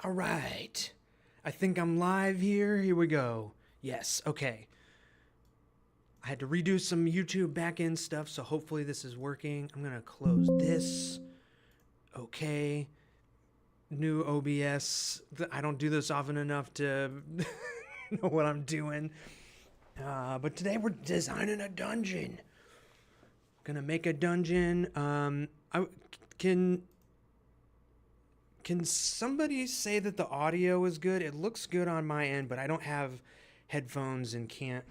All right. I think I'm live here. Here we go. Yes, okay. I had to redo some YouTube backend stuff, so hopefully this is working. I'm going to close this. Okay. New OBS. I don't do this often enough to know what I'm doing. But today we're designing a dungeon. Gonna make a dungeon. Can somebody say that the audio is good? It looks good on my end, but I don't have headphones and can't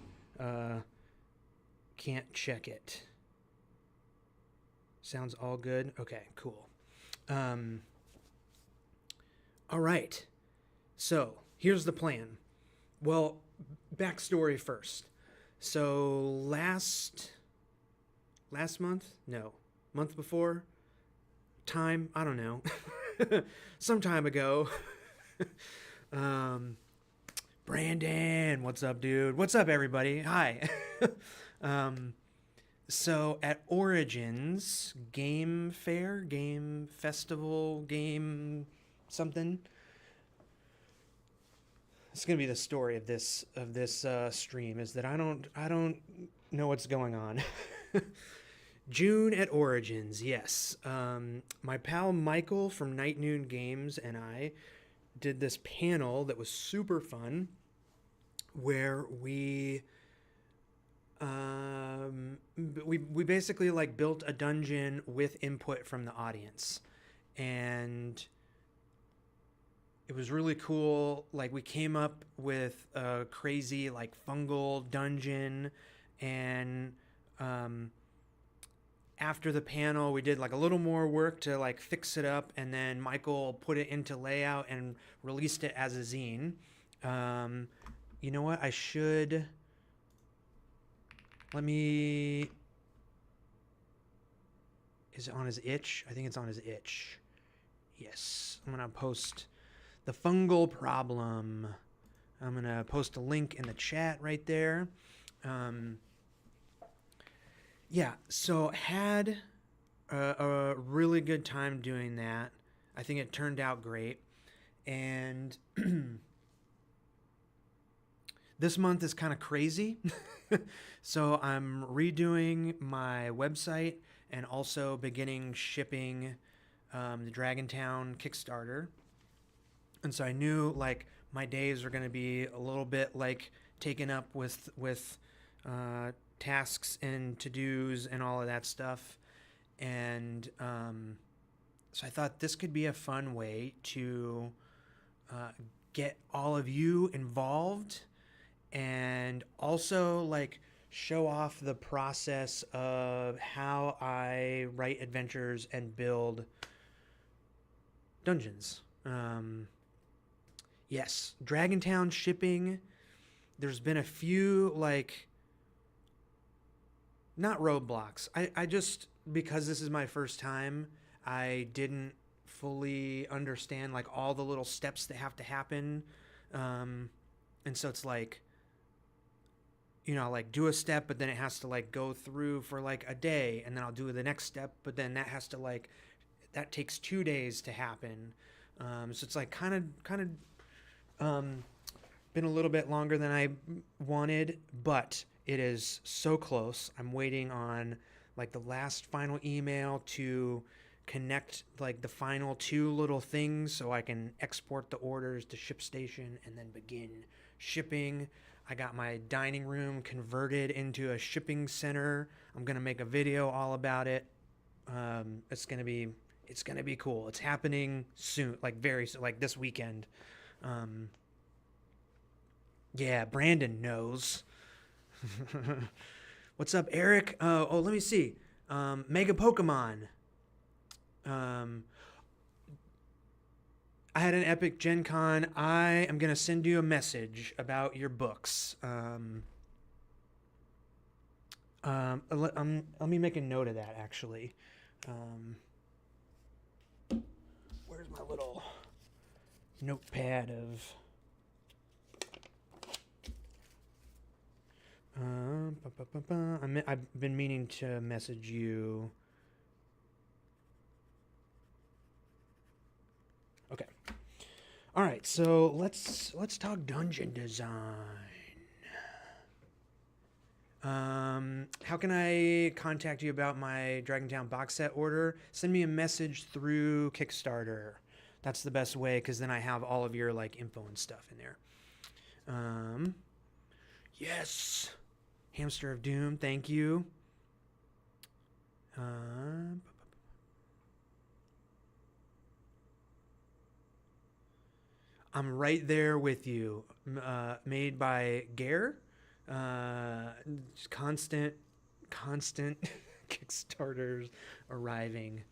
check it. Sounds all good. Okay, cool. All right. So here's the plan. Well, backstory first. So last month? No, month before? Time? I don't know. Some time ago. Brandon, what's up, dude? What's up, everybody? Hi. So at Origins Game Fair, Game Festival, Game something. It's gonna be the story of this stream is that I don't know what's going on. June at Origins, yes. My pal Michael from Night Noon Games and I did this panel that was super fun, where we basically like built a dungeon with input from the audience, and it was really cool. Like, we came up with a crazy like fungal dungeon, and after the panel we did like a little more work to like fix it up, and then Michael put it into layout and released it as a zine. You know what, I should let me, is it on his itch? I think it's on his itch. Yes, I'm gonna post the fungal problem. I'm gonna post a link in the chat right there. Yeah, so had a really good time doing that. I think it turned out great. And this month is kind of crazy. So I'm redoing my website and also beginning shipping the Dragontown Kickstarter. And so I knew like my days were going to be a little bit like taken up with tasks and to-dos and all of that stuff. And so I thought this could be a fun way to get all of you involved, and also like show off the process of how I write adventures and build dungeons. Yes, Dragontown shipping. There's been a few like, not roadblocks. I just, because this is my first time, I didn't fully understand like all the little steps that have to happen. And so it's like, you know, like do a step, but then it has to like go through for like a day, and then I'll do the next step, but then that has to like, that takes 2 days to happen. So it's like kind of been a little bit longer than I wanted, but it is so close. I'm waiting on like the last final email to connect like the final 2 little things so I can export the orders to ShipStation and then begin shipping. I got my dining room converted into a shipping center. I'm gonna make a video all about it. It's gonna be cool. It's happening soon, like very soon, like this weekend. Yeah, Brandon knows. What's up, Eric? Oh, let me see. Mega Pokemon. I had an epic Gen Con. I am going to send you a message about your books. Let me make a note of that, actually. Where's my little notepad of... I've been meaning to message you. Okay. All right, so let's talk dungeon design. How can I contact you about my Dragontown box set order? Send me a message through Kickstarter. That's the best way, because then I have all of your like info and stuff in there. Yes, Hamster of Doom, thank you. I'm right there with you. Made by Gare. Constant Kickstarters arriving.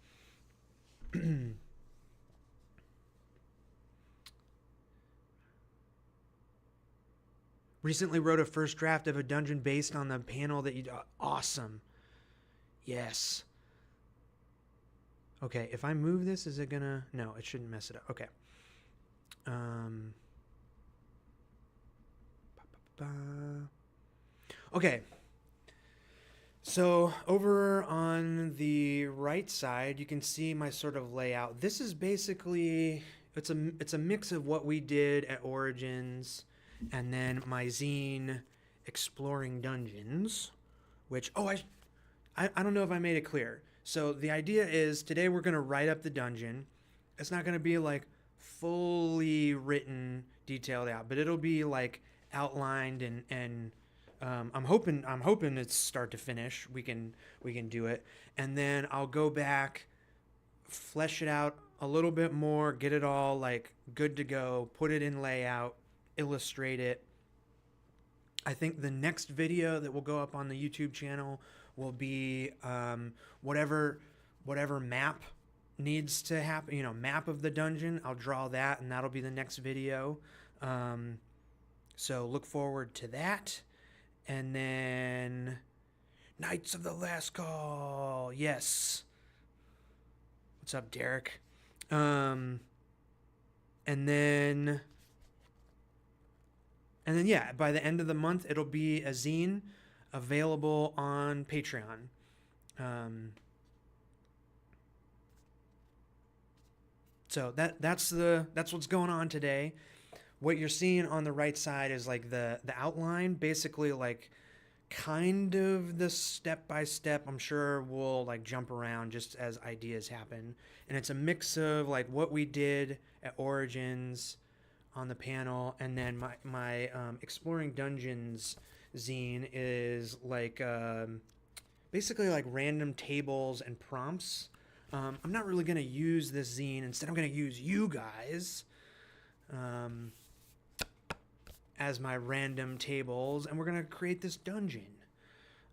Recently wrote a first draft of a dungeon based on the panel that you... Awesome. Yes. Okay, if I move this, is it gonna... No, it shouldn't mess it up. Okay. Okay. So over on the right side, you can see my sort of layout. This is basically... It's a mix of what we did at Origins... And then my zine, Exploring Dungeons, which, I don't know if I made it clear. So the idea is today we're going to write up the dungeon. It's not going to be like fully written, detailed out, but it'll be like outlined and I'm hoping it's start to finish. We can do it. And then I'll go back, flesh it out a little bit more, get it all like good to go, put it in layout, illustrate it. I think the next video that will go up on the YouTube channel will be whatever map needs to happen, map of the dungeon. I'll draw that and that'll be the next video. So look forward to that. And then Knights of the Last Call. Yes. What's up, Derek? And then yeah, by the end of the month, it'll be a zine available on Patreon. So that's what's going on today. What you're seeing on the right side is like the outline, basically like kind of the step by step. I'm sure we'll like jump around just as ideas happen, and it's a mix of like what we did at Origins on the panel, and then my Exploring Dungeons zine is like basically like random tables and prompts. I'm not really going to use this zine. Instead, I'm going to use you guys as my random tables, and we're going to create this dungeon.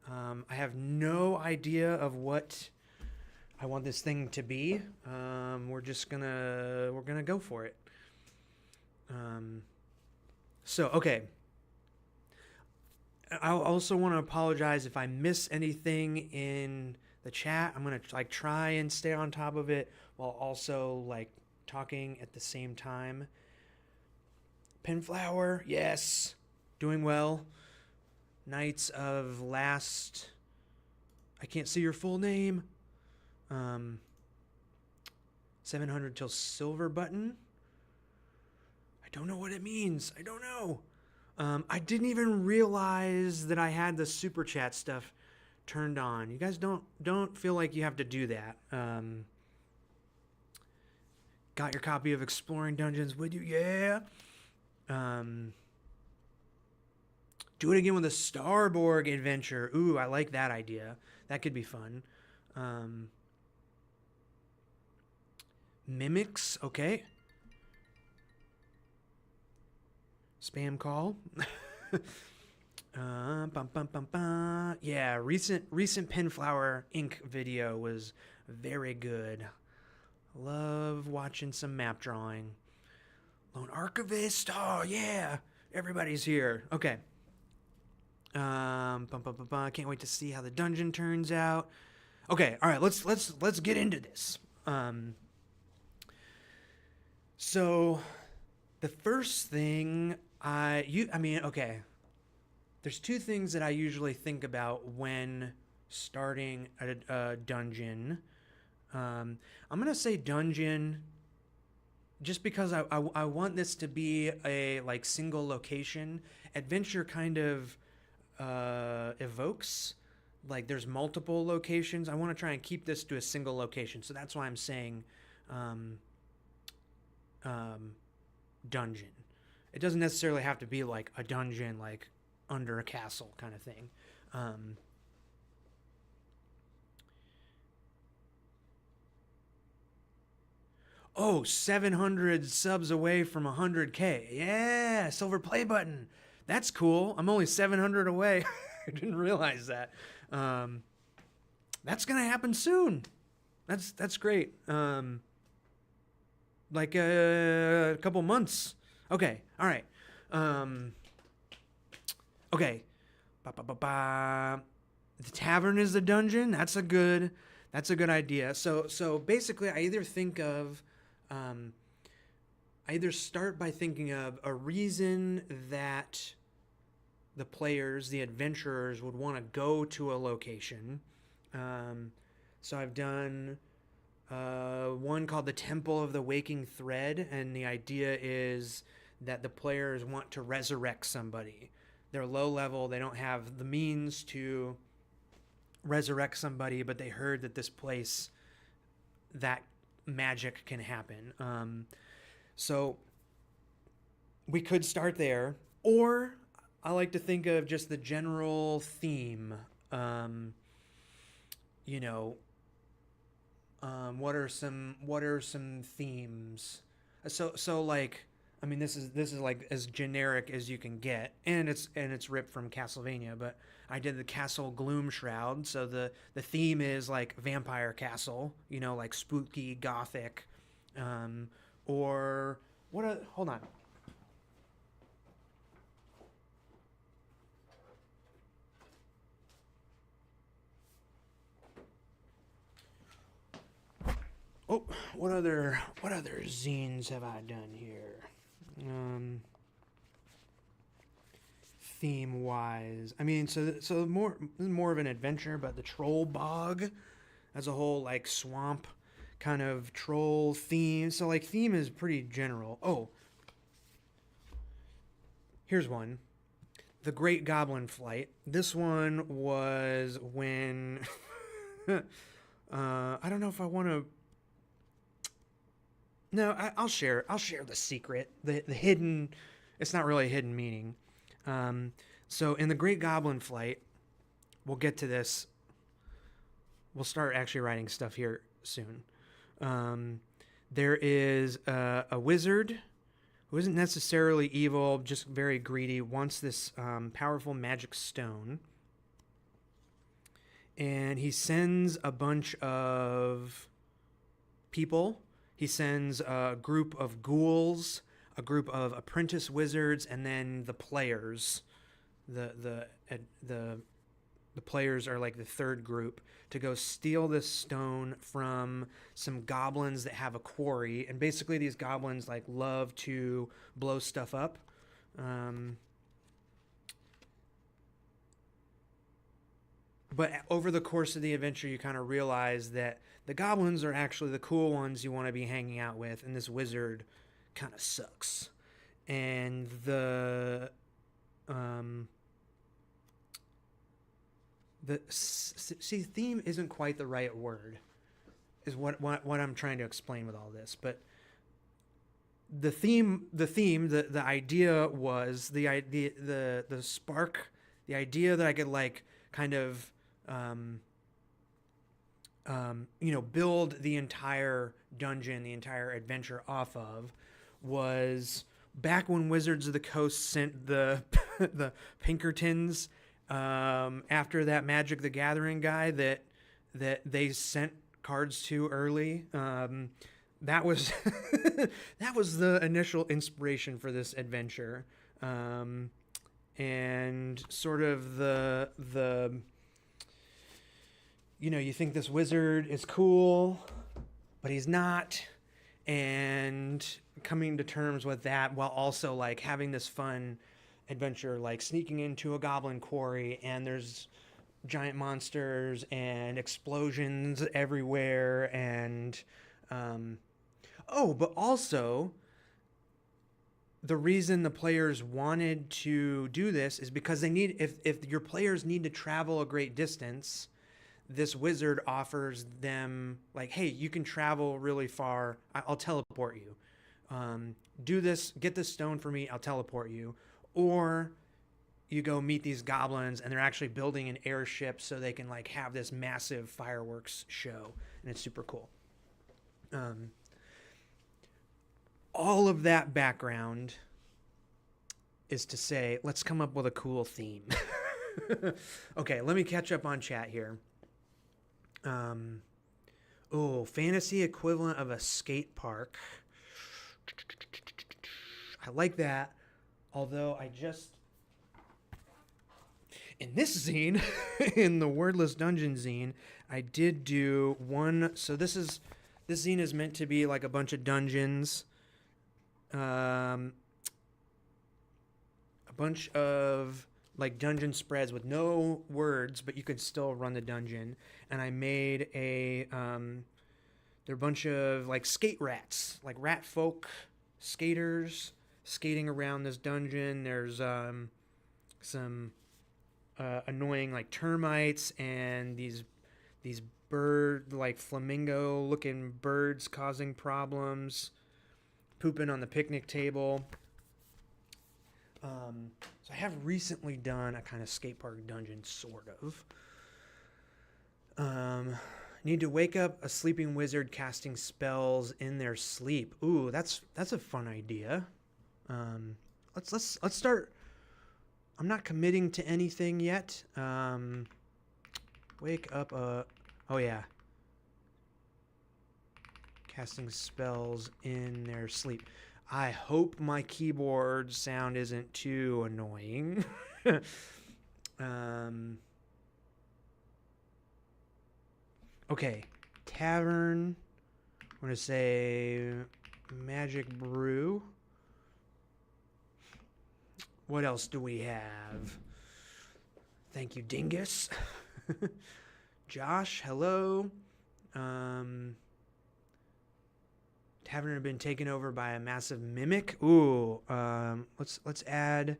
I have no idea of what I want this thing to be. We're gonna go for it. Okay. I also want to apologize if I miss anything in the chat. I'm gonna like try and stay on top of it while also like talking at the same time. Pinflower, yes, doing well. Knights of Last... I can't see your full name. 700 till silver button. I don't know what it means. I don't know. I didn't even realize that I had the super chat stuff turned on. You guys don't feel like you have to do that. Got your copy of Exploring Dungeons with you? Yeah. Do it again with a Starborg adventure. Ooh, I like that idea. That could be fun. Mimics, okay. Spam call. Yeah, recent Pinflower Ink video was very good. Love watching some map drawing. Lone Archivist, oh yeah, everybody's here. Okay. Can't wait to see how the dungeon turns out. Okay, all right, let's get into this. So the first thing okay. There's two things that I usually think about when starting a dungeon. I'm gonna say dungeon, just because I want this to be a like single location. Adventure kind of evokes like there's multiple locations. I want to try and keep this to a single location, so that's why I'm saying um, um, dungeon. It doesn't necessarily have to be like a dungeon, like under a castle kind of thing. Um, oh, 700 subs away from 100K. Yeah, silver play button. That's cool. I'm only 700 away. I didn't realize that. Um, that's gonna happen soon. That's great. Like a couple months. Okay. All right. Um, okay. Ba, ba, ba, ba. The tavern is the dungeon. That's a good idea. So basically, I either start by thinking of a reason that the players, the adventurers, would want to go to a location. So I've done one called the Temple of the Waking Thread, and the idea is that the players want to resurrect somebody. They're low level, they don't have the means to resurrect somebody, but they heard that this place, that magic can happen. So we could start there, or I like to think of just the general theme. You know, what are some themes? So like, I mean, this is like as generic as you can get, and it's ripped from Castlevania. But I did the Castle Gloomshroud, so the theme is like vampire castle, like spooky gothic, or what? Hold on. Oh, what other zines have I done here? Theme wise, I mean, so more of an adventure, but the Troll Bog as a whole, like swamp kind of troll theme. So like theme is pretty general. Oh, here's one. The Great Goblin Flight. This one was when I don't know if I want to. No, I'll share. I'll share the secret, the hidden. It's not really a hidden meaning. So in the Great Goblin Flight, we'll get to this. We'll start actually writing stuff here soon. There is a wizard who isn't necessarily evil, just very greedy, wants this powerful magic stone. And he sends a bunch of people. He sends a group of ghouls, a group of apprentice wizards, and then the players. The players are like the third group to go steal this stone from some goblins that have a quarry. And basically these goblins like love to blow stuff up. But over the course of the adventure, you kind of realize that the goblins are actually the cool ones you want to be hanging out with, and this wizard kind of sucks. And theme isn't quite the right word, is what I'm trying to explain with all this. But the idea was the spark, the idea that I could like kind of build the entire dungeon, the entire adventure off of, was back when Wizards of the Coast sent the the Pinkertons after that Magic the Gathering guy that they sent cards to early. That was that was the initial inspiration for this adventure, and sort of the you think this wizard is cool, but he's not, and coming to terms with that while also like having this fun adventure, like sneaking into a goblin quarry, and there's giant monsters and explosions everywhere, and Oh, but also the reason the players wanted to do this is because they need, if your players need to travel a great distance, this wizard offers them like, hey, you can travel really far. I'll teleport you. Do this, get this stone for me. I'll teleport you. Or you go meet these goblins and they're actually building an airship so they can like have this massive fireworks show, and it's super cool. All of that background is to say, let's come up with a cool theme. Okay, let me catch up on chat here. Fantasy equivalent of a skate park. I like that. Although in this zine, in the Wordless Dungeon zine, I did do one. So this zine is meant to be like a bunch of dungeons. A bunch of like dungeon spreads with no words, but you could still run the dungeon. And I made they're a bunch of like skate rats, like rat folk skaters skating around this dungeon. There's some annoying like termites and these bird like flamingo looking birds causing problems, pooping on the picnic table. So I have recently done a kind of skate park dungeon, sort of. Need to wake up a sleeping wizard casting spells in their sleep. Ooh, that's a fun idea. Let's start. I'm not committing to anything yet. Wake up a. Oh yeah. Casting spells in their sleep. I hope my keyboard sound isn't too annoying. Okay, tavern. I'm going to say magic brew. What else do we have? Thank you, Dingus. Josh, hello. Tavern had been taken over by a massive mimic. Ooh, let's add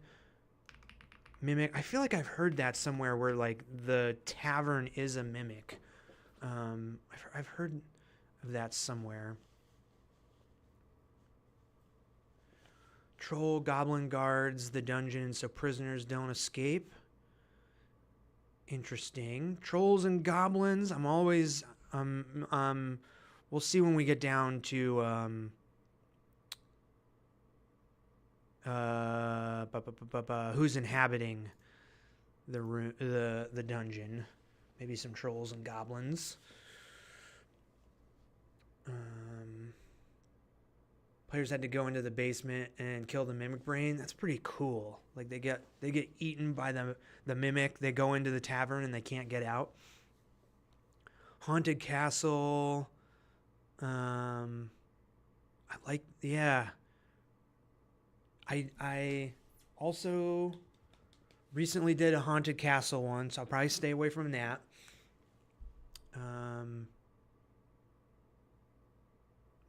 mimic. I feel like I've heard that somewhere where like the tavern is a mimic. I've heard of that somewhere. Troll goblin guards the dungeon so prisoners don't escape. Interesting. Trolls and goblins. I'm always we'll see when we get down to who's inhabiting the room, the dungeon. Maybe some trolls and goblins. Players had to go into the basement and kill the mimic brain. That's pretty cool. Like they get eaten by the mimic. They go into the tavern and they can't get out. Haunted castle. I like, yeah. I also recently did a haunted castle one, so I'll probably stay away from that.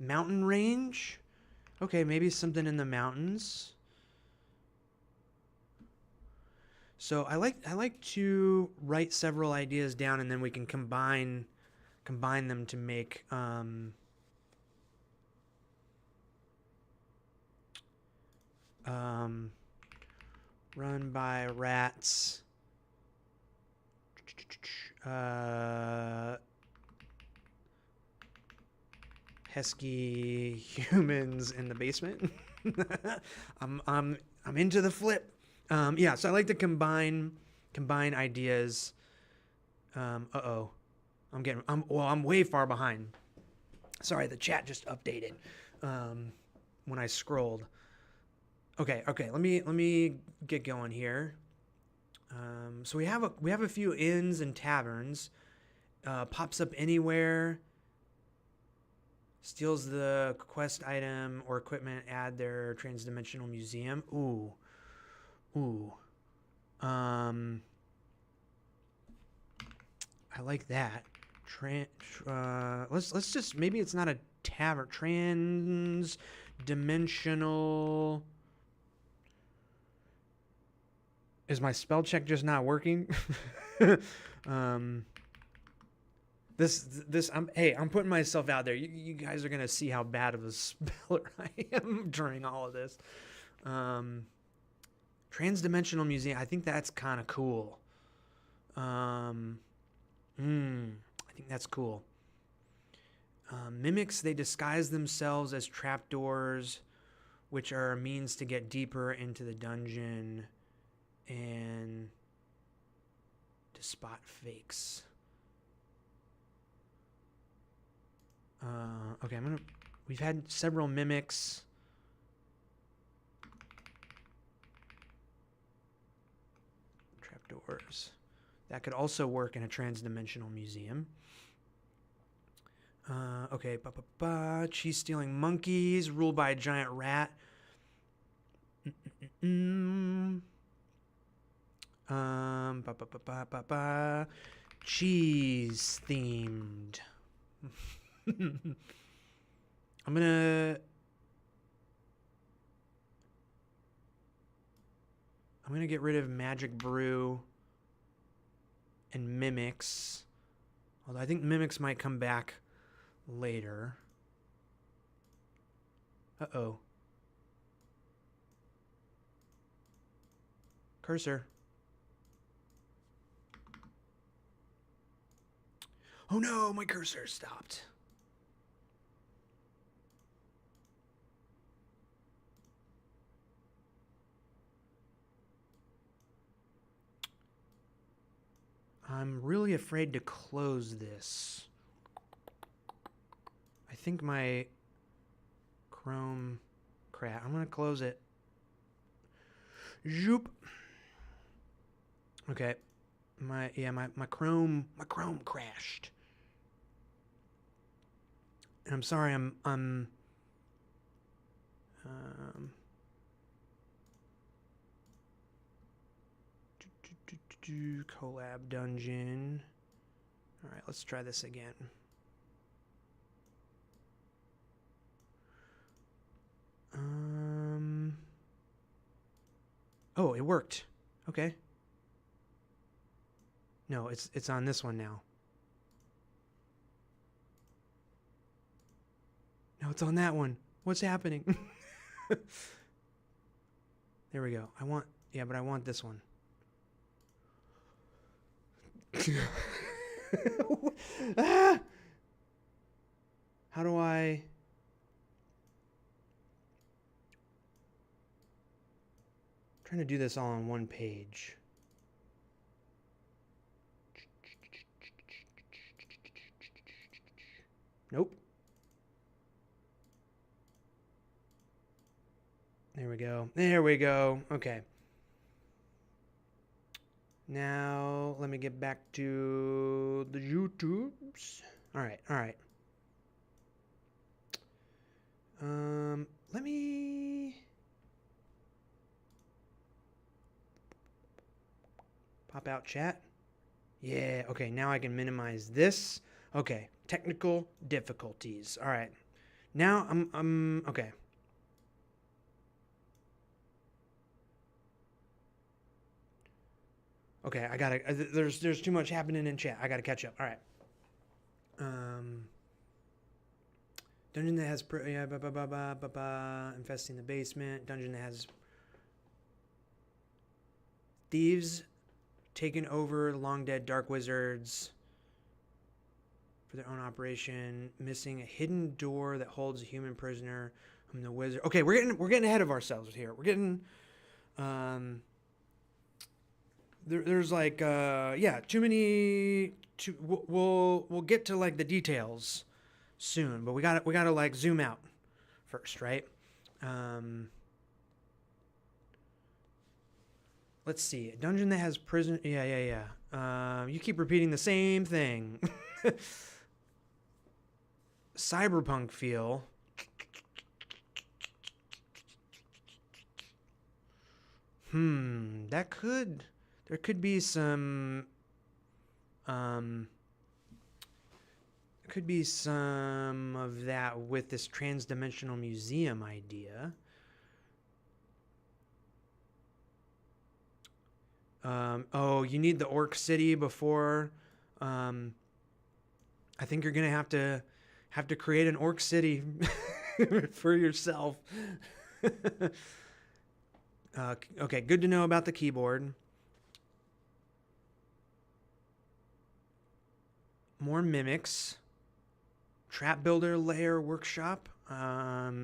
Mountain range. Okay, maybe something in the mountains. So I like to write several ideas down, and then we can combine them to make run by rats. Pesky humans in the basement. I'm into the flip. Yeah, so I like to combine ideas. I'm way far behind. Sorry, the chat just updated when I scrolled. Okay, let me get going here. So we have a few inns and taverns. Pops up anywhere. Steals the quest item or equipment. Add their transdimensional museum. Ooh. I like that. Let's just, maybe it's not a tavern. Trans-dimensional. Is my spell check just not working? I'm putting myself out there. You guys are gonna see how bad of a speller I am during all of this. Trans-dimensional museum. I think that's kind of cool. I think that's cool. Mimics, they disguise themselves as trapdoors, which are a means to get deeper into the dungeon and to spot fakes. Okay, we've had several mimics. Trapdoors. That could also work in a trans-dimensional museum. Okay, cheese stealing monkeys ruled by a giant rat. Cheese themed. I'm gonna get rid of Magic Brew and Mimics. Although I think Mimics might come back later. Uh-oh. Cursor. Oh no, my cursor stopped. I'm really afraid to close this. I think my Chrome crap. I'm gonna close it. Zoop. Okay. My Chrome crashed. And I'm sorry, I'm collab dungeon. All right, let's try this again. Oh, it worked. Okay. No, it's on this one now. No, it's on that one. What's happening? There we go. I want this one. Ah! How do I... I'm trying to do this all on one page. Nope. There we go. There we go. Okay. Now, let me get back to the YouTubes. All right. Let me pop out chat. Yeah, okay, now I can minimize this. Okay, technical difficulties. All right. Now I'm okay. Okay, I gotta. There's too much happening in chat. I gotta catch up. All right. Dungeon that has infesting the basement. Dungeon that has thieves taken over long dead dark wizards for their own operation. Missing a hidden door that holds a human prisoner whom the wizard. Okay, we're getting ahead of ourselves here. We're getting. There's like too many. We'll get to like the details soon, but we gotta like zoom out first, right? Let's see. A dungeon that has prison. Yeah. You keep repeating the same thing. Cyberpunk feel. That could. There could be some could be some of that with this transdimensional museum idea. Oh, you need the Orc City before. I think you're gonna have to create an Orc City for yourself. Okay, good to know about the keyboard. More mimics. Trap builder layer workshop. Trap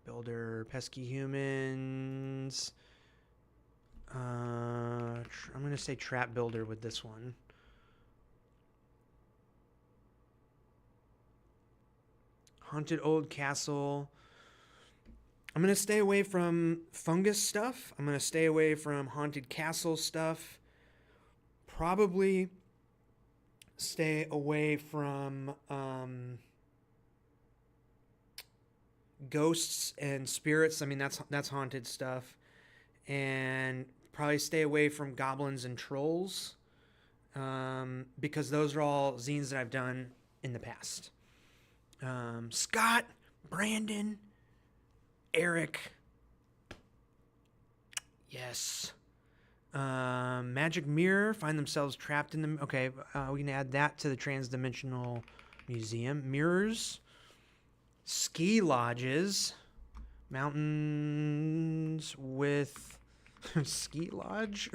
builder, pesky humans. I'm gonna say trap builder with this one. Haunted old castle. I'm gonna stay away from fungus stuff. I'm gonna stay away from haunted castle stuff. Probably stay away from ghosts and spirits. I mean, that's haunted stuff. And probably stay away from goblins and trolls, because those are all zines that I've done in the past. Scott, Brandon, Eric, yes. Magic mirror, find themselves trapped in them. Okay, we can add that to the transdimensional museum. Mirrors, ski lodges, mountains with ski lodge.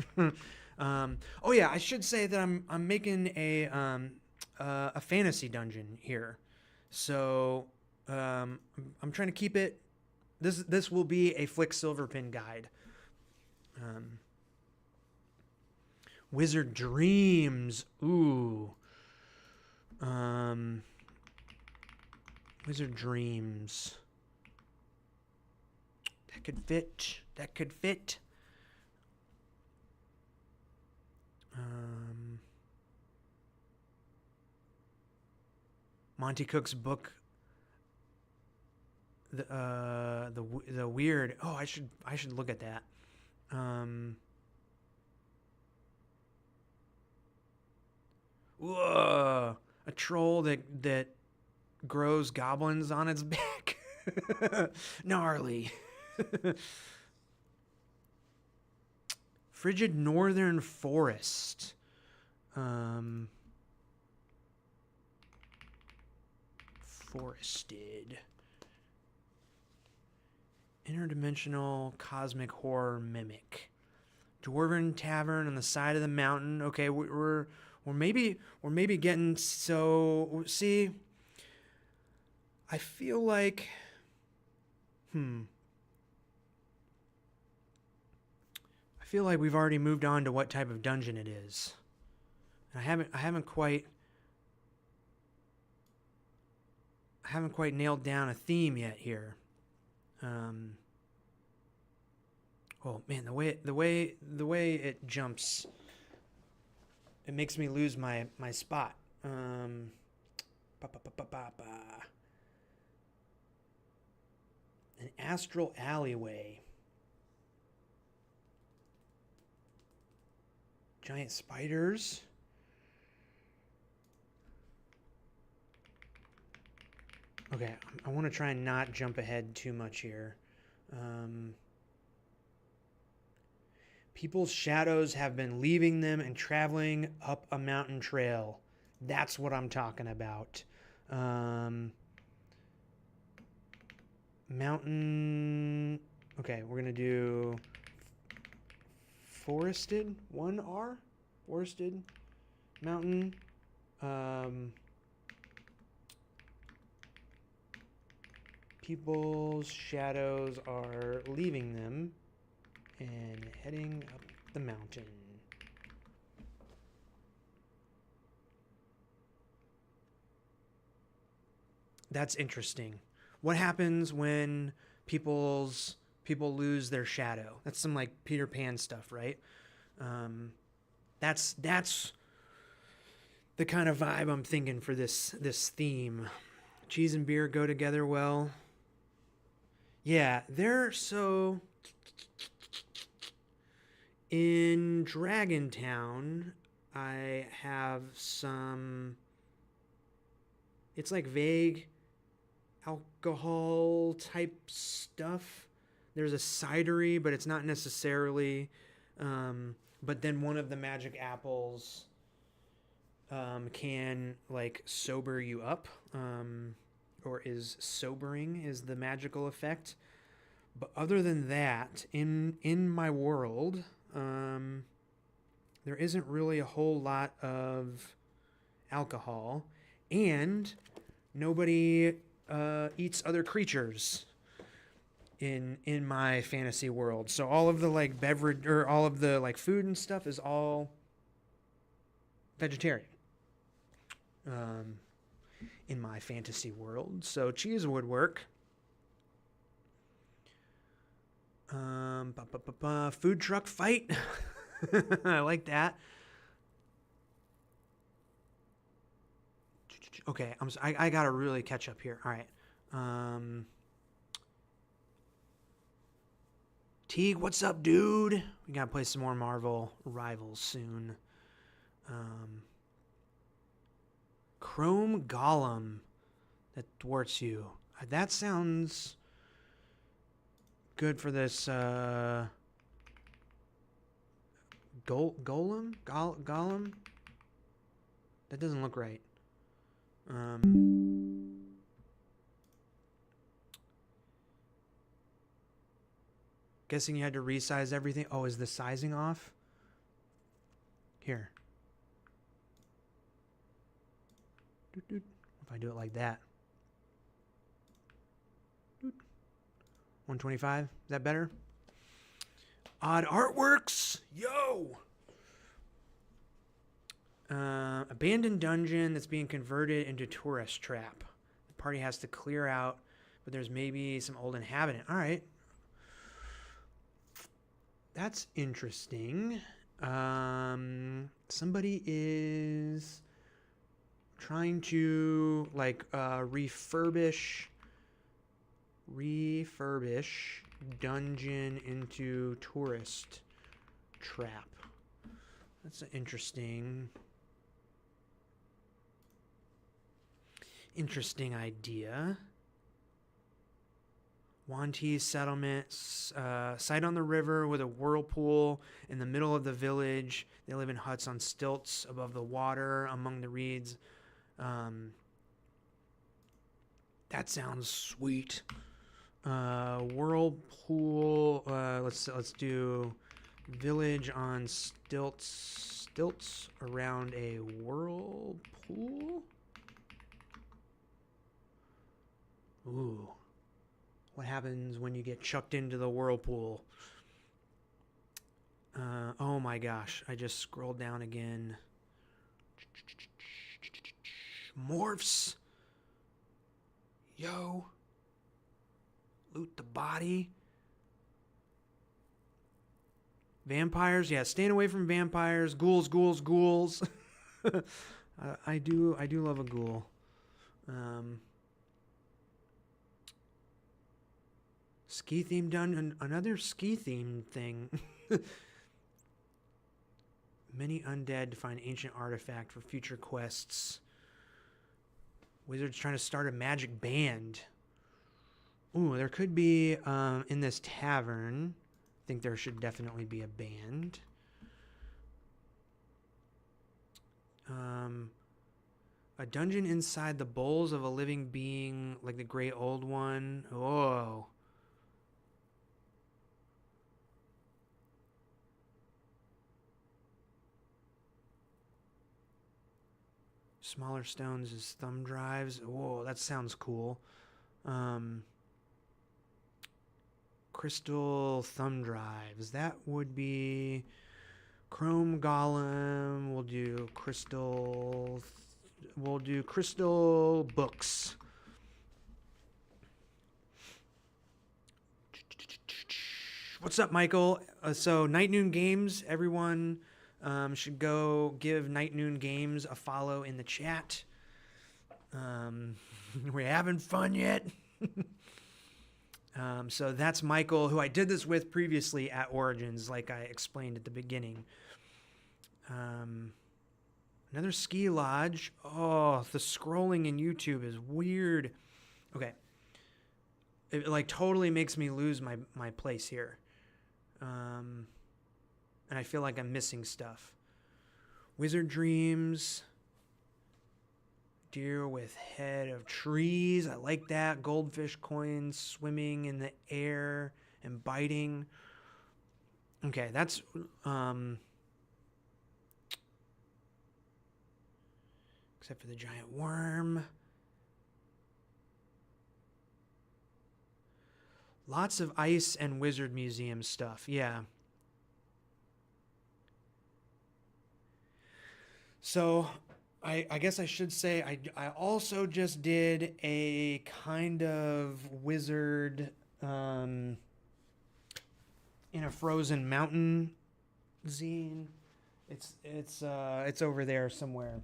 Oh yeah, I should say that I'm making a fantasy dungeon here, so I'm trying to keep it. This will be a Flick Silverpin guide. Wizard Dreams. Ooh. Wizard Dreams. That could fit. That could fit. Monty Cook's book. The weird. Oh, I should look at that. Whoa, a troll that grows goblins on its back. Gnarly. Frigid Northern Forest. Forested. Interdimensional cosmic horror mimic. Dwarven tavern on the side of the mountain. Okay, we're maybe getting so. See, I feel like I feel like we've already moved on to what type of dungeon it is. I haven't quite nailed down a theme yet here. Oh man, the way it jumps, it makes me lose my spot. An astral alleyway. Giant spiders. Okay, I want to try and not jump ahead too much here. People's shadows have been leaving them and traveling up a mountain trail. That's what I'm talking about. Mountain. Okay, we're going to do forested. 1R? Forested. Mountain. People's shadows are leaving them and heading up the mountain. That's interesting. What happens when people lose their shadow? That's some like Peter Pan stuff, right? That's the kind of vibe I'm thinking for this theme. Cheese and beer go together well. Yeah, they're so. In Dragontown, I have some It's like vague alcohol type stuff. There's a cidery, but it's not necessarily. But then one of the magic apples can like sober you up, or is sobering is the magical effect. But other than that, in my world, there isn't really a whole lot of alcohol, and nobody eats other creatures in my fantasy world. So all of the like beverage or all of the like food and stuff is all vegetarian. In my fantasy world, so cheese would work. Food truck fight. I like that. Okay, I gotta really catch up here. All right. Teague, what's up, dude? We gotta play some more Marvel Rivals soon. Chrome Golem that thwarts you. That sounds good for this golem? Golem? That doesn't look right. Guessing you had to resize everything. Oh, is the sizing off? Here. If I do it like that. 125. Is that better? Odd Artworks. Yo! Abandoned dungeon that's being converted into tourist trap. The party has to clear out, but there's maybe some old inhabitant. All right. That's interesting. Somebody is trying to like refurbish dungeon into tourist trap. That's an interesting idea. Wanties settlement, site on the river with a whirlpool in the middle of the village. They live in huts on stilts above the water among the reeds. That sounds sweet. Whirlpool. Let's do village on stilts around a whirlpool. Ooh. What happens when you get chucked into the whirlpool? Oh my gosh. I just scrolled down again. Morphs. Yo. Loot the body. Vampires. Yeah, staying away from vampires. Ghouls. I do love a ghoul. Ski themed dungeon, another ski themed thing. Many undead to find ancient artifact for future quests. Wizards trying to start a magic band. Ooh, there could be in this tavern. I think there should definitely be a band. A dungeon inside the bowls of a living being, like the great old one. Oh. Smaller stones as thumb drives. Whoa, that sounds cool. Crystal thumb drives. That would be Chrome Golem. We'll do crystal. We'll do crystal books. What's up, Michael? So Night Noon Games, everyone. Should go give Night Noon Games a follow in the chat. We're having fun yet? So that's Michael, who I did this with previously at Origins, like I explained at the beginning. Another ski lodge. Oh, the scrolling in YouTube is weird. Okay. It like totally makes me lose my place here. And I feel like I'm missing stuff. Wizard Dreams. Deer with head of trees. I like that. Goldfish coins swimming in the air and biting. Okay, that's except for the giant worm. Lots of ice and wizard museum stuff. Yeah. So I guess I should say I also just did a kind of wizard in a frozen mountain zine. It's over there somewhere.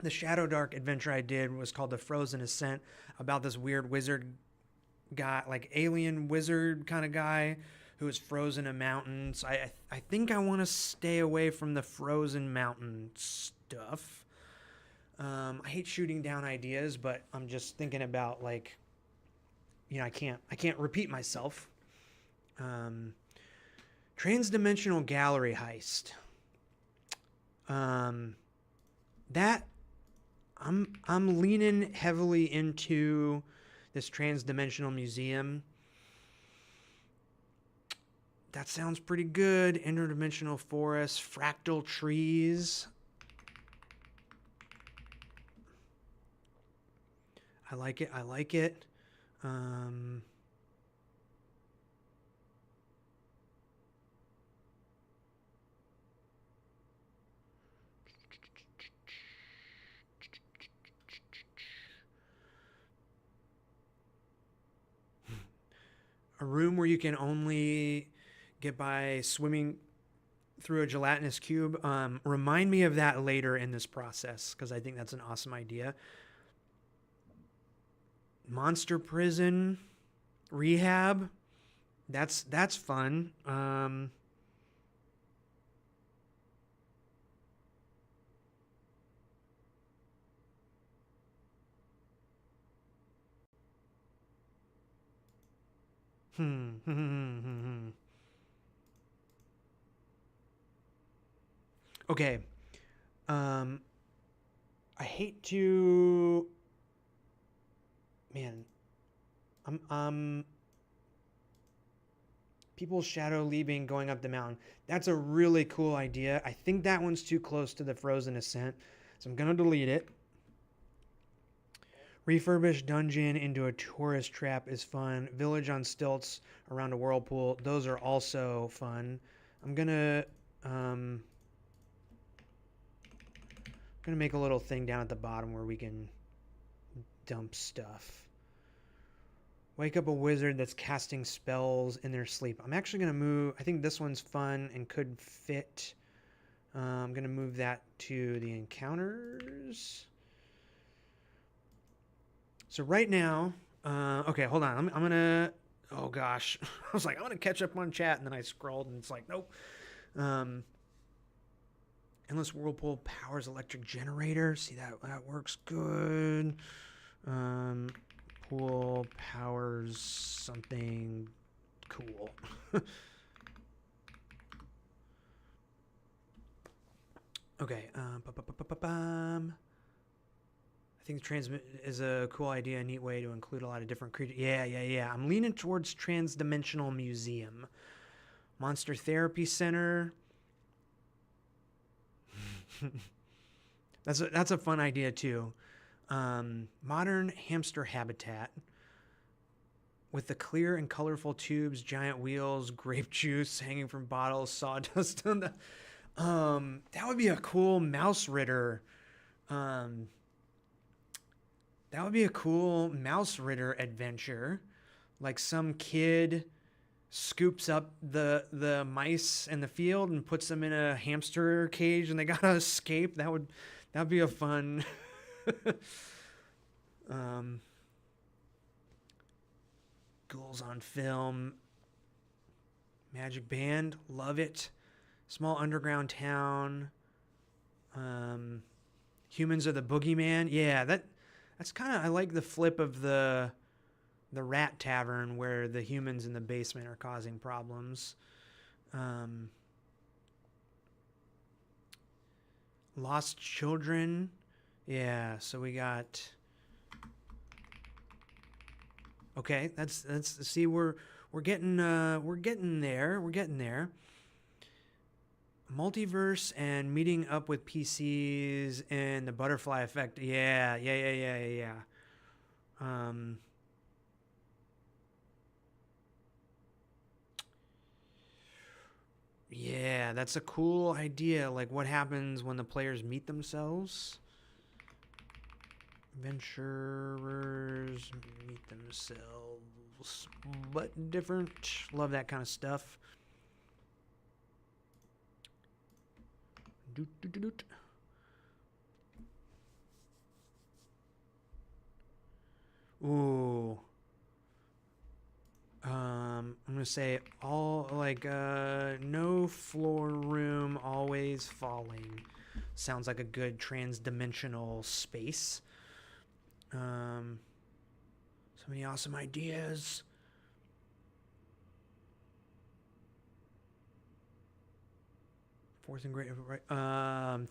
The Shadow Dark adventure I did was called The Frozen Ascent, about this weird wizard guy, like alien wizard kind of guy who is frozen in mountains. I think I want to stay away from the frozen mountain stuff. I hate shooting down ideas, but I'm just thinking about like, I can't repeat myself. Transdimensional gallery heist. That I'm leaning heavily into this transdimensional museum. That sounds pretty good. Interdimensional forests, fractal trees. I like it. A room where you can only get by swimming through a gelatinous cube. Remind me of that later in this process, because I think that's an awesome idea. Monster prison, rehab. That's fun. Okay. I hate to. Man, I'm people's shadow leaving, going up the mountain. That's a really cool idea. I think that one's too close to the Frozen Ascent, so I'm gonna delete it. Refurbished dungeon into a tourist trap is fun. Village on stilts around a whirlpool. Those are also fun. I'm gonna make a little thing down at the bottom where we can dump stuff. Wake up a wizard that's casting spells in their sleep. I'm actually going to move. I think this one's fun and could fit. I'm going to move that to the encounters. So right now, okay, hold on. I'm going to, oh gosh. I was like, I'm going to catch up on chat. And then I scrolled and it's like, nope. Endless whirlpool powers electric generator. See, that works good. Pool powers something cool. Okay. I think the transmit is a cool idea, a neat way to include a lot of different creatures. Yeah. I'm leaning towards transdimensional museum. Monster therapy center. That's a fun idea too. Modern hamster habitat with the clear and colorful tubes, giant wheels, grape juice hanging from bottles, sawdust on the. That would be a cool mouse ritter. That would be a cool mouse ritter adventure. Like some kid scoops up the mice in the field and puts them in a hamster cage and they gotta escape. That'd be a fun. Ghouls on film. Magic band, love it. Small underground town. Humans are the boogeyman. Yeah, that's kind of, I like the flip of the rat tavern where the humans in the basement are causing problems. Lost children. Yeah, so we got. Okay, that's see, we're getting there. We're getting there. Multiverse and meeting up with PCs and the butterfly effect. Yeah. Yeah, that's a cool idea. Like, what happens when the players meet themselves? Adventurers meet themselves, but different. Love that kind of stuff. Doot, doot, doot, doot. Ooh. I'm gonna say all like no floor room, always falling. Sounds like a good trans-dimensional space. So many awesome ideas. Fourth and great.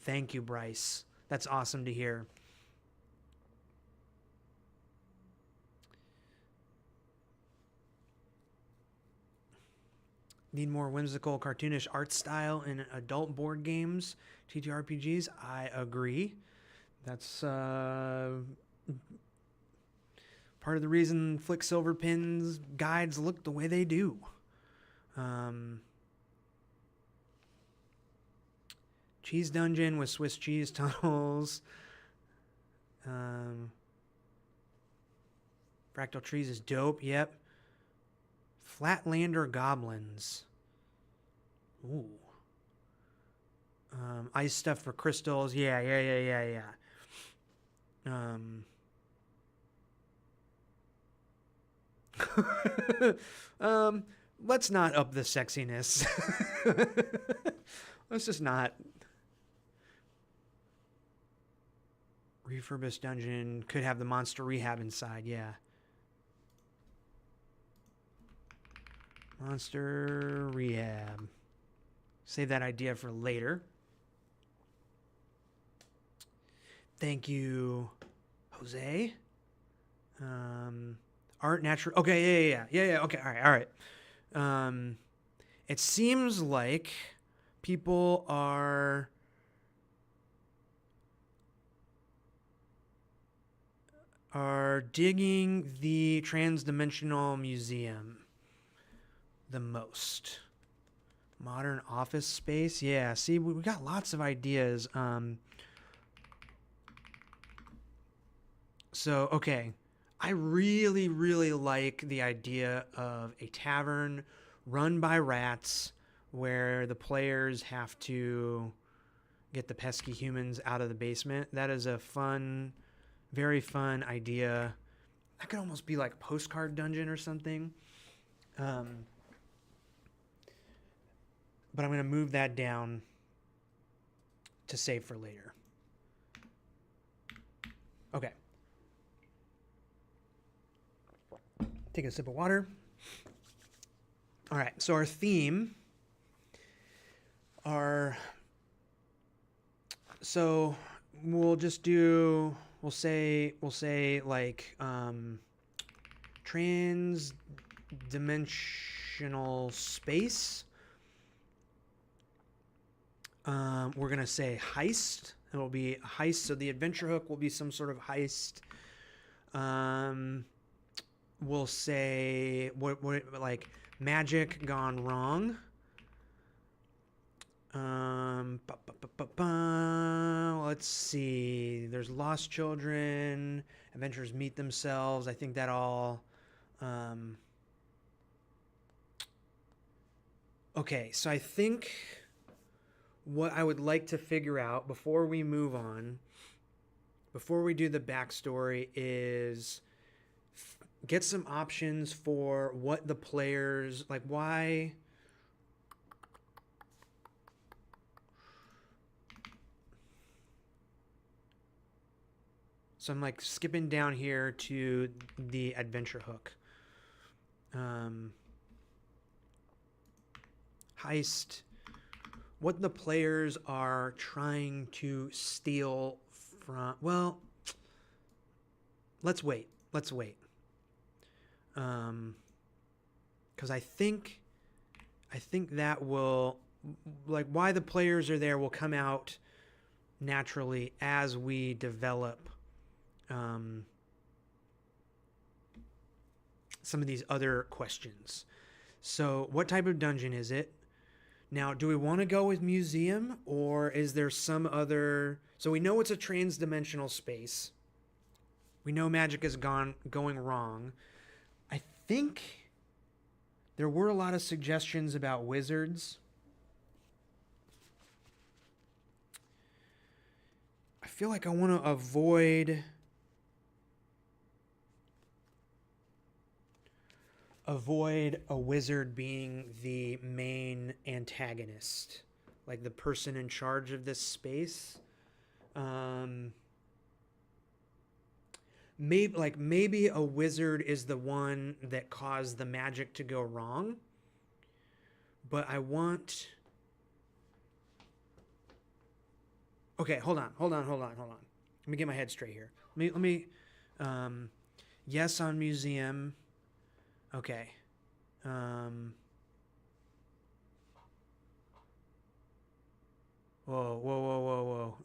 Thank you, Bryce. That's awesome to hear. Need more whimsical, cartoonish art style in adult board games, TTRPGs. I agree. That's part of the reason Flick Silverpin's guides look the way they do. Cheese dungeon with Swiss cheese tunnels. Fractal trees is dope. Yep. Flatlander goblins. Ooh. Ice stuff for crystals. Yeah. Let's not up the sexiness. Let's just not. Refurbished dungeon could have the monster rehab inside. Yeah. Monster rehab. Save that idea for later. Thank you, Jose. Art natural. Okay, yeah. Okay, all right. It seems like people are digging the Transdimensional Museum the most. Modern office space. Yeah, see, we got lots of ideas. So, okay. I really, really like the idea of a tavern run by rats where the players have to get the pesky humans out of the basement. That is a fun, very fun idea. That could almost be like postcard dungeon or something. But I'm going to move that down to save for later. Okay. Take a sip of water. All right. So our theme so we'll just do, we'll say like, trans-dimensional space. We're going to say heist. It'll be a heist. So the adventure hook will be some sort of heist. We'll say what like magic gone wrong. Let's see. There's lost children. Adventurers meet themselves. I think that all. Okay, so I think what I would like to figure out before we move on, before we do the backstory, is get some options for what the players, like why. So I'm like skipping down here to the adventure hook. Heist. What the players are trying to steal from... Well, let's wait. Let's wait. Because I think that will... Like, why the players are there will come out naturally as we develop some of these other questions. So what type of dungeon is it? Now, do we want to go with museum, or is there some other... So we know it's a trans-dimensional space. We know magic is going wrong. I think there were a lot of suggestions about wizards. I feel like I want to avoid a wizard being the main antagonist, like the person in charge of this space. Maybe a wizard is the one that caused the magic to go wrong, but I want... Okay, hold on. Let me get my head straight here. Let me yes on museum. Okay. Whoa.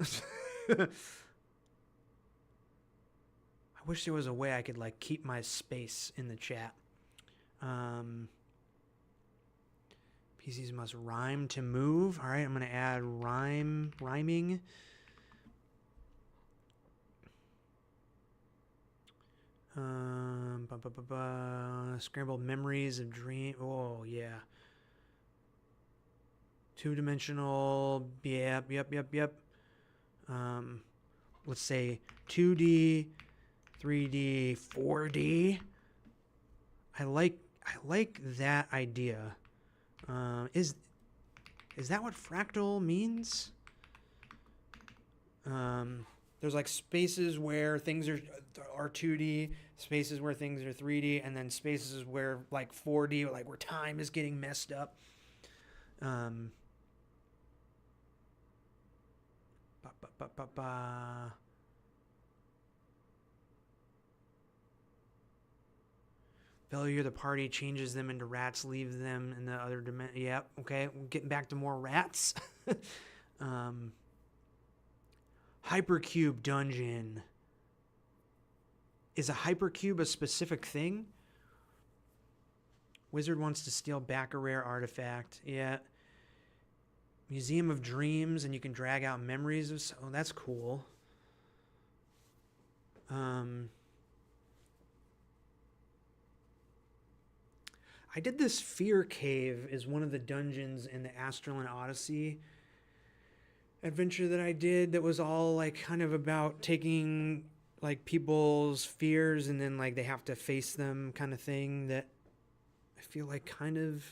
I wish there was a way I could like keep my space in the chat. PCs must rhyme to move. All right, I'm going to add rhyming. Scrambled memories of dream. Oh, yeah. Two-dimensional. Yep. Let's say 2D, 3D, 4D. I like that idea. Is that what fractal means? There's like spaces where things are 2D, spaces where things are 3D, and then spaces where like 4D, like where time is getting messed up. Failure of the party changes them into rats, leave them in the other dimension. Yep, okay, we're getting back to more rats. Hypercube dungeon. Is a hypercube a specific thing? Wizard wants to steal back a rare artifact. Yeah. Museum of Dreams, and you can drag out memories of... Oh, that's cool. I did this Fear Cave is one of the dungeons in the Astralin Odyssey adventure that I did that was all like kind of about taking like people's fears and then like they have to face them kind of thing that I feel like kind of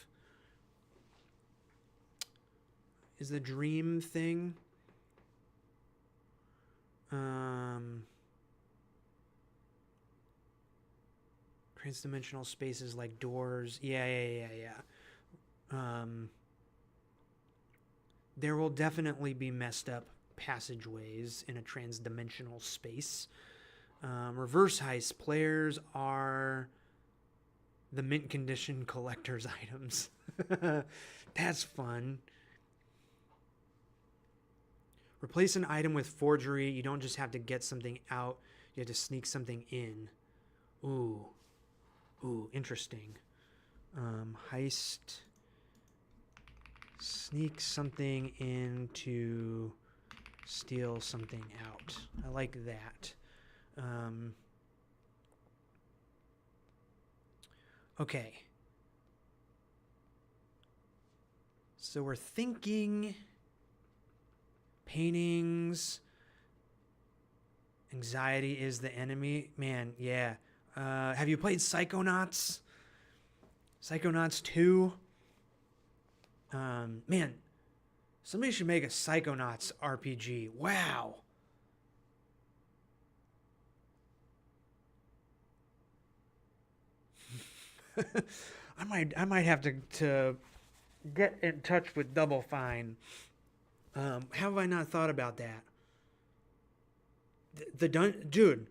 is the dream thing. Trans-dimensional spaces like doors. Yeah. There will definitely be messed up passageways in a trans-dimensional space. Reverse heist. Players are the mint condition collector's items. That's fun. Replace an item with forgery. You don't just have to get something out. You have to sneak something in. Ooh, interesting. Heist. Sneak something in to steal something out. I like that. Okay. So we're thinking paintings. Anxiety is the enemy. Man, yeah. Have you played Psychonauts? Psychonauts 2? Man, somebody should make a Psychonauts RPG. Wow. I might have to get in touch with Double Fine. How have I not thought about that? Dude,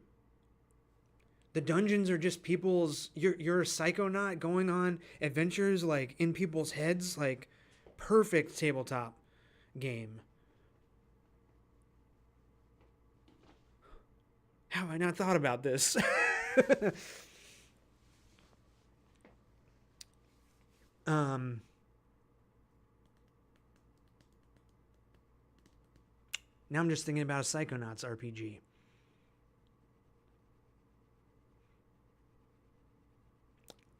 the dungeons are just people's. You're a psychonaut going on adventures like in people's heads, like perfect tabletop game. How have I not thought about this? um. Now I'm just thinking about a Psychonauts RPG.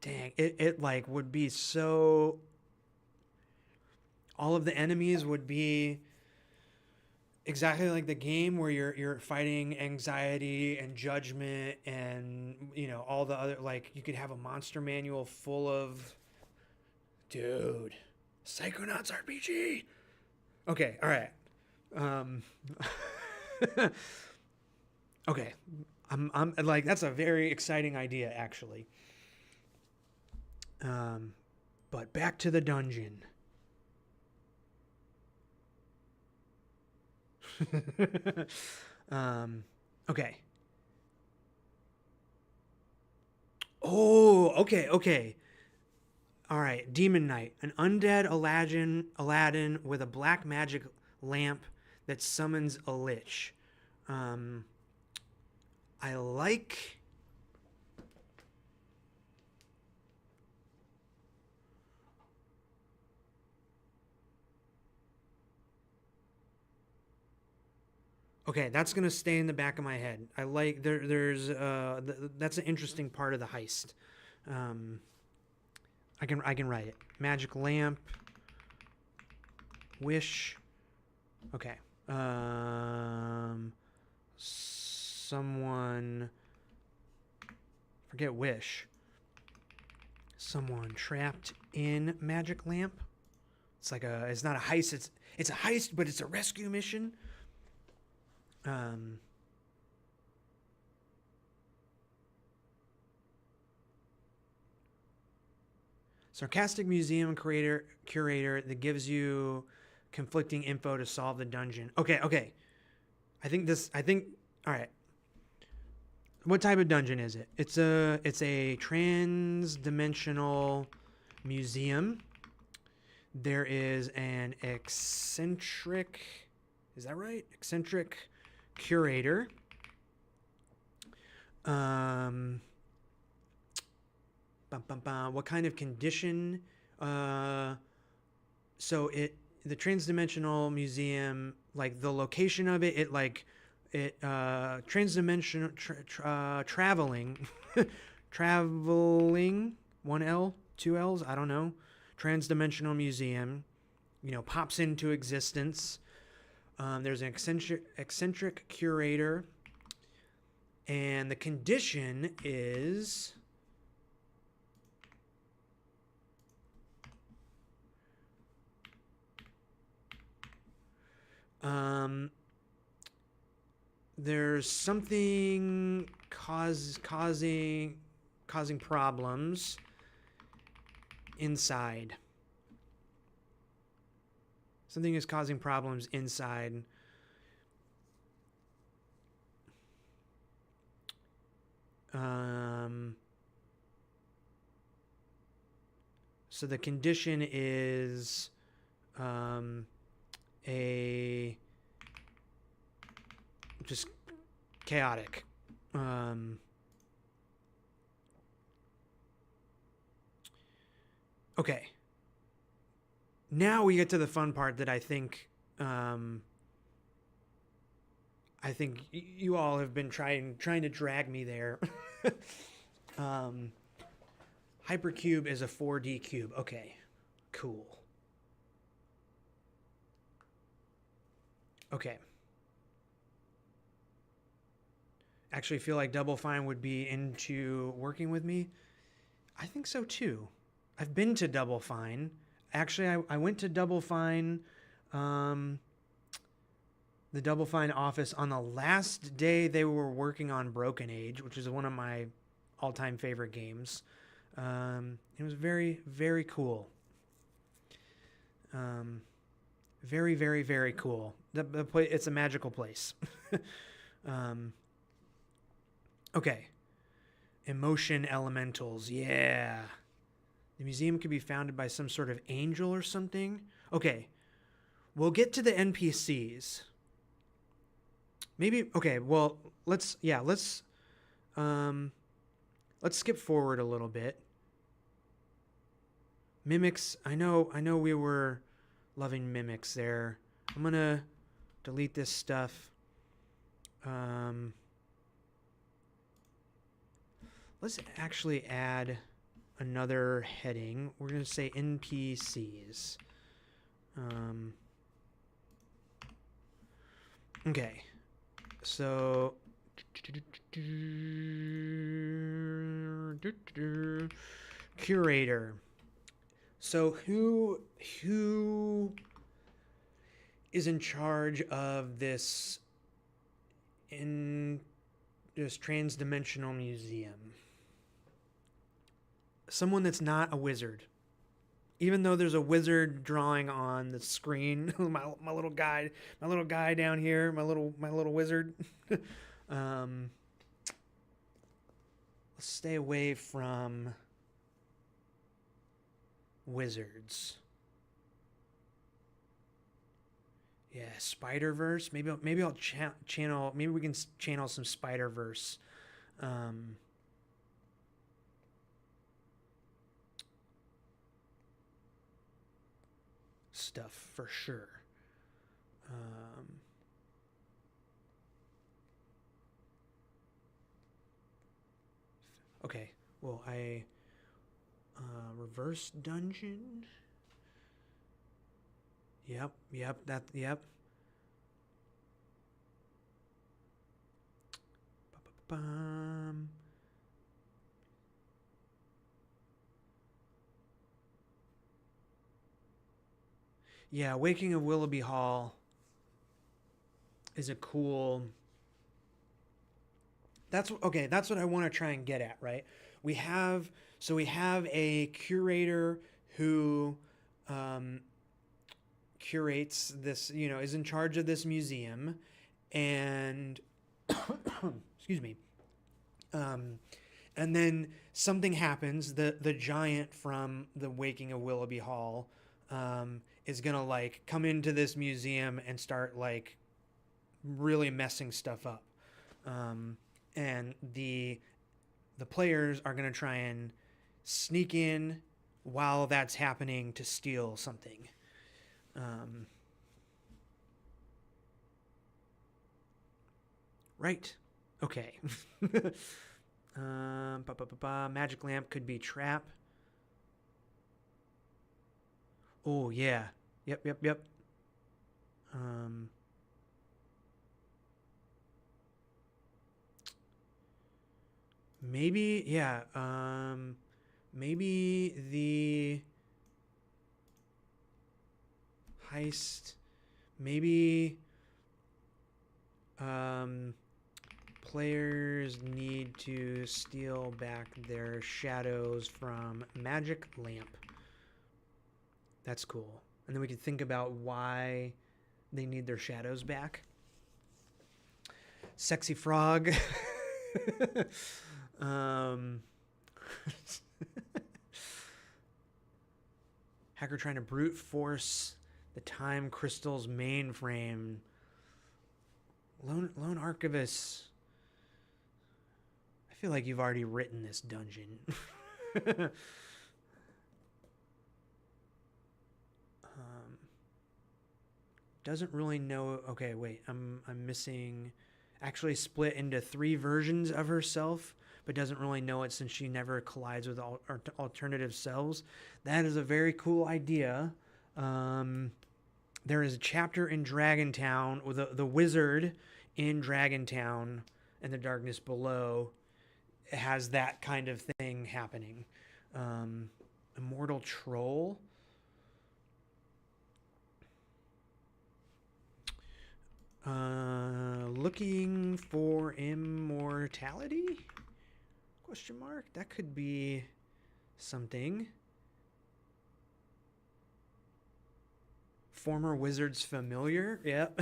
Dang, it like would be so. All of the enemies would be exactly like the game where you're fighting anxiety and judgment and all the other, like you could have a monster manual full of, dude, Psychonauts RPG. Okay, all right. Okay, I'm like, that's a very exciting idea actually. But back to the dungeon. Okay. Oh, okay. All right, Demon Knight, an undead Aladdin with a black magic lamp that summons a lich. I like. Okay, that's gonna stay in the back of my head. I like that's an interesting part of the heist. I can write it. Magic lamp. Wish. Okay. Someone. Forget wish. Someone trapped in magic lamp. It's like it's not a heist. It's a heist, but it's a rescue mission. Sarcastic museum curator that gives you conflicting info to solve the dungeon. Okay. I think. All right. What type of dungeon is it? It's a trans-dimensional museum. There is an eccentric. Is that right? Eccentric curator. What kind of condition? The transdimensional museum, like the location of it, transdimensional traveling, traveling, 1L, 2Ls, I don't know, transdimensional museum, pops into existence. There's an eccentric curator, and the condition is. There's something causing problems inside. Something is causing problems inside. So the condition is just chaotic. Okay. Now we get to the fun part that I think you all have been trying to drag me there. Hypercube is a 4D cube. Okay, cool. Okay. Actually feel like Double Fine would be into working with me. I think so too. I've been to Double Fine. Actually, I went to Double Fine, the Double Fine office on the last day they were working on Broken Age, which is one of my all-time favorite games. It was very, very cool. Very, very, very cool. It's a magical place. Okay. Emotion elementals. Yeah. The museum could be founded by some sort of angel or something. Okay. We'll get to the NPCs. Maybe, okay, well, let's skip forward a little bit. Mimics, I know we were loving mimics there. I'm going to delete this stuff. Let's actually add another heading. We're going to say NPCs. Okay. So curator. So who is in charge of this transdimensional museum? Someone that's not a wizard. Even though there's a wizard drawing on the screen, my little guy down here, my little wizard. Let's stay away from wizards. Yeah, Spider-Verse. Maybe I'll channel. Maybe we can channel some Spider-Verse. Stuff for sure. Okay. Well, I reverse dungeon. Yep. Yeah, Waking of Willoughby Hall is a cool. That's what I want to try and get at, right? We have a curator who curates this, is in charge of this museum, and excuse me. And then something happens. The giant from the Waking of Willoughby Hall is gonna come into this museum and start really messing stuff up. And the players are gonna try and sneak in while that's happening to steal something. Right. Okay. Magic lamp could be trap. Oh yeah. Yep. Maybe, yeah. Maybe the heist. Maybe players need to steal back their shadows from magic lamp. That's cool. And then we can think about why they need their shadows back. Sexy frog. Hacker trying to brute force the time crystal's mainframe. Lone archivist. I feel like you've already written this dungeon. Doesn't really know. Okay, wait. I'm missing. Actually split into 3 versions of herself, but doesn't really know it since she never collides with alternative selves. That is a very cool idea. There is a chapter in Dragontown with the wizard in Dragontown and the Darkness Below. It has that kind of thing happening. Immortal Troll. Looking for immortality? Question mark? That could be something. Former wizard's familiar. Yep.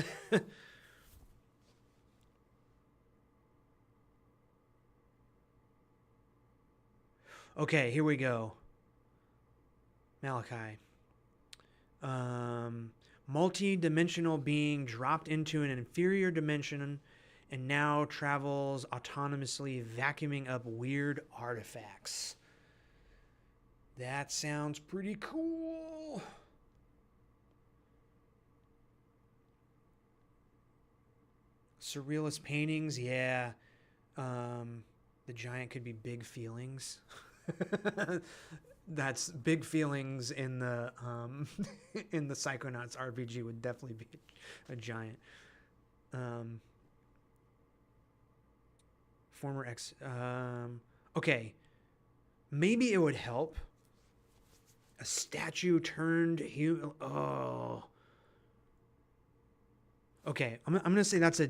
Okay, here we go. Malachi. Multi-dimensional being dropped into an inferior dimension and now travels autonomously, vacuuming up weird artifacts. That sounds pretty cool. Surrealist paintings, yeah. The giant could be Big Feelings. That's Big Feelings in the in the Psychonauts RPG would definitely be a giant. Former ex. Okay, maybe it would help. A statue turned human. Oh. Okay, I'm gonna say that's a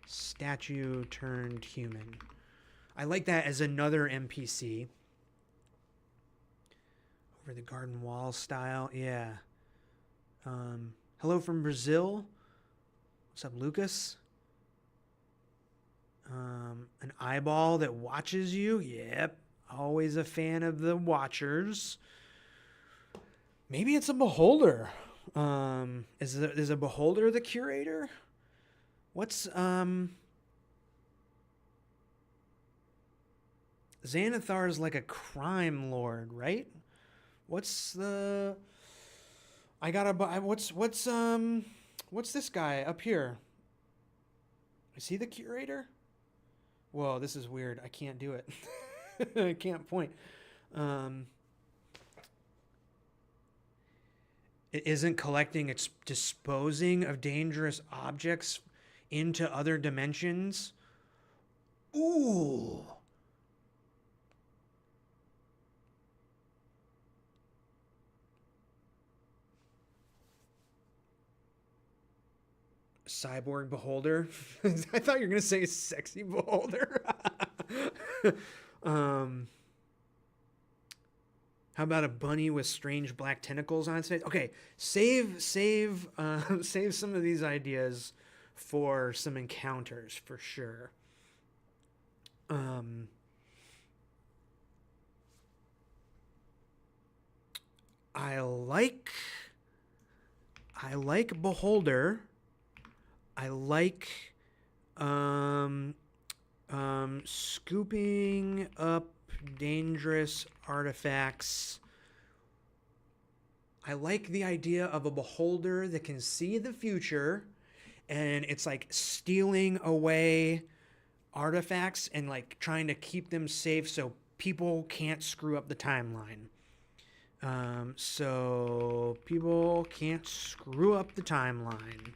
statue turned human. I like that as another NPC. Over the garden wall style, yeah. Hello from Brazil. What's up, Lucas? An eyeball that watches you. Yep, always a fan of the watchers. Maybe it's a beholder. Is a beholder the curator? What's Xanathar is like a crime lord, right? What's the? I gotta buy. What's this guy up here? Is he the curator? Whoa, this is weird. I can't do it. I can't point. It isn't collecting, it's disposing of dangerous objects into other dimensions. Ooh. Cyborg beholder. I thought you were going to say sexy beholder. How about a bunny with strange black tentacles on its face? Okay, save some of these ideas for some encounters for sure. I like beholder. I like scooping up dangerous artifacts. I like the idea of a beholder that can see the future, and it's like stealing away artifacts and like trying to keep them safe so people can't screw up the timeline. So people can't screw up the timeline.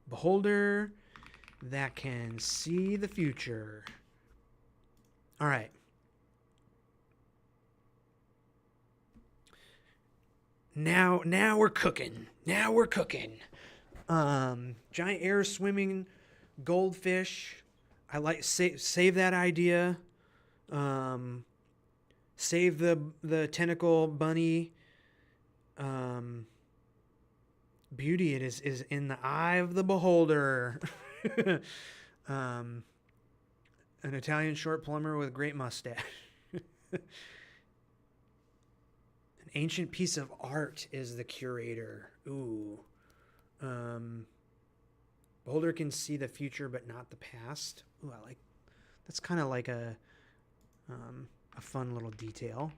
Beholder that can see the future. All right. Now we're cooking. Now we're cooking. Giant air swimming goldfish. I like save that idea. Save the tentacle bunny. Beauty it is in the eye of the beholder. An Italian short plumber with a great mustache. An ancient piece of art is the curator. Ooh. Beholder can see the future but not the past. Ooh, I like that's kind of like a fun little detail.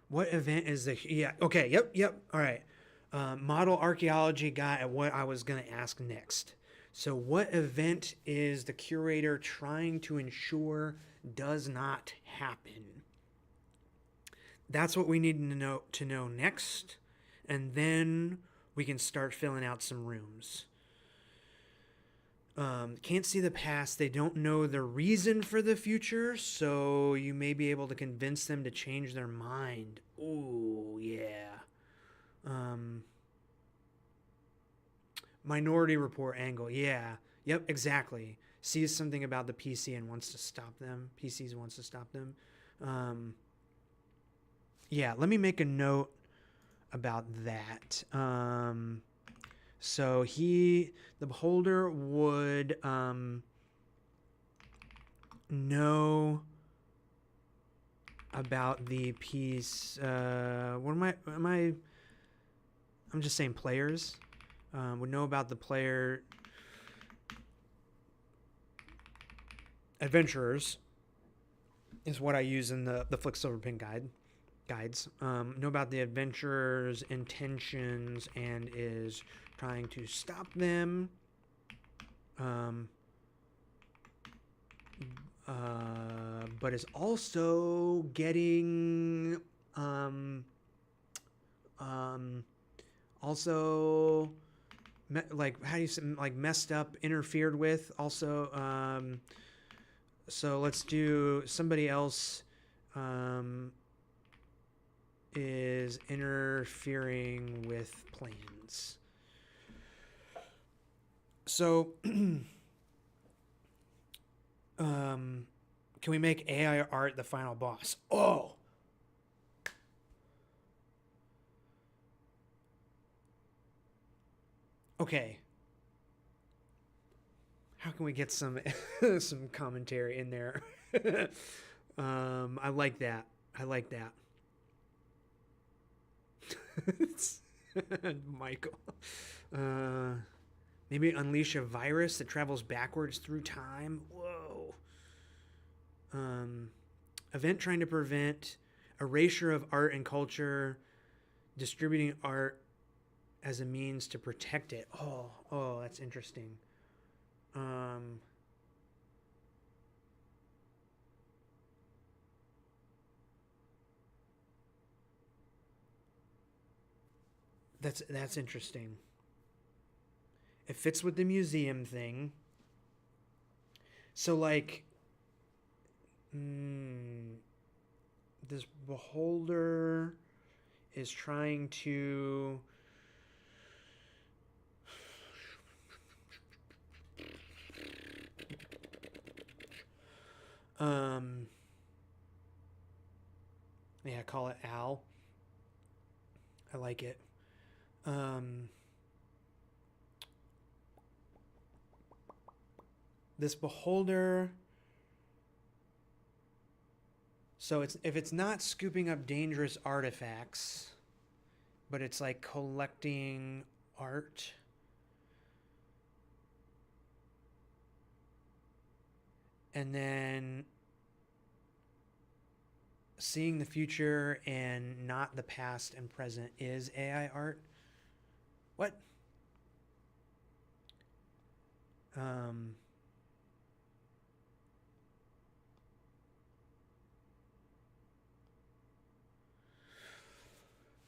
What event is the... Yeah, okay, yep. All right. Model archaeology got at what I was going to ask next. So what event is the curator trying to ensure does not happen? That's what we need to know next. And then we can start filling out some rooms. Can't see the past. They don't know the reason for the future, so you may be able to convince them to change their mind. Ooh, yeah. Um, Minority Report angle. Yeah. Yep, exactly. Sees something about the PC and wants to stop them. PCs wants to stop them. Um, yeah, let me make a note about that. So the beholder would know about the piece. What am I? I'm just saying players would know about the player adventurers is what I use in the Flick Silverpin guides. Know about the adventurers' intentions and is trying to stop them. But is also getting also like how do you say, like messed up, interfered with also. So let's do somebody else is interfering with plans. So can we make AI art the final boss? Oh, okay. How can we get some some commentary in there? I like that. I like that. Michael. Maybe unleash a virus that travels backwards through time. Whoa. Event trying to prevent erasure of art and culture, distributing art as a means to protect it. Oh, that's interesting. That's interesting. It fits with the museum thing. So like, this beholder is trying to yeah, call it Al. I like it. This beholder, so if it's not scooping up dangerous artifacts, but it's like collecting art. And then seeing the future and not the past and present is AI art. What?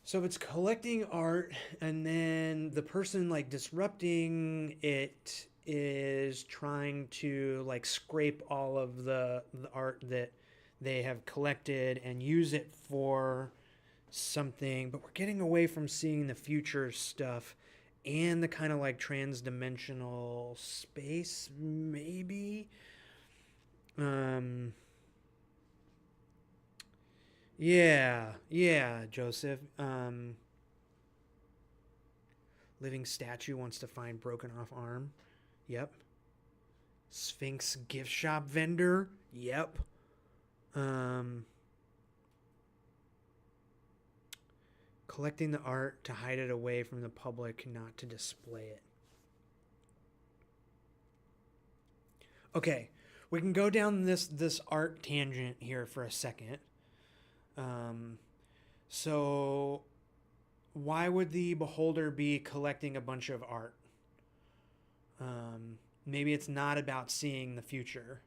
So if it's collecting art and then the person like disrupting it is trying to like scrape all of the art that they have collected and use it for something, but we're getting away from seeing the future stuff and the kind of like trans-dimensional space maybe. Yeah, Joseph. Living statue wants to find broken off arm. Yep. Sphinx gift shop vendor. Yep. Collecting the art to hide it away from the public, not to display it. Okay, we can go down this art tangent here for a second. So why would the beholder be collecting a bunch of art? Maybe it's not about seeing the future.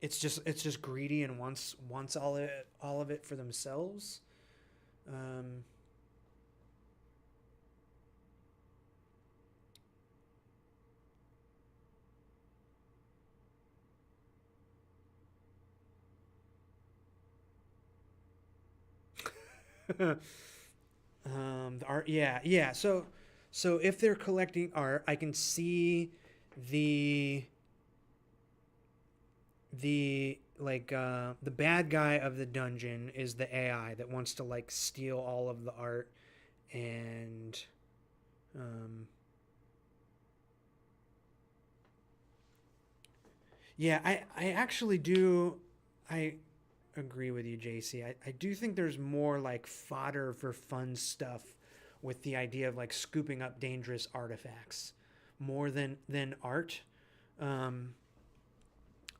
It's just greedy and wants all of it for themselves. The art, yeah. So if they're collecting art, I can see the the bad guy of the dungeon is the AI that wants to like steal all of the art and um yeah, I actually do I agree with you, JC. I do think there's more like fodder for fun stuff with the idea of like scooping up dangerous artifacts more than art. Um,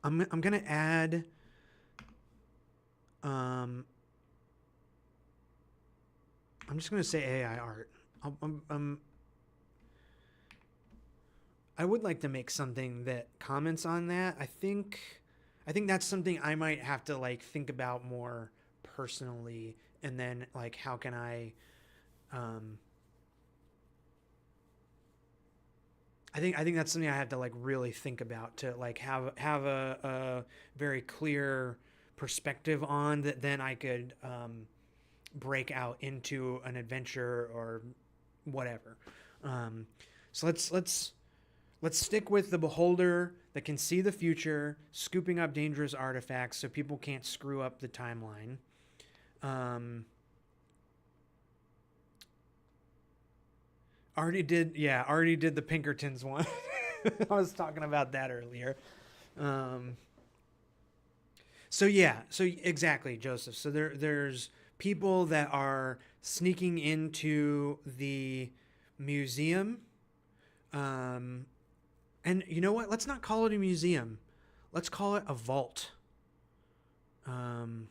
I'm gonna add. Um, I'm just gonna say AI art. I would like to make something that comments on that. I think that's something I might have to like think about more personally, and then like how can um, I think that's something I have to like really think about to like have a very clear perspective on that. Then I could break out into an adventure or whatever. Um, so let's stick with the beholder that can see the future, scooping up dangerous artifacts so people can't screw up the timeline. Um, already did the Pinkertons one. I was talking about that earlier. Um, so yeah, so exactly, Joseph. So there's people that are sneaking into the museum. Um, and you know what? Let's not call it a museum. Let's call it a vault. Um,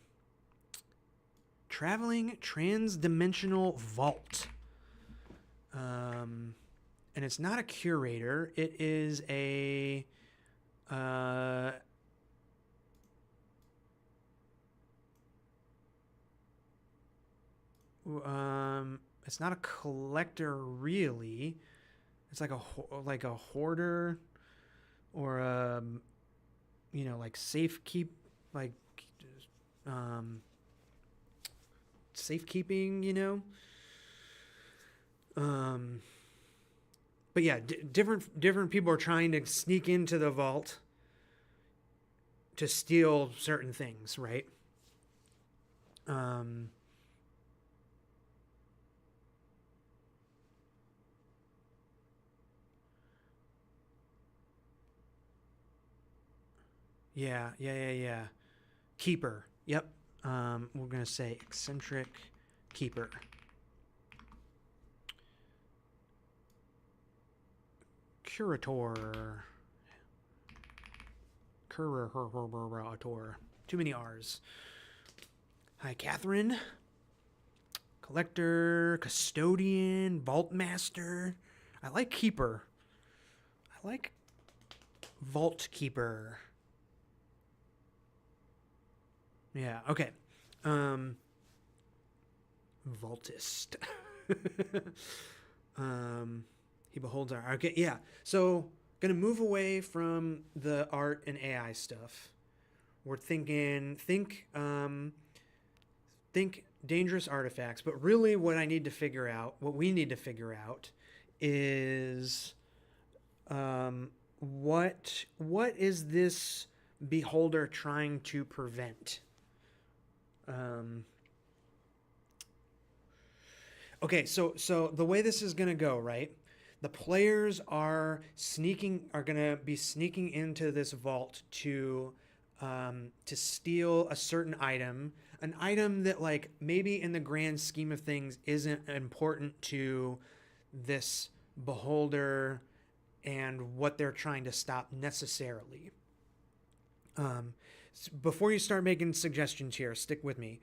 Traveling transdimensional vault. Um, and it's not a curator. It is a uh, it's not a collector really. It's like a hoarder or like like um safekeeping, Um but yeah, different people are trying to sneak into the vault to steal certain things, right? Um yeah. Keeper. Yep. We're going to say eccentric keeper. Curator. Curator. Too many R's. Hi, Catherine. Collector, custodian, vault master. I like keeper. I like vault keeper. Yeah, okay. Vaultist. He beholds our. Okay, yeah. So, gonna move away from the art and AI stuff. We're think dangerous artifacts, but really what we need to figure out is what is this beholder trying to prevent? Um, okay, so the way this is gonna go, right? The players are gonna be sneaking into this vault to steal a certain item, an item that like maybe in the grand scheme of things isn't important to this beholder and what they're trying to stop necessarily. Before you start making suggestions here, stick with me.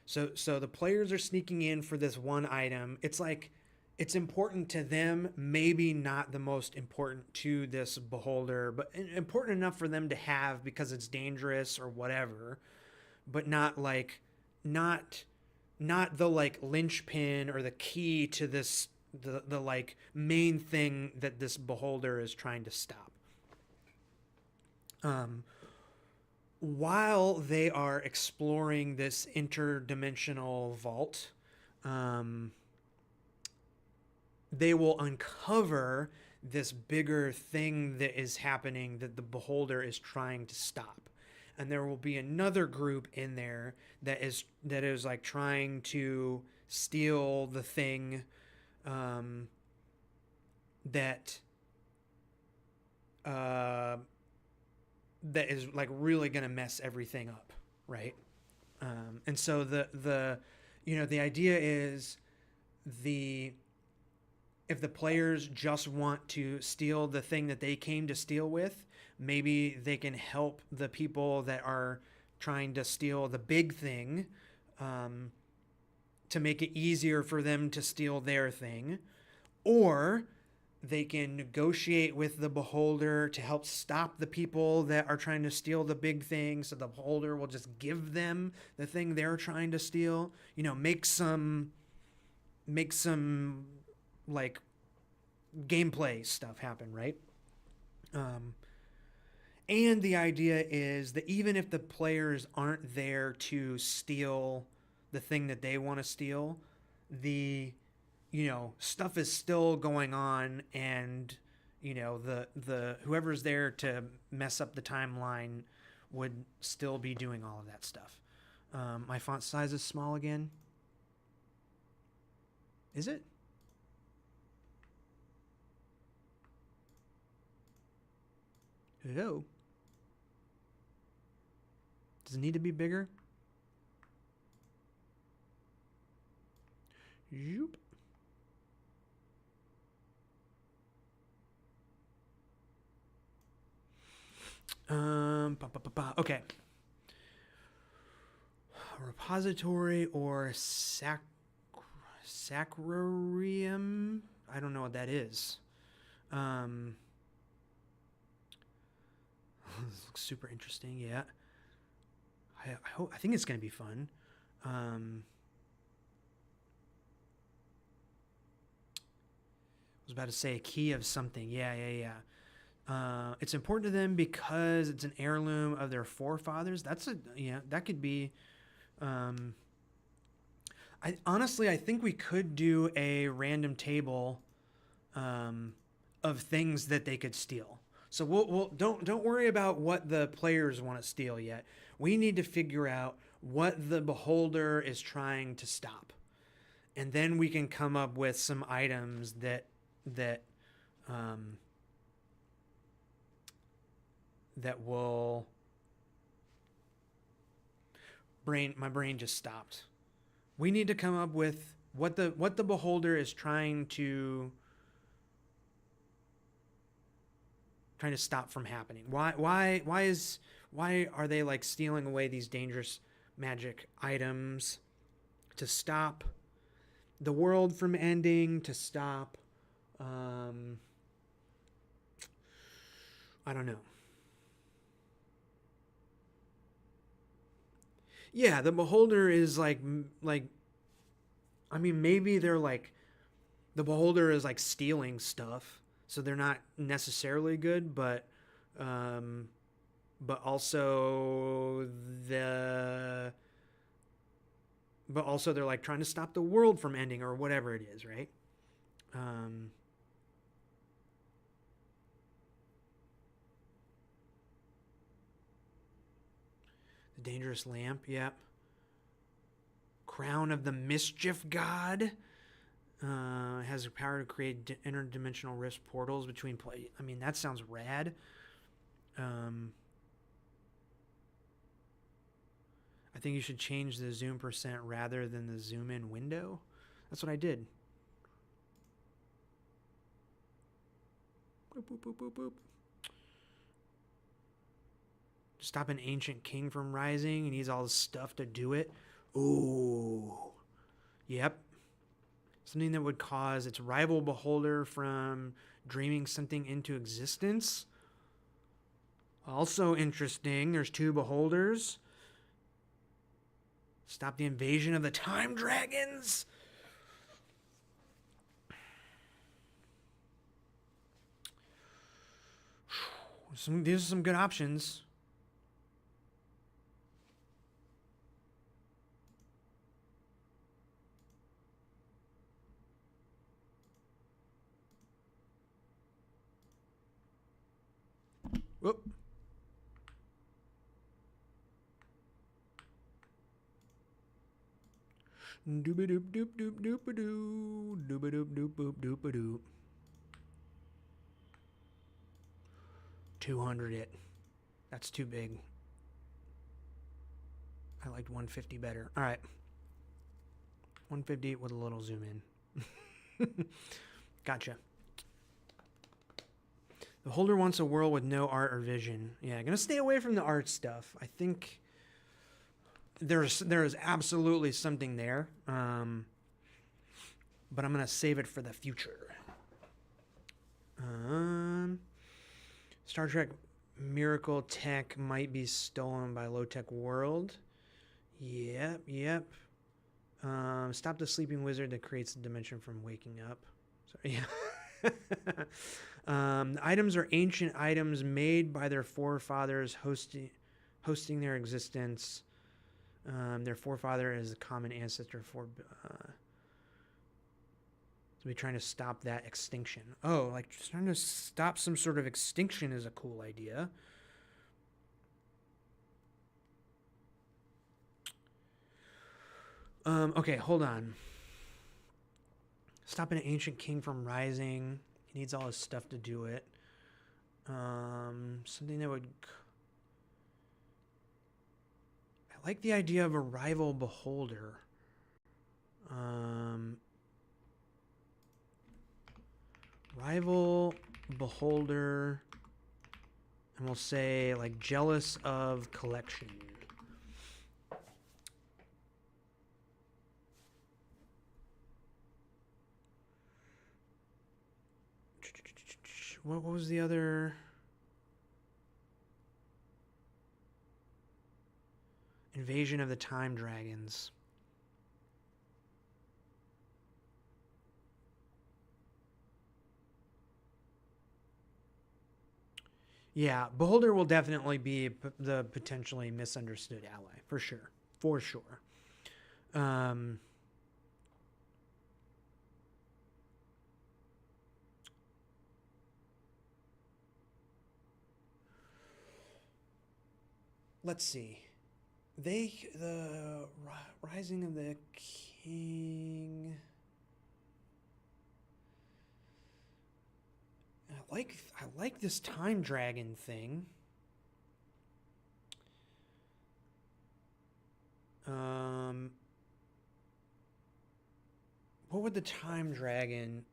So the players are sneaking in for this one item. It's like it's important to them, maybe not the most important to this beholder, but important enough for them to have because it's dangerous or whatever, but not not the like linchpin or the key to this the like main thing that this beholder is trying to stop. Um, while they are exploring this interdimensional vault, they will uncover this bigger thing that is happening that the beholder is trying to stop. And there will be another group in there that is like trying to steal the thing that that is like really going to mess everything up, right? And so the idea is if the players just want to steal the thing that they came to steal with, maybe they can help the people that are trying to steal the big thing, to make it easier for them to steal their thing. Or they can negotiate with the beholder to help stop the people that are trying to steal the big thing, so the beholder will just give them the thing they're trying to steal. Make some like gameplay stuff happen, right? And the idea is that even if the players aren't there to steal the thing that they want to steal, the stuff is still going on, and the whoever's there to mess up the timeline would still be doing all of that stuff. My font size is small again. Is it? Hello? Does it need to be bigger? Yoop. Okay. Repository or sacrarium? I don't know what that is. This looks super interesting. Yeah. I think it's going to be fun. I was about to say a key of something. Yeah. It's important to them because it's an heirloom of their forefathers. That could be. I think we could do a random table of things that they could steal. So we'll don't worry about what the players want to steal yet. We need to figure out what the beholder is trying to stop, and then we can come up with some items that will. My brain just stopped. We need to come up with what the beholder is trying to stop from happening. Why are they like stealing away these dangerous magic items to stop the world from ending, to stop I don't know. Yeah, the beholder is like I mean, maybe they're like the beholder is like stealing stuff, so they're not necessarily good, but also they're like trying to stop the world from ending or whatever it is, right? The dangerous lamp, yep. Crown of the mischief god. Has the power to create interdimensional rift portals between play. I mean, that sounds rad. I think you should change the zoom percent rather than the zoom in window. That's what I did. Boop, boop, boop, boop, boop. Stop an ancient king from rising. He needs all the stuff to do it. Ooh. Yep. Something that would cause its rival beholder from dreaming something into existence. Also interesting. There's two beholders. Stop the invasion of the time dragons. These are some good options. Whoop. Doop-a-doop, doop, doop, doop-a-doo. Doop-a-doop, doop, doop, doop-a-doop. 200 it. That's too big. I liked 150 better. All right. 150 with a little zoom in. Gotcha. The holder wants a world with no art or vision. Yeah, I'm gonna stay away from the art stuff. I think there is absolutely something there, but I'm gonna save it for the future. Star Trek Miracle Tech might be stolen by Low Tech World. Yep. Stop the sleeping wizard that creates the dimension from waking up. Sorry, yeah. Items are ancient items made by their forefathers, hosting their existence. Their forefather is a common ancestor for. So we're trying to stop that extinction. Oh, like trying to stop some sort of extinction is a cool idea. Okay, hold on. Stopping an ancient king from rising. He needs all his stuff to do it. Something that would... I like the idea of a rival beholder. Rival beholder. And we'll say, like, jealous of collection. What was the other? Invasion of the Time Dragons. Yeah, Beholder will definitely be the potentially misunderstood ally, for sure. For sure. Let's see. The Rising of the King. I like this time dragon thing. What would the time dragon?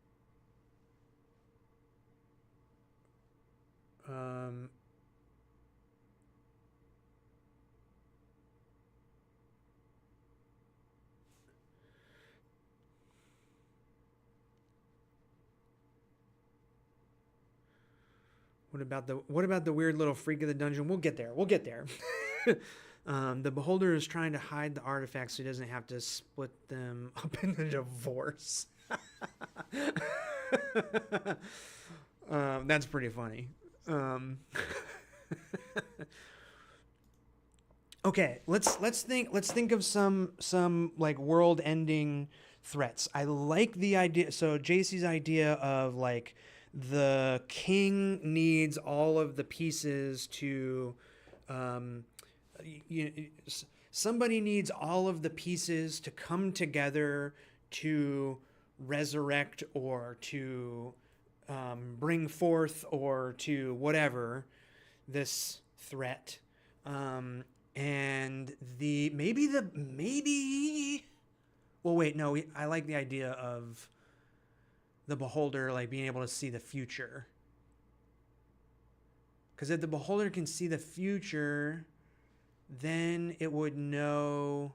What about the weird little freak of the dungeon? We'll get there. The beholder is trying to hide the artifacts so he doesn't have to split them up in the divorce. That's pretty funny. Okay, let's think of some like world-ending threats. I like the idea. So JC's idea of like the king needs all of the pieces to somebody needs all of the pieces to come together to resurrect or to bring forth or to whatever this threat. And well, wait, no, I like the idea of the beholder like being able to see the future. Because if the beholder can see the future, then it would know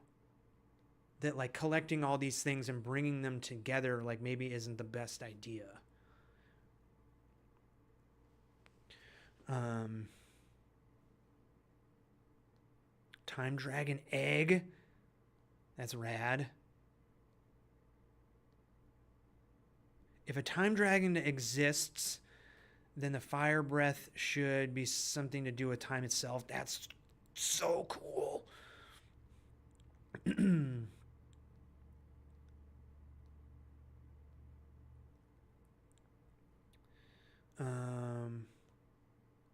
that like collecting all these things and bringing them together like maybe isn't the best idea. Time dragon egg. That's rad. If a time dragon exists, then the fire breath should be something to do with time itself. That's so cool.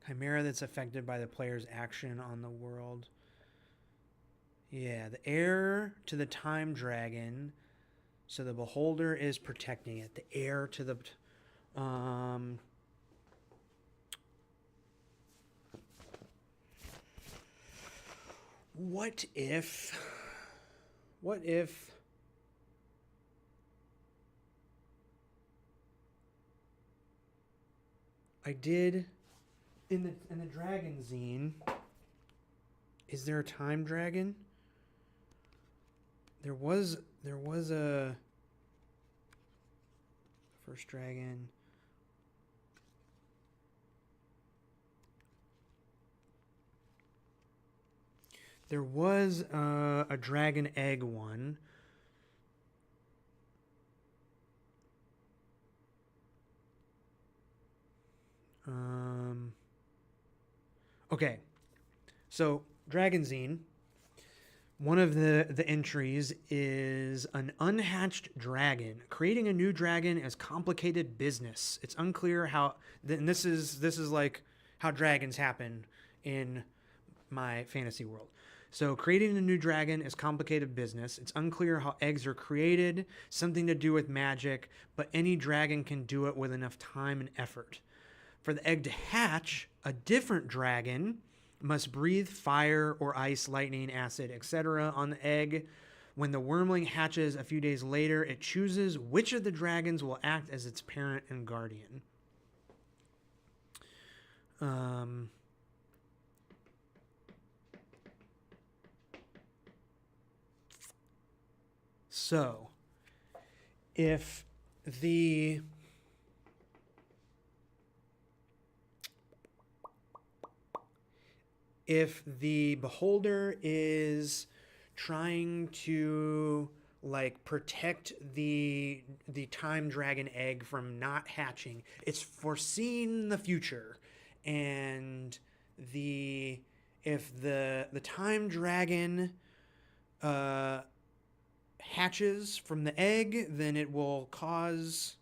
Chimera that's affected by the player's action on the world. Yeah, the heir to the time dragon. So the beholder is protecting it. The heir to the... What if I did in the dragon zine? Is there a time dragon? There was a first dragon. There was a dragon egg one. Okay, so Dragon Zine. One of the entries is an unhatched dragon. Creating a new dragon is complicated business. It's unclear how. And this is like how dragons happen in my fantasy world. So creating a new dragon is complicated business. It's unclear how eggs are created, something to do with magic, but any dragon can do it with enough time and effort. For the egg to hatch, a different dragon must breathe fire or ice, lightning, acid, etc. on the egg. When the wormling hatches a few days later, it chooses which of the dragons will act as its parent and guardian. So, if the beholder is trying to like protect the time dragon egg from not hatching, it's foreseeing the future, and if the time dragon hatches from the egg, then it will cause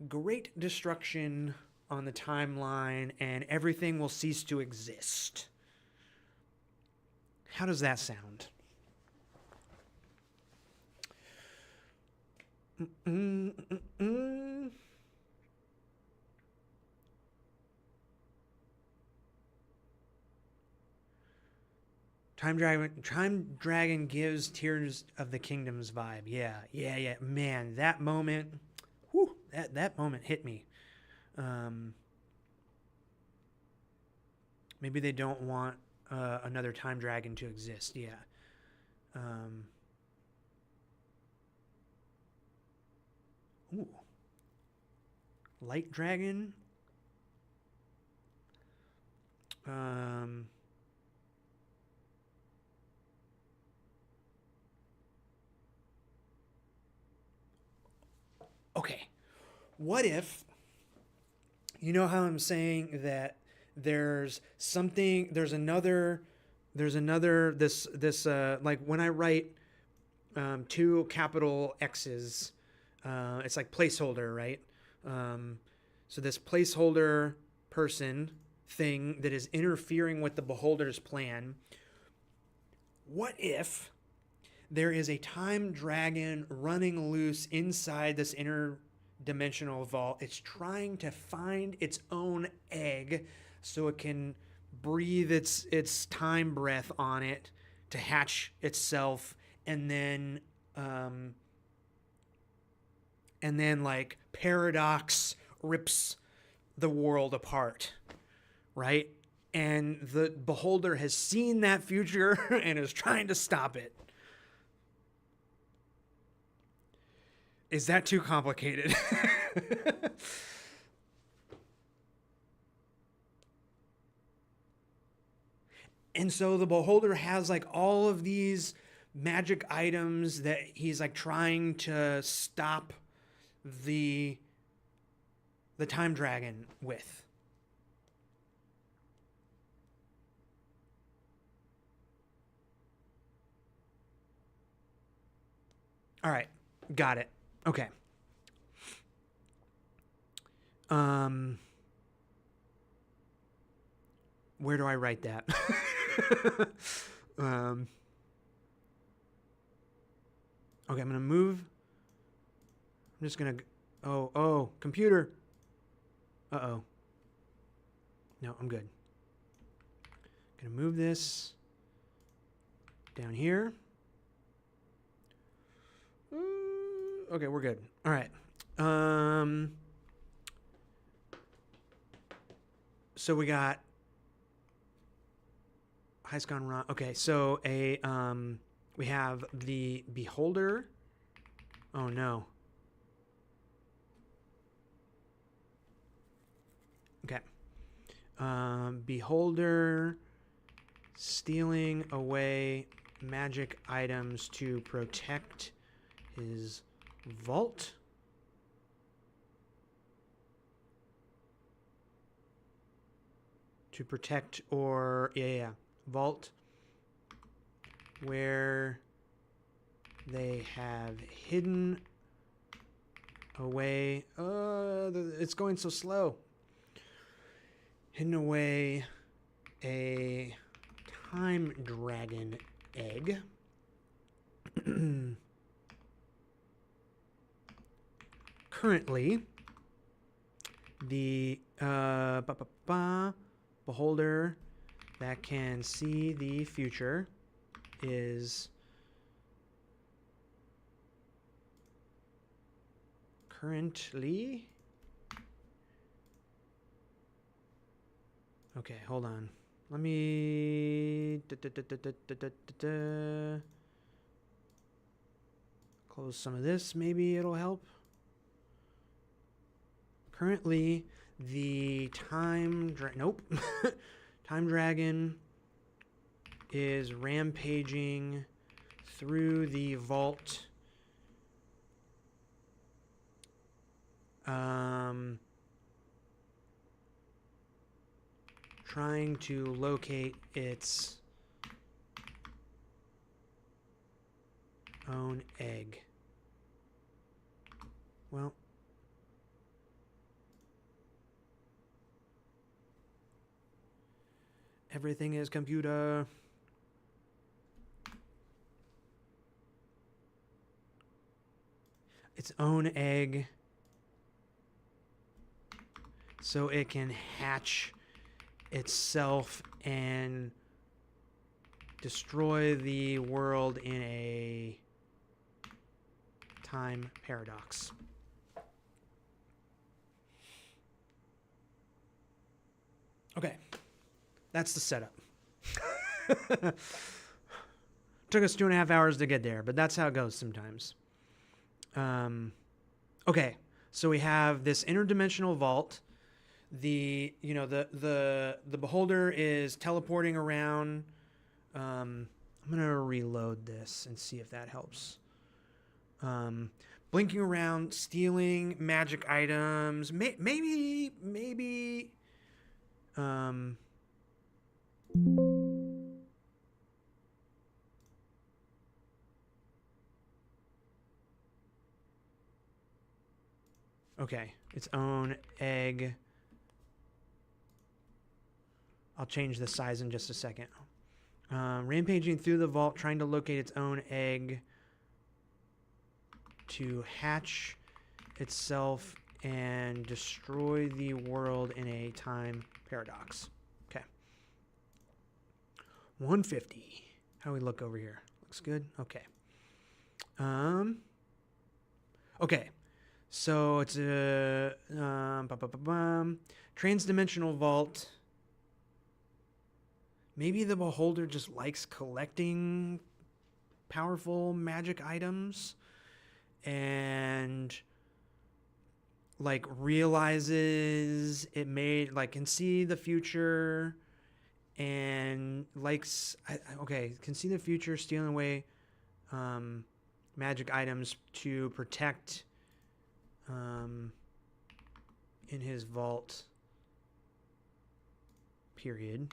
great destruction on the timeline and everything will cease to exist. How does that sound? Time Dragon gives Tears of the Kingdoms vibe. Yeah. Man, that moment, whew, that moment hit me. Maybe they don't want another time dragon to exist. Yeah. Ooh. Light dragon. Okay. What if, you know how I'm saying that there's another, like when I write two capital X's, it's like placeholder, right? So this placeholder person thing that is interfering with the beholder's plan. What if there is a time dragon running loose inside this interdimensional vault? It's trying to find its own egg so it can breathe its time breath on it to hatch itself, and then like Paradox rips the world apart, right? And the beholder has seen that future and is trying to stop it. Is that too complicated? And so the beholder has like all of these magic items that he's like trying to stop the time dragon with. All right, got it. Okay. Where do I write that? Okay, I'm gonna move. I'm just gonna. Oh, computer. Uh-oh. No, I'm good. Gonna move this down here. Okay, we're good. All right. So we got heist gone wrong. Okay, so we have the beholder. Oh no. Okay. Beholder stealing away magic items to protect his vault. To protect or vault where they have hidden away. It's going so slow. Hidden away a time dragon egg. Currently, the beholder that can see the future is currently. Okay, hold on. Let me close some of this. Maybe it'll help. Currently, the time dragon is rampaging through the vault. Trying to locate its own egg. Well, everything is computer. Its own egg. So it can hatch itself and destroy the world in a time paradox. Okay, that's the setup. Took us 2.5 hours to get there, but that's how it goes sometimes. Okay, so we have this interdimensional vault. The beholder is teleporting around. I'm gonna reload this and see if that helps. Blinking around, stealing magic items. Maybe. Okay, its own egg. I'll change the size in just a second. Rampaging through the vault, trying to locate its own egg to hatch itself and destroy the world in a time paradox. Okay. 150. How do we look over here? Looks good. Okay. Okay. So it's a transdimensional vault. Maybe the beholder just likes collecting powerful magic items and like realizes it made like can see the future and likes can see the future, stealing away magic items to protect in his vault period.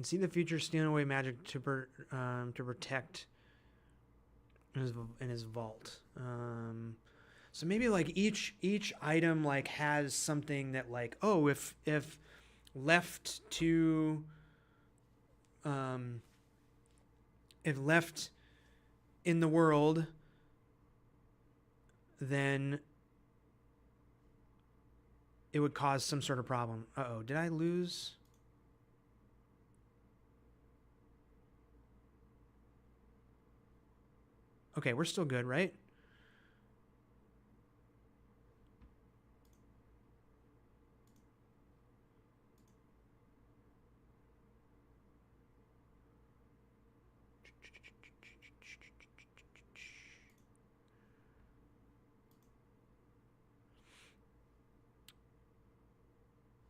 Can see the future, stealing away magic to protect in his vault. So maybe like each item like has something that like, oh, if left to if left in the world, then it would cause some sort of problem. Uh-oh, did I lose? Okay, we're still good, right?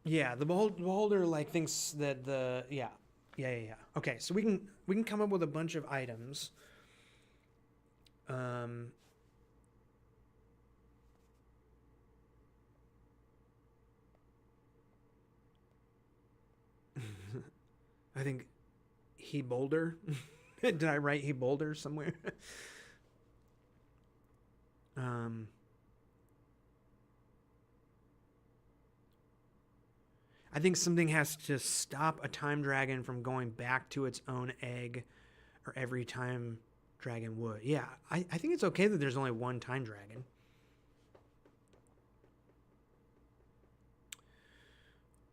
Yeah, the beholder like thinks that yeah. Okay, so we can come up with a bunch of items. I think he boulder. Did I write he boulder somewhere? I think something has to stop a time dragon from going back to its own egg, or every time dragon would. Yeah, I think it's okay that there's only one time dragon.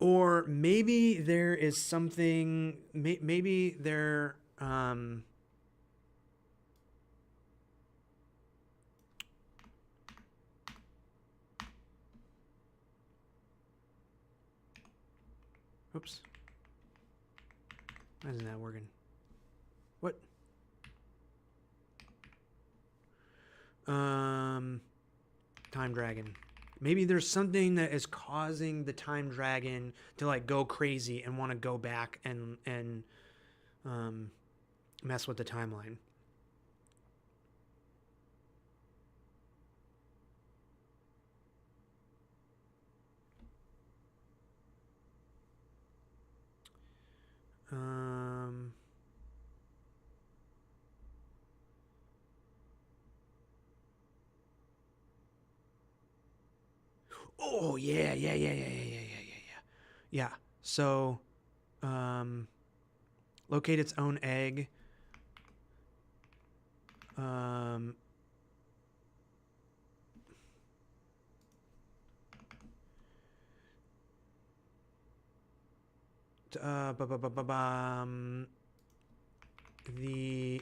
Or maybe there is something, maybe there, oops. Why isn't that working? What? Time dragon. Maybe there's something that is causing the time dragon to like go crazy and want to go back and mess with the timeline. Oh yeah. Yeah. So, locate its own egg. The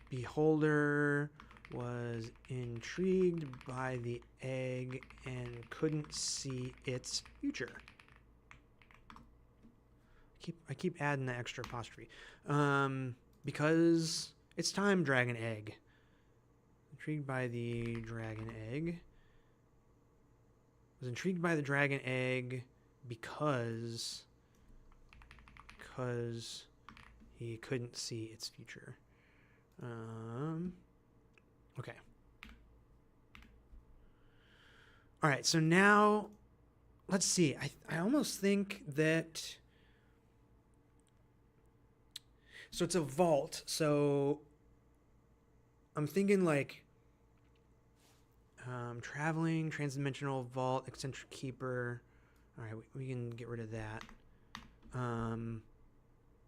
beholder was intrigued by the egg and couldn't see its future. I keep adding the extra apostrophe. Because it's time dragon egg. Intrigued by the dragon egg. Was intrigued by the dragon egg because he couldn't see its future. Okay. All right, so now let's see. I almost think that, so it's a vault. So I'm thinking like traveling, transdimensional vault, eccentric keeper. All right, we can get rid of that.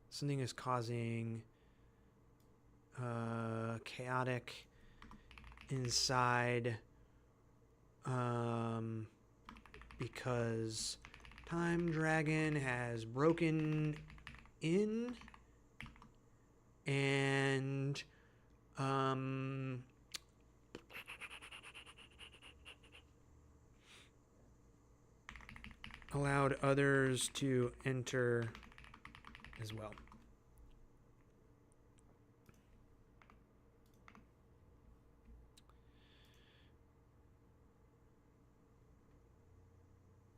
Something is causing chaotic inside because time dragon has broken in and allowed others to enter as well.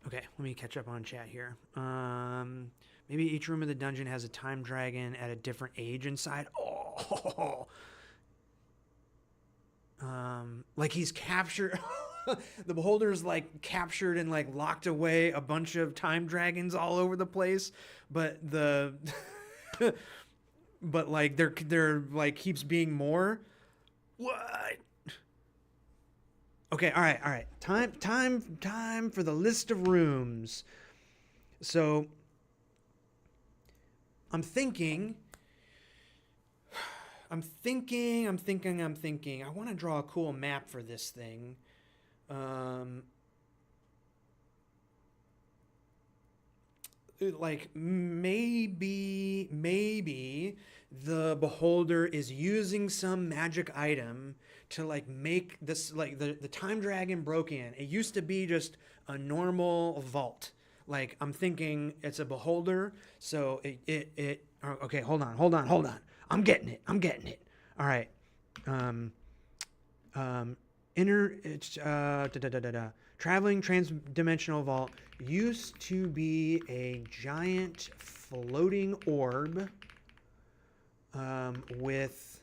Okay, let me catch up on chat here. Maybe each room of the dungeon has a time dragon at a different age inside. Oh, like he's captured. the beholder's like captured and like locked away a bunch of time dragons all over the place, but the but like they're like keeps being more. What? Okay, all right. Time for the list of rooms. So I'm thinking. I want to draw a cool map for this thing. Like maybe the beholder is using some magic item to like make this, like the time dragon broke in. It used to be just a normal vault. Like I'm thinking it's a beholder, so it okay, hold on. I'm getting it. All right. Um inner it's traveling transdimensional vault used to be a giant floating orb with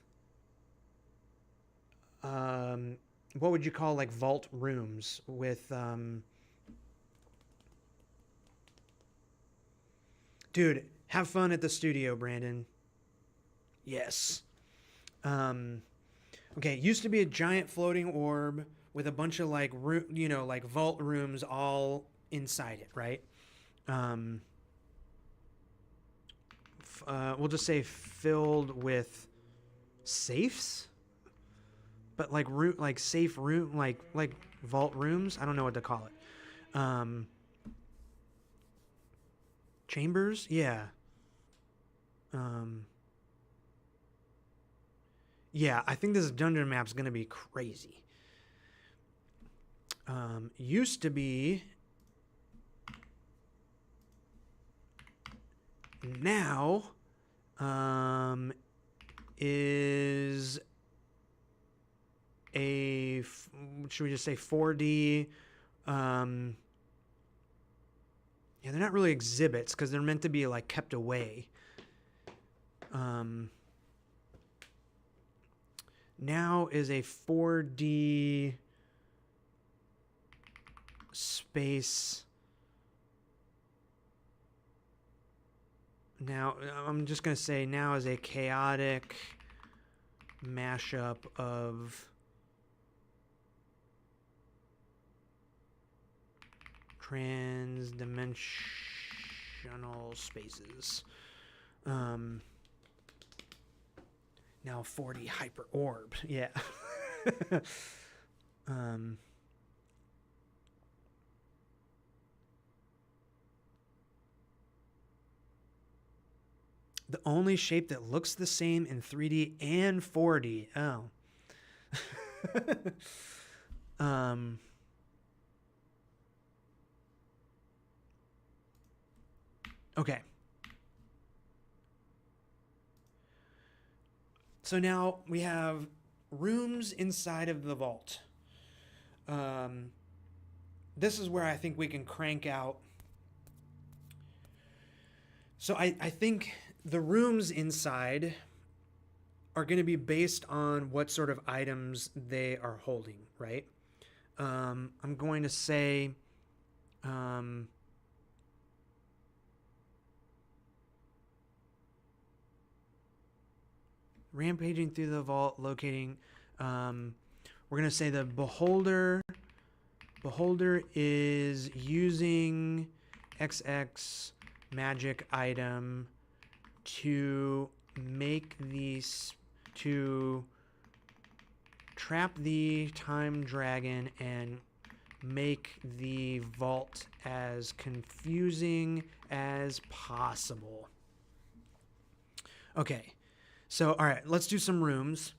what would you call like vault rooms with dude, have fun at the studio, Brandon. Yes. Okay, it used to be a giant floating orb with a bunch of like like vault rooms all inside it, right? We'll just say filled with safes, but like safe room, like vault rooms. I don't know what to call it. Chambers, yeah. Yeah, I think this dungeon map's gonna be crazy. Used to be, now, is a, should we just say 4D? Yeah, they're not really exhibits because they're meant to be like kept away. Now is a 4D space. Now, I'm just going to say now is a chaotic mashup of transdimensional spaces. Now 4D hyper orb. Yeah. The only shape that looks the same in 3D and 4D. Oh. Okay. So now we have rooms inside of the vault. This is where I think we can crank out. So I think the rooms inside are going to be based on what sort of items they are holding, right? I'm going to say rampaging through the vault, locating. We're going to say the beholder is using XX magic item to make these, to trap the time dragon and make the vault as confusing as possible. Okay, so all right, let's do some rooms.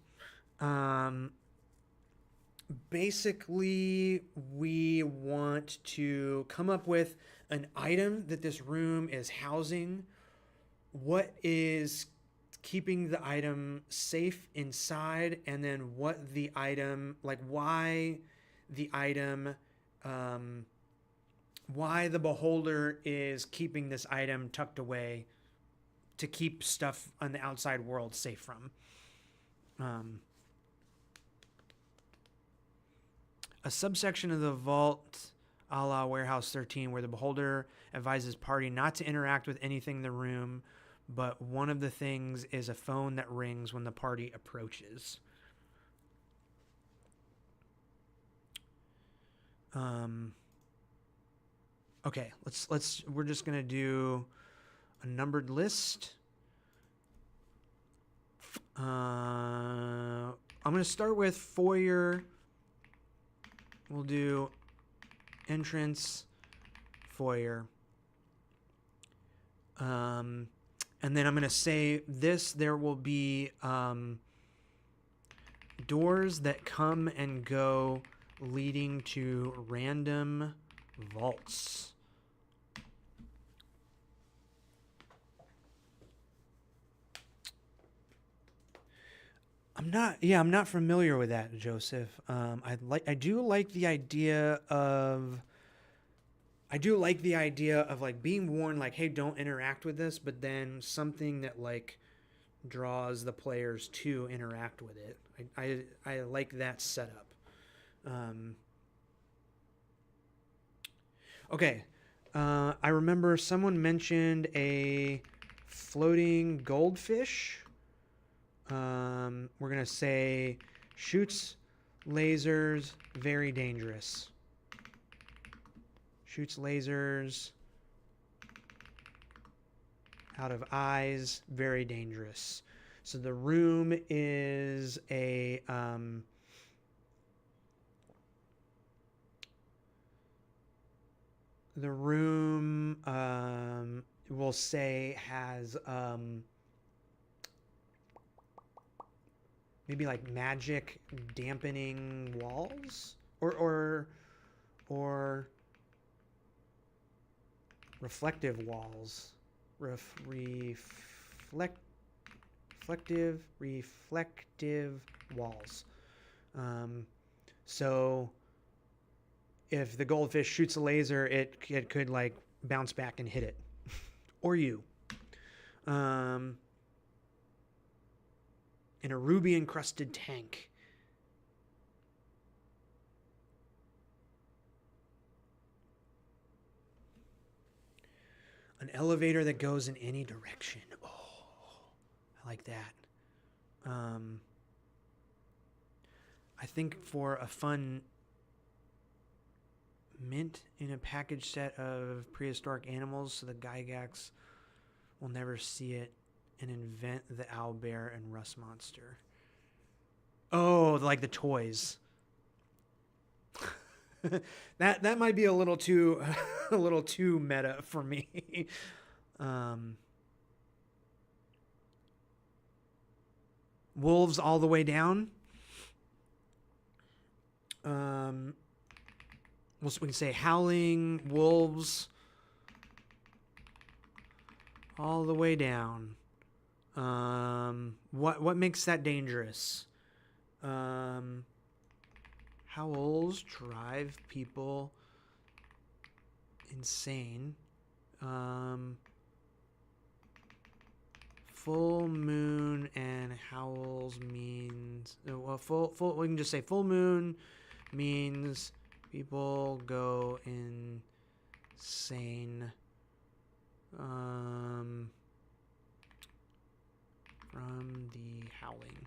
Basically, we want to come up with an item that this room is housing. What is keeping the item safe inside, and then what the item, like why the item, why the beholder is keeping this item tucked away to keep stuff on the outside world safe from. a subsection of the vault a la Warehouse 13 where the beholder advises party not to interact with anything in the room, but one of the things is a phone that rings when the party approaches. Okay, we're just gonna do a numbered list. I'm gonna start with foyer. We'll do entrance, foyer. And then I'm gonna say this. There will be doors that come and go, leading to random vaults. I'm not familiar with that, Joseph. I do like the idea of like being warned, like, hey, don't interact with this, but then something that like draws the players to interact with it. I like that setup. Okay. I remember someone mentioned a floating goldfish. We're going to say shoots lasers, very dangerous. Shoots lasers out of eyes, very dangerous. So the room is a we'll say has maybe like magic dampening walls or reflective walls. Reflective walls. So if the goldfish shoots a laser, it could like bounce back and hit it or you. In a ruby encrusted tank. An elevator that goes in any direction. Oh, I like that. I think for a fun mint in a package set of prehistoric animals so the Gygax will never see it, and invent the owlbear and rust monster. Oh, like the toys. that might be a little too meta for me. Wolves all the way down. We can say howling wolves all the way down. What makes that dangerous? Howls drive people insane. Full moon and howls means full. We can just say full moon means people go insane. From the howling.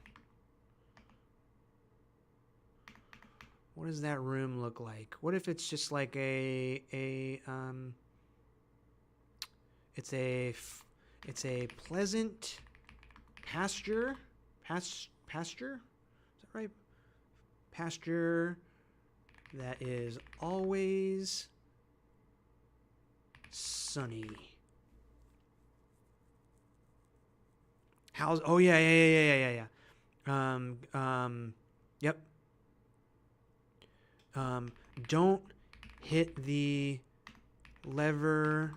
What does that room look like? What if it's just like it's a pleasant pasture? Pasture? Is that right? Pasture that is always sunny. How's? Oh yeah. Yep. Don't hit the lever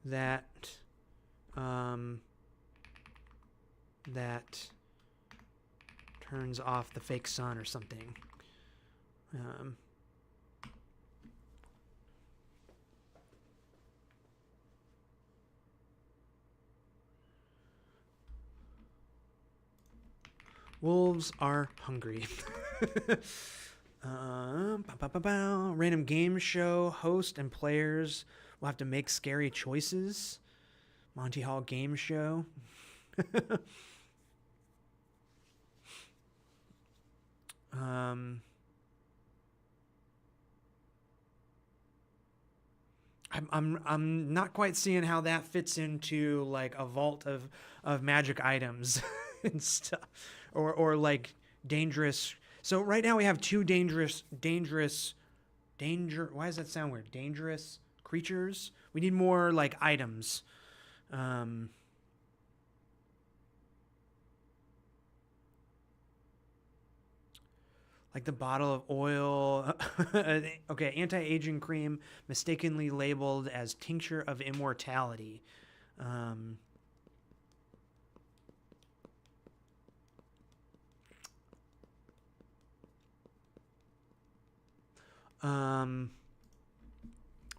that turns off the fake sun or something. Wolves are hungry. Random game show host and players will have to make scary choices. Monty Hall game show. I'm not quite seeing how that fits into like a vault of magic items and stuff, or like dangerous. So right now we have two danger. Why does that sound weird? Dangerous creatures. We need more like items. Like the bottle of oil. Okay, anti-aging cream mistakenly labeled as tincture of immortality.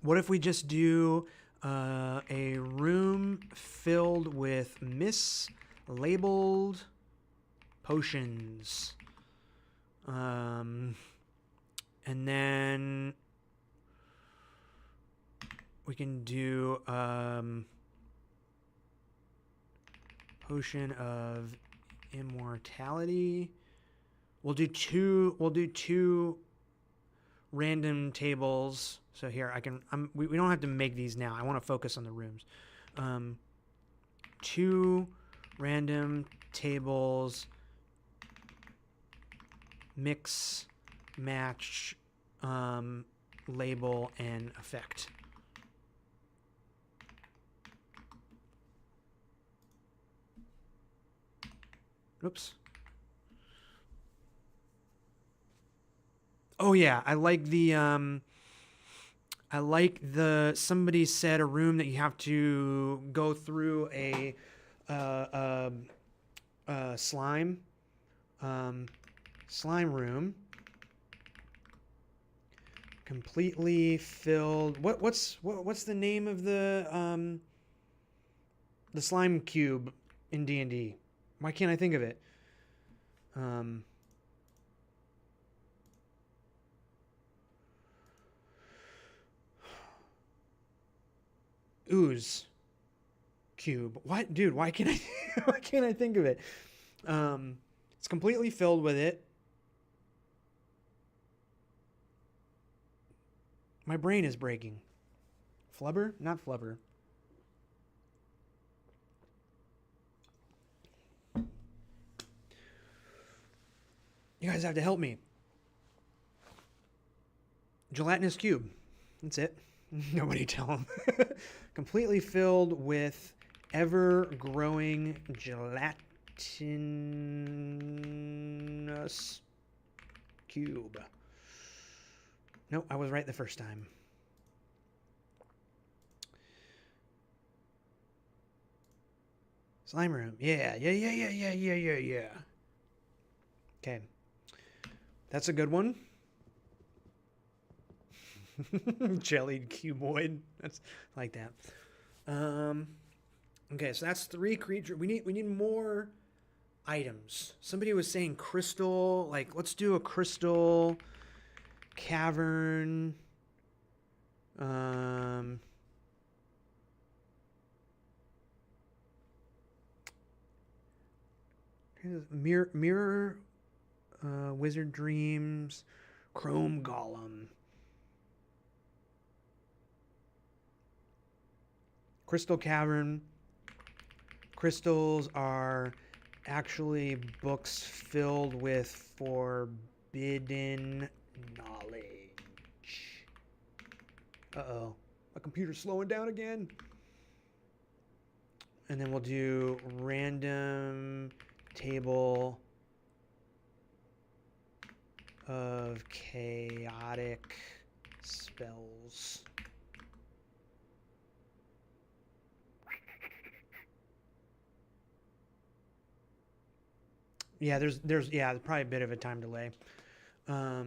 What if we just do a room filled with mislabeled potions? And then we can do potion of immortality. We'll do two random tables. So here we don't have to make these now. I want to focus on the rooms. Two random tables, mix, match, label, and effect. Oops. Oh yeah, I like the somebody said a room that you have to go through a slime room completely filled. What's the name of the slime cube in D&D? Why can't I think of it? Ooze cube. What, dude? Why can't I think of it? It's completely filled with it. My brain is breaking. Flubber? Not flubber. You guys have to help me. Gelatinous cube. That's it. Nobody tell him. Completely filled with ever-growing gelatinous cube. Nope, I was right the first time. Slime room. Yeah. Okay. That's a good one. Jellied cuboid. That's like that. Okay, so that's 3 creatures. We need more items. Somebody was saying crystal. Like, let's do a crystal cavern. Mirror Wizard Dreams, Chrome Golem. Crystal Cavern. Crystals are actually books filled with forbidden knowledge. Uh-oh. My computer's slowing down again. And then we'll do random table of chaotic spells. Yeah, there's probably a bit of a time delay. I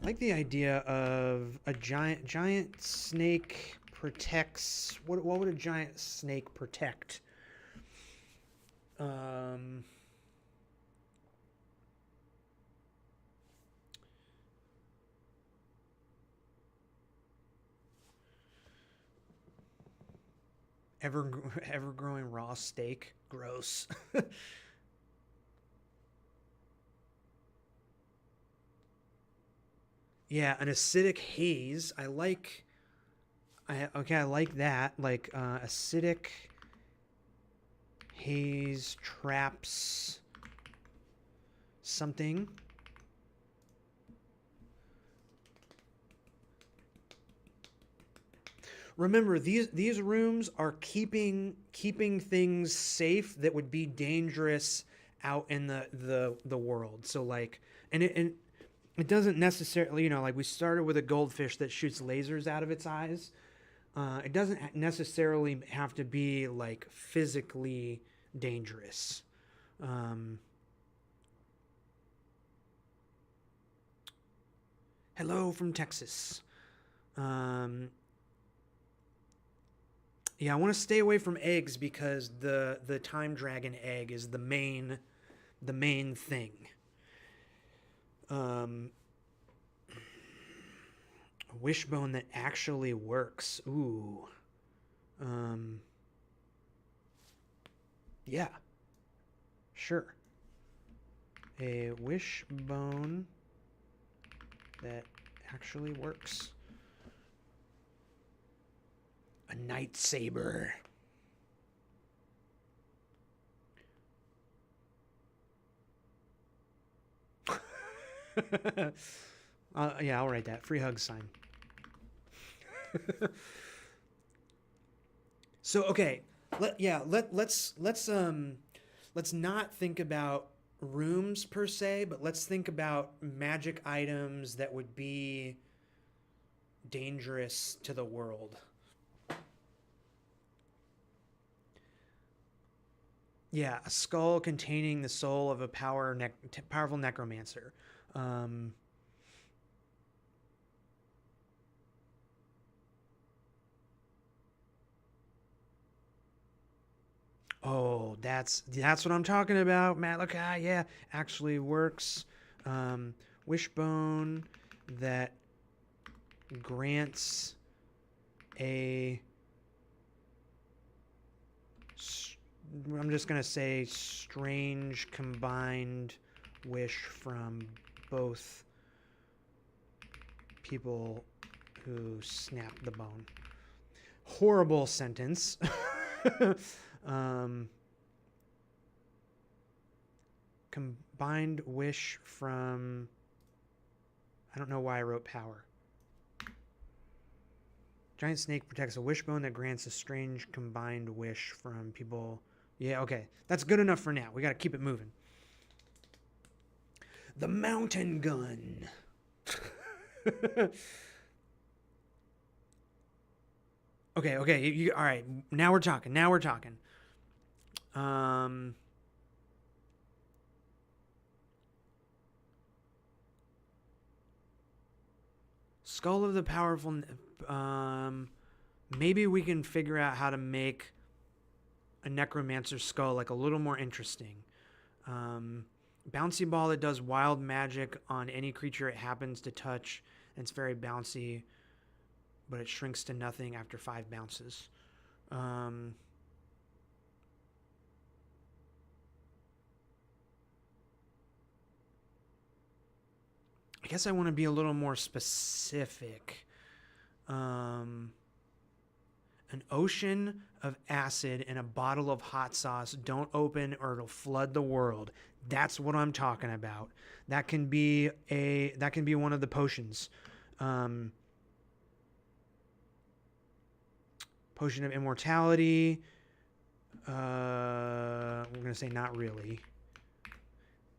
like the idea of a giant snake protects. What would a giant snake protect? Um, ever growing raw steak. Gross. Yeah, an acidic haze. I like. I like that. Like acidic haze traps something. Remember, these rooms are keeping things safe that would be dangerous out in the world. So like, and it doesn't necessarily, you know, like we started with a goldfish that shoots lasers out of its eyes. It doesn't necessarily have to be like physically dangerous. Um, Hello from Texas. Um, yeah, I want to stay away from eggs because the time dragon egg is the main thing. Um, a wishbone that actually works. Ooh. Um, yeah, sure. A wishbone that actually works. A night saber. Yeah, I'll write that. Free hug sign. So okay, let's not think about rooms per se, but let's think about magic items that would be dangerous to the world. Yeah, a skull containing the soul of a powerful necromancer. Um, oh, that's what I'm talking about, Malachi. Yeah, actually works. Um, Wishbone that grants a. I'm just gonna say strange combined wish from both people who snap the bone. Horrible sentence. um, combined wish from. I don't know why I wrote power. Giant snake protects a wishbone that grants a strange combined wish from people. Yeah, okay. That's good enough for now. We got to keep it moving. The mountain gun. Okay. All right. Now we're talking. Skull of the powerful. Maybe we can figure out how to make a necromancer skull like a little more interesting. Bouncy ball that does wild magic on any creature it happens to touch, and it's very bouncy, but it shrinks to nothing after 5 bounces. I guess I want to be a little more specific. An ocean of acid and a bottle of hot sauce. Don't open or it'll flood the world. That's what I'm talking about. That can be one of the potions. Potion of immortality. We're gonna say not really.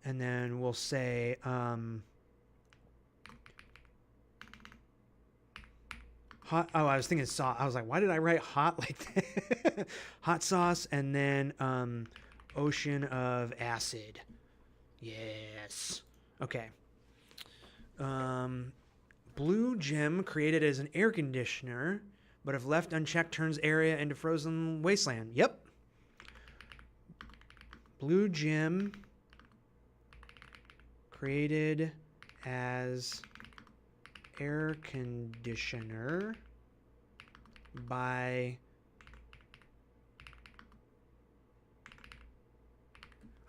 And then we'll say hot. Oh, I was thinking sauce. I was like, why did I write hot like that? Hot sauce, and then ocean of acid. Yes. Okay. Blue gem created as an air conditioner, but if left unchecked, turns area into frozen wasteland. Yep. Blue gem created as air conditioner by...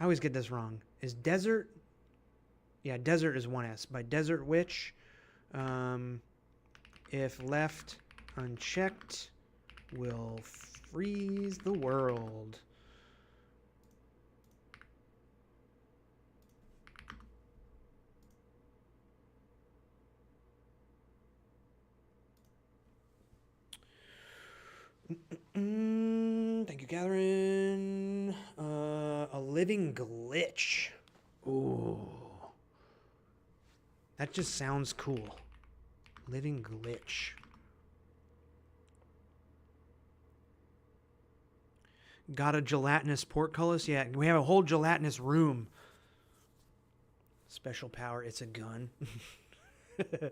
I always get this wrong. Is desert? Yeah, desert is one S. By Desert Witch. If left unchecked, will freeze the world. Thank you, Catherine. A living glitch. Ooh. That just sounds cool. Living glitch. Got a gelatinous portcullis? Yeah, we have a whole gelatinous room. Special power, it's a gun. A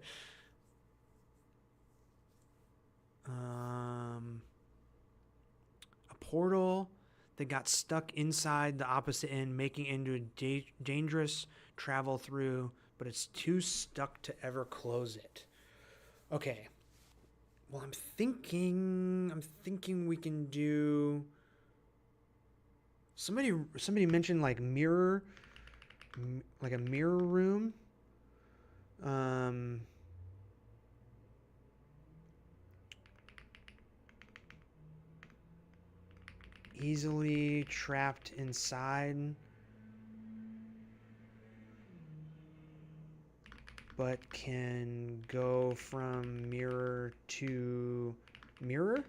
portal that got stuck inside the opposite end, making it into a dangerous travel through, but it's too stuck to ever close it. Okay. Well, I'm thinking we can do... Somebody mentioned like mirror, like a mirror room. Easily trapped inside, but can go from mirror to mirror.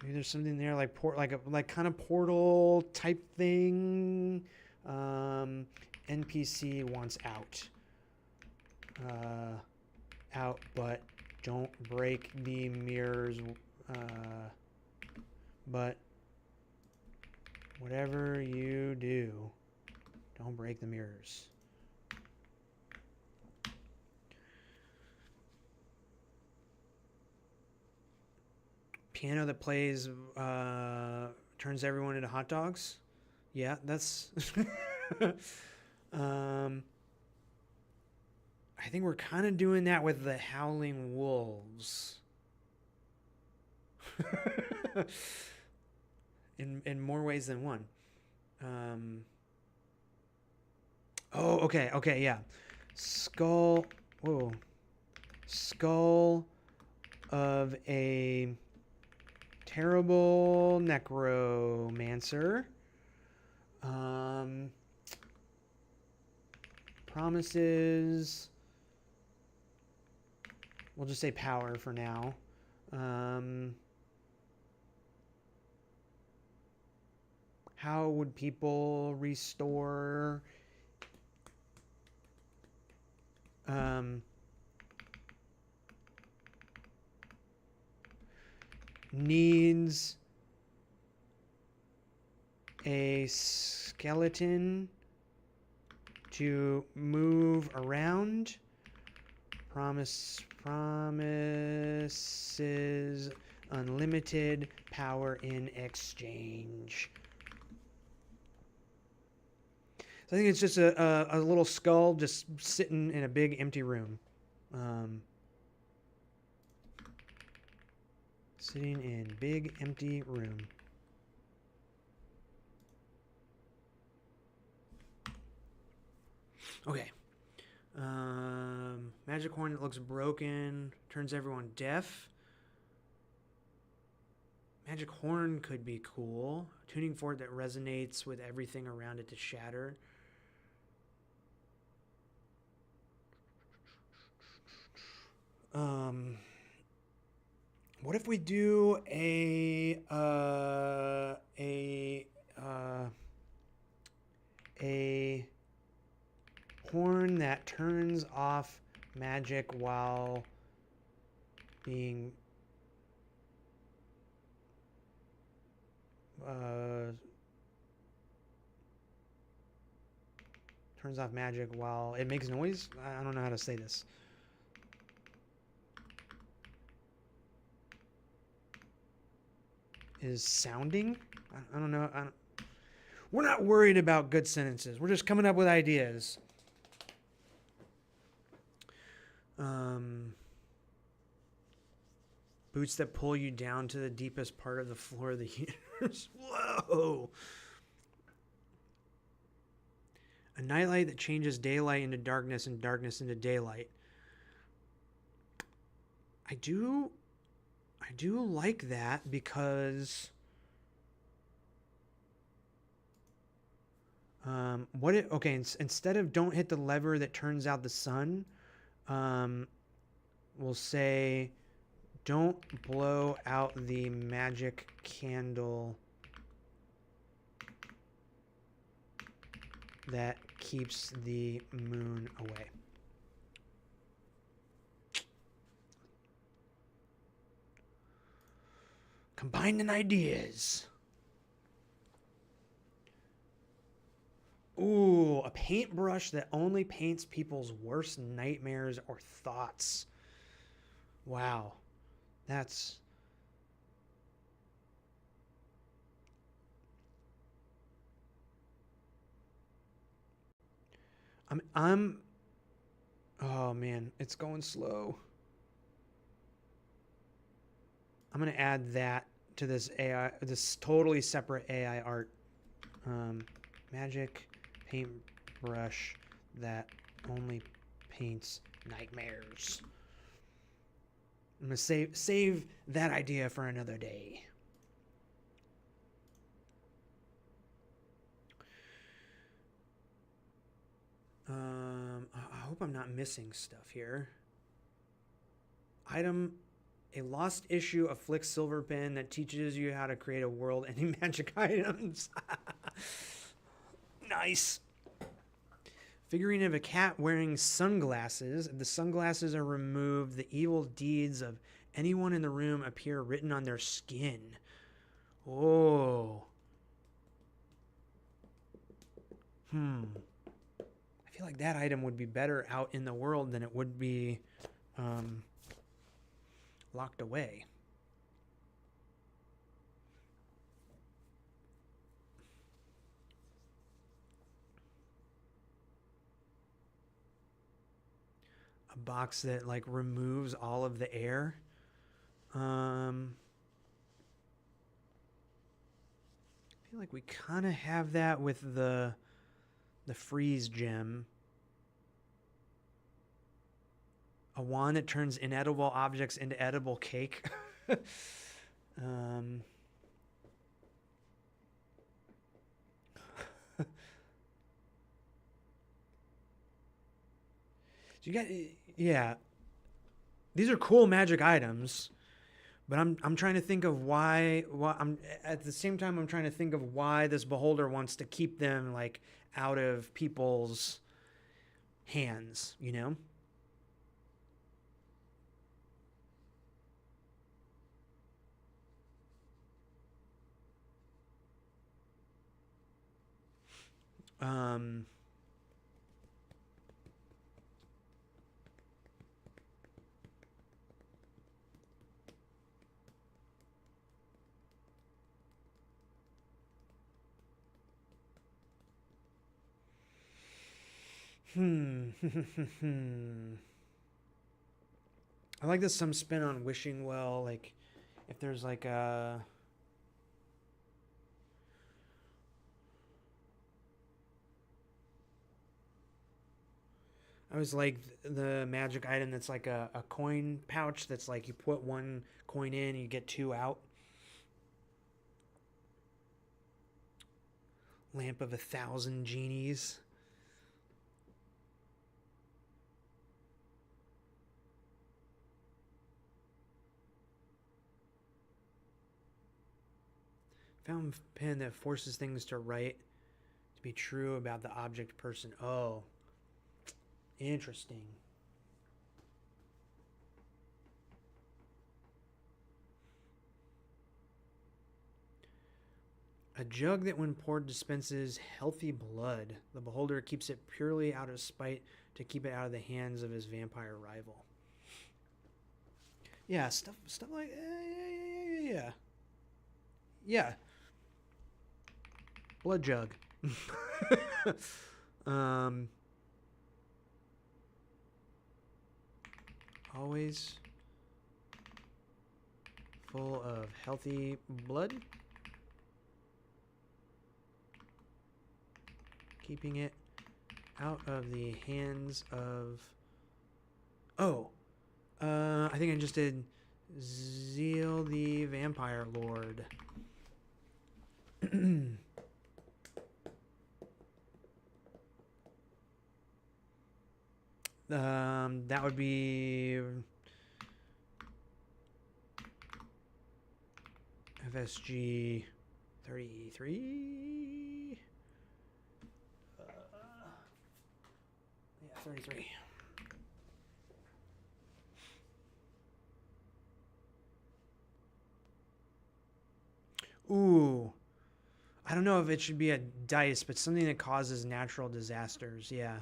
Maybe there's something there like like kind of portal type thing. NPC wants out. Out, but don't break the mirrors. But whatever you do, don't break the mirrors. Piano that plays turns everyone into hot dogs. Yeah, that's I think we're kind of doing that with the Howling Wolves. In more ways than one. Oh, okay, yeah. Skull of a terrible necromancer. Promises. We'll just say power for now. How would people restore needs a skeleton to move around. Promises unlimited power in exchange. So I think it's just a little skull just sitting in a big empty room. Sitting in big empty room. Okay. Magic horn that looks broken, turns everyone deaf. Magic horn could be cool. Tuning fork that resonates with everything around it to shatter. What if we do a horn that turns off magic while being turns off magic while it makes noise? I don't know how to say this. Is sounding? I don't know. We're not worried about good sentences. We're just coming up with ideas. Boots that pull you down to the deepest part of the floor of the universe. Whoa. A nightlight that changes daylight into darkness and darkness into daylight. I do like that because instead of don't hit the lever that turns out the sun, we'll say don't blow out the magic candle that keeps the moon away. Combining ideas. Ooh, a paintbrush that only paints people's worst nightmares or thoughts. Wow. That's... Oh man, it's going slow. I'm gonna add that to this AI, this totally separate AI art. Magic paintbrush that only paints nightmares. I'm gonna save that idea for another day. I hope I'm not missing stuff here. Item: a lost issue of Flick's Silver Pen that teaches you how to create a world-ending magic items. Nice. Figurine of a cat wearing sunglasses. If the sunglasses are removed, the evil deeds of anyone in the room appear written on their skin. Oh. I feel like that item would be better out in the world than it would be locked away. A box that like removes all of the air. I feel like we kind of have that with the freeze gem. A wand that turns inedible objects into edible cake. So you got, yeah. These are cool magic items, but I'm trying to think of why I'm at the same time I'm trying to think of why this beholder wants to keep them like out of people's hands, you know? I like this some spin on wishing well, like if there's like a I was like the magic item that's like a coin pouch that's like you put one coin in and you get two out. Lamp of 1,000 genies. Fountain pen that forces things to write to be true about the object person. Oh, interesting. A jug that when poured dispenses healthy blood. The beholder keeps it purely out of spite to keep it out of the hands of his vampire rival. Yeah, stuff like yeah. Blood jug. Always full of healthy blood. Keeping it out of the hands of... Oh. I think I just did Zeal the Vampire Lord. That would be FSG 33. Yeah, 33. Ooh. I don't know if it should be a dice, but something that causes natural disasters. Yeah.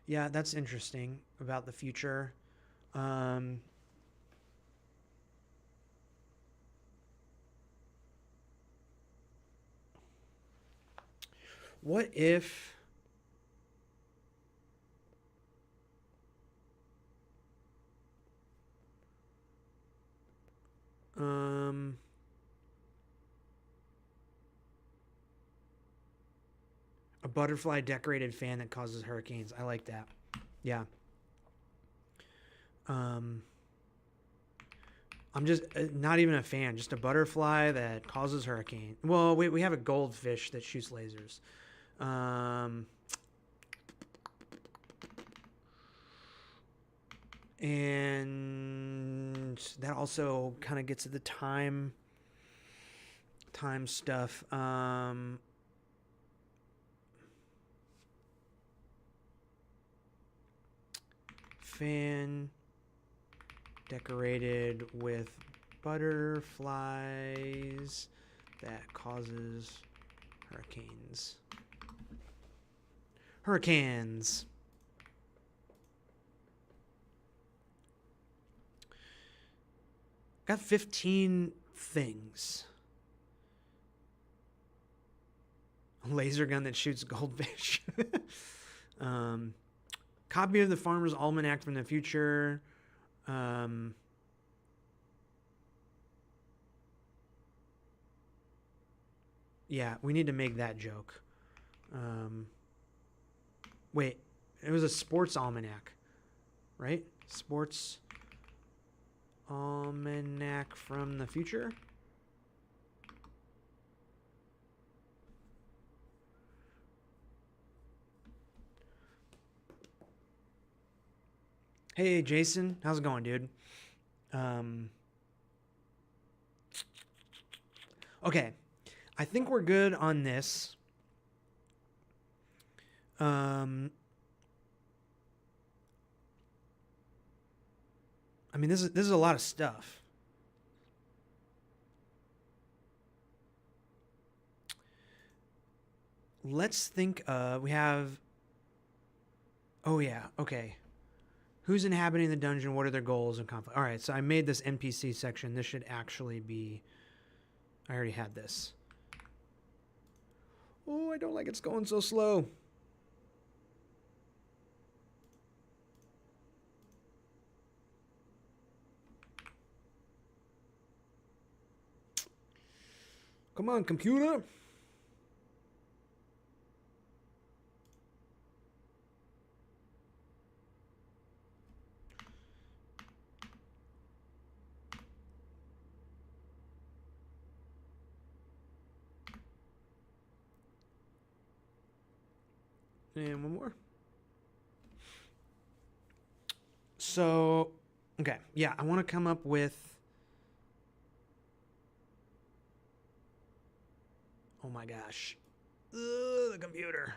Yeah, that's interesting about the future. What if... a butterfly decorated fan that causes hurricanes. I like that. Yeah. I'm just not even a fan. Just a butterfly that causes hurricane. Well, we have a goldfish that shoots lasers. And that also kind of gets at the time stuff. Fan decorated with butterflies that causes hurricanes. Hurricanes. Got 15 things. A laser gun that shoots goldfish. Copy of the Farmer's Almanac from the future. Yeah, we need to make that joke. Wait, it was a sports almanac, right? Sports almanac from the future. Hey, Jason. How's it going, dude? Okay. I think we're good on this. I mean, this is a lot of stuff. Let's think we have... Oh, yeah. Okay. Who's inhabiting the dungeon? What are their goals and conflict? All right, so I made this NPC section. This should actually be... I already had this. Oh, I don't like it's going so slow. Come on, computer. And one more. So, okay. Yeah, I want to come up with... Oh my gosh. Ugh, the computer.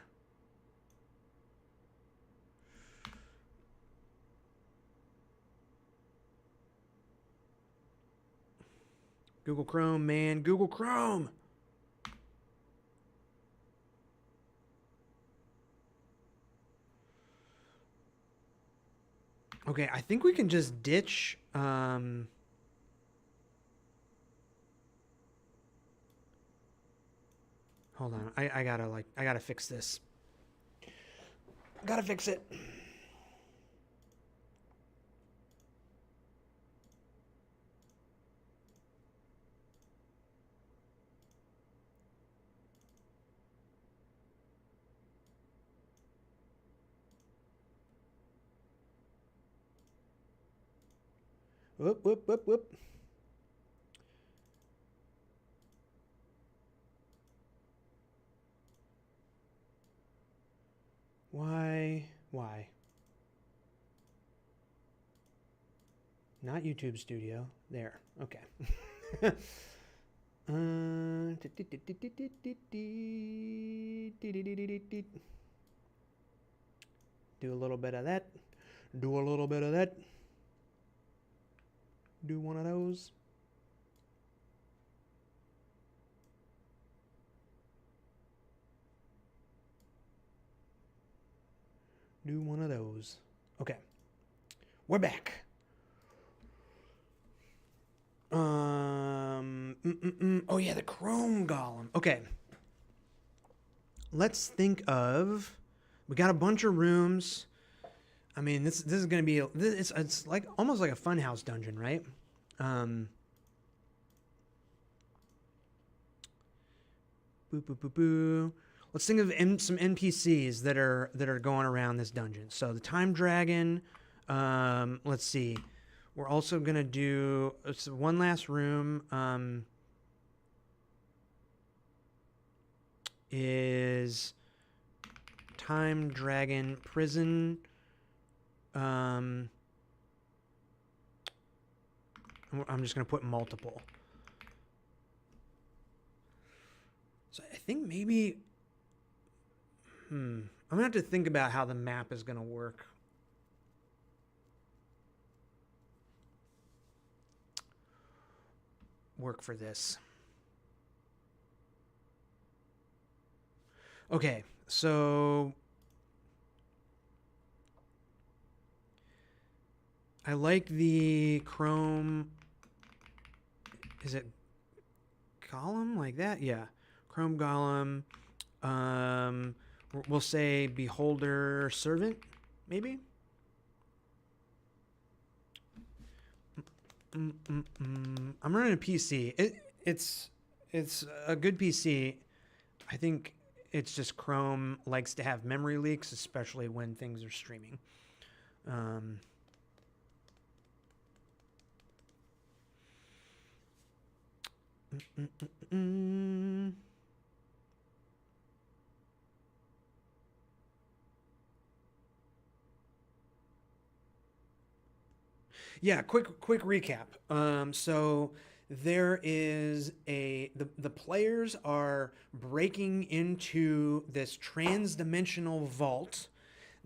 Google Chrome, man. Google Chrome. Okay, I think we can just ditch. Hold on, I gotta fix this. Gotta fix it. Whoop, whoop, whoop, whoop. Why? Not YouTube Studio. There. Okay. Do a little bit of that. Do a little bit of that. Do one of those. Do one of those. Okay. We're back. Oh yeah, the Chrome Golem. Okay. Let's think of. We got a bunch of rooms. I mean, this is gonna be. It's like almost like a funhouse dungeon, right? Boo boo boo boo. Let's think of some NPCs that are going around this dungeon. So the Time Dragon. Let's see. We're also gonna do one last room. Is Time Dragon Prison. I'm just gonna put multiple. So I think maybe. I'm gonna have to think about how the map is gonna work. For this. Okay, so I like the Chrome. Is it Golem like that? Yeah, Chrome Golem. We'll say Beholder Servant, maybe. I'm running a PC. It's a good PC. I think it's just Chrome likes to have memory leaks, especially when things are streaming. Yeah, quick recap. So there is the players are breaking into this trans-dimensional vault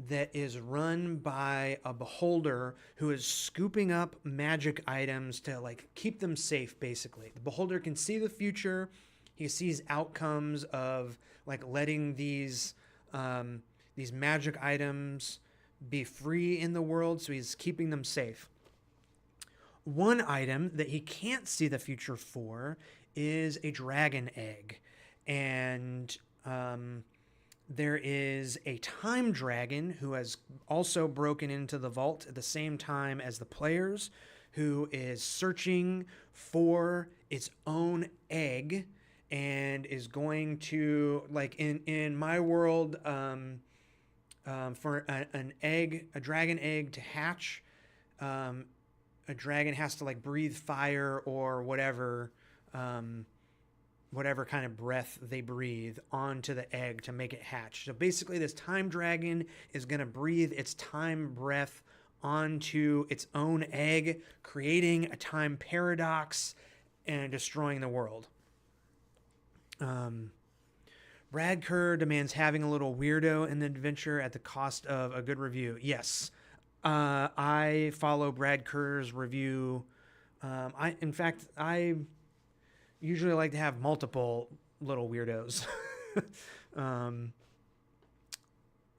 that is run by a beholder who is scooping up magic items to like keep them safe. Basically, the beholder can see the future. He sees outcomes of like letting these magic items be free in the world, so he's keeping them safe. One item that he can't see the future for is a dragon egg. And there is a time dragon who has also broken into the vault at the same time as the players, who is searching for its own egg and is going to, like in my world, for a dragon egg to hatch, a dragon has to like breathe fire or whatever kind of breath they breathe onto the egg to make it hatch. So basically this time dragon is going to breathe its time breath onto its own egg, creating a time paradox and destroying the world. Brad Kerr demands having a little weirdo in the adventure at the cost of a good review. Yes. I follow Brad Kerr's review. In fact, I usually like to have multiple little weirdos.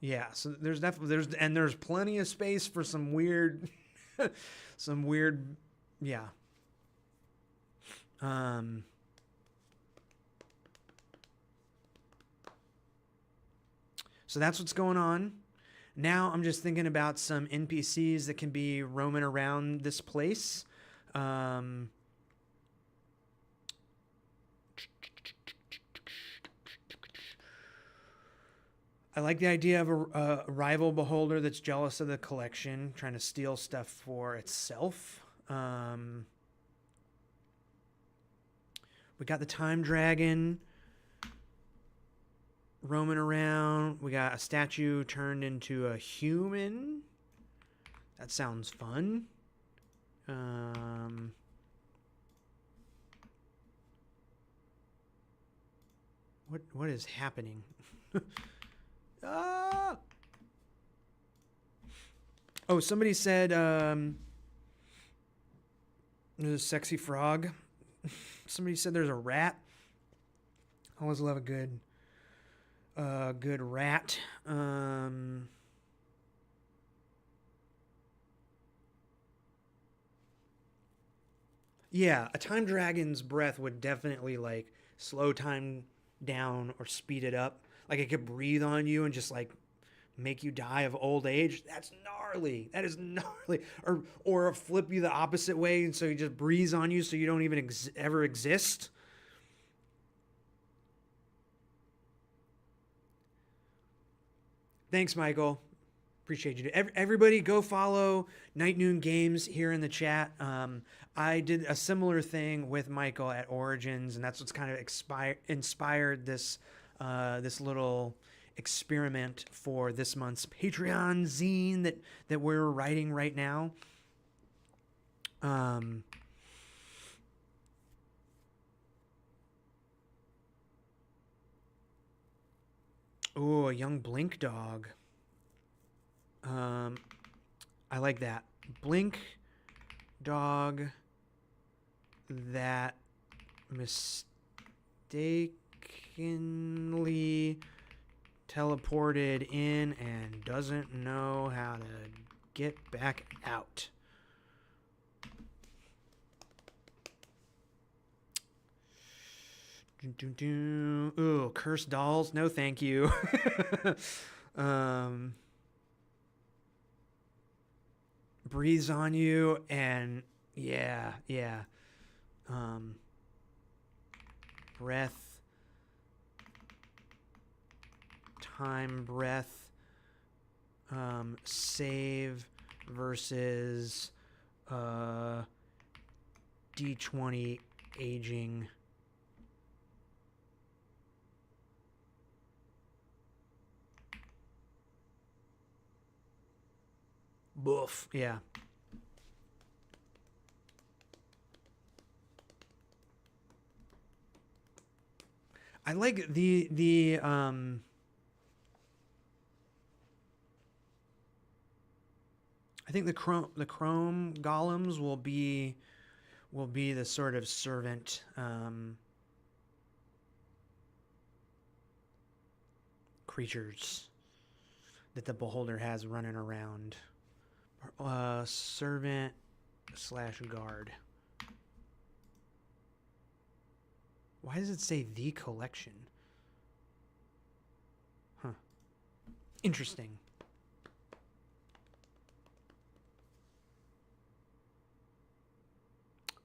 Yeah, so there's definitely there's plenty of space for some weird some weird yeah. Um so that's what's going on. Now I'm just thinking about some NPCs that can be roaming around this place. Um I like the idea of a rival beholder that's jealous of the collection, trying to steal stuff for itself. We got the time dragon roaming around. We got a statue turned into a human. That sounds fun. What is happening? Ah! Oh, somebody said there's a sexy frog. Somebody said there's a rat. I always love a good rat. Yeah, a time dragon's breath would definitely like slow time down or speed it up. Like it could breathe on you and just like make you die of old age. That's gnarly. That is gnarly. Or flip you the opposite way and so he just breathes on you so you don't even ever exist. Thanks, Michael. Appreciate you. Everybody go follow Night Noon Games here in the chat. I did a similar thing with Michael at Origins, and that's what's kind of inspired this this little experiment for this month's Patreon zine that we're writing right now. Oh, a young Blink dog. I like that. Blink dog that mistakenly teleported in and doesn't know how to get back out. Ooh, cursed dolls. No, thank you. Breathes on you and yeah. Breath. Time breath. Save versus D20 aging. Boof. Yeah. I like the I think the chrome golems will be the sort of servant creatures that the beholder has running around. Servant / guard. Why does it say the collection? Huh. Interesting.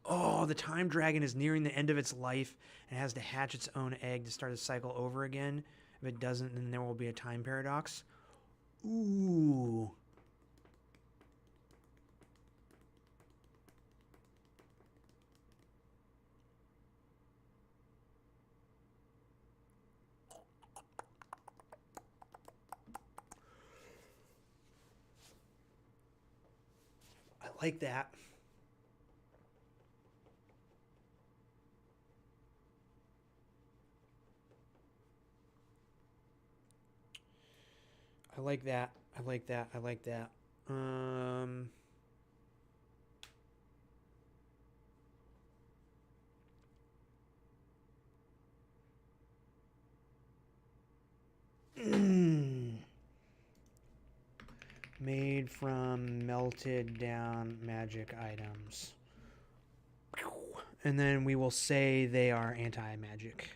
Oh, the time dragon is nearing the end of its life and has to hatch its own egg to start the cycle over again. If it doesn't, then there will be a time paradox. Ooh. I like that. I like that. I like that. I like that. made from melted down magic items. And then we will say they are anti-magic.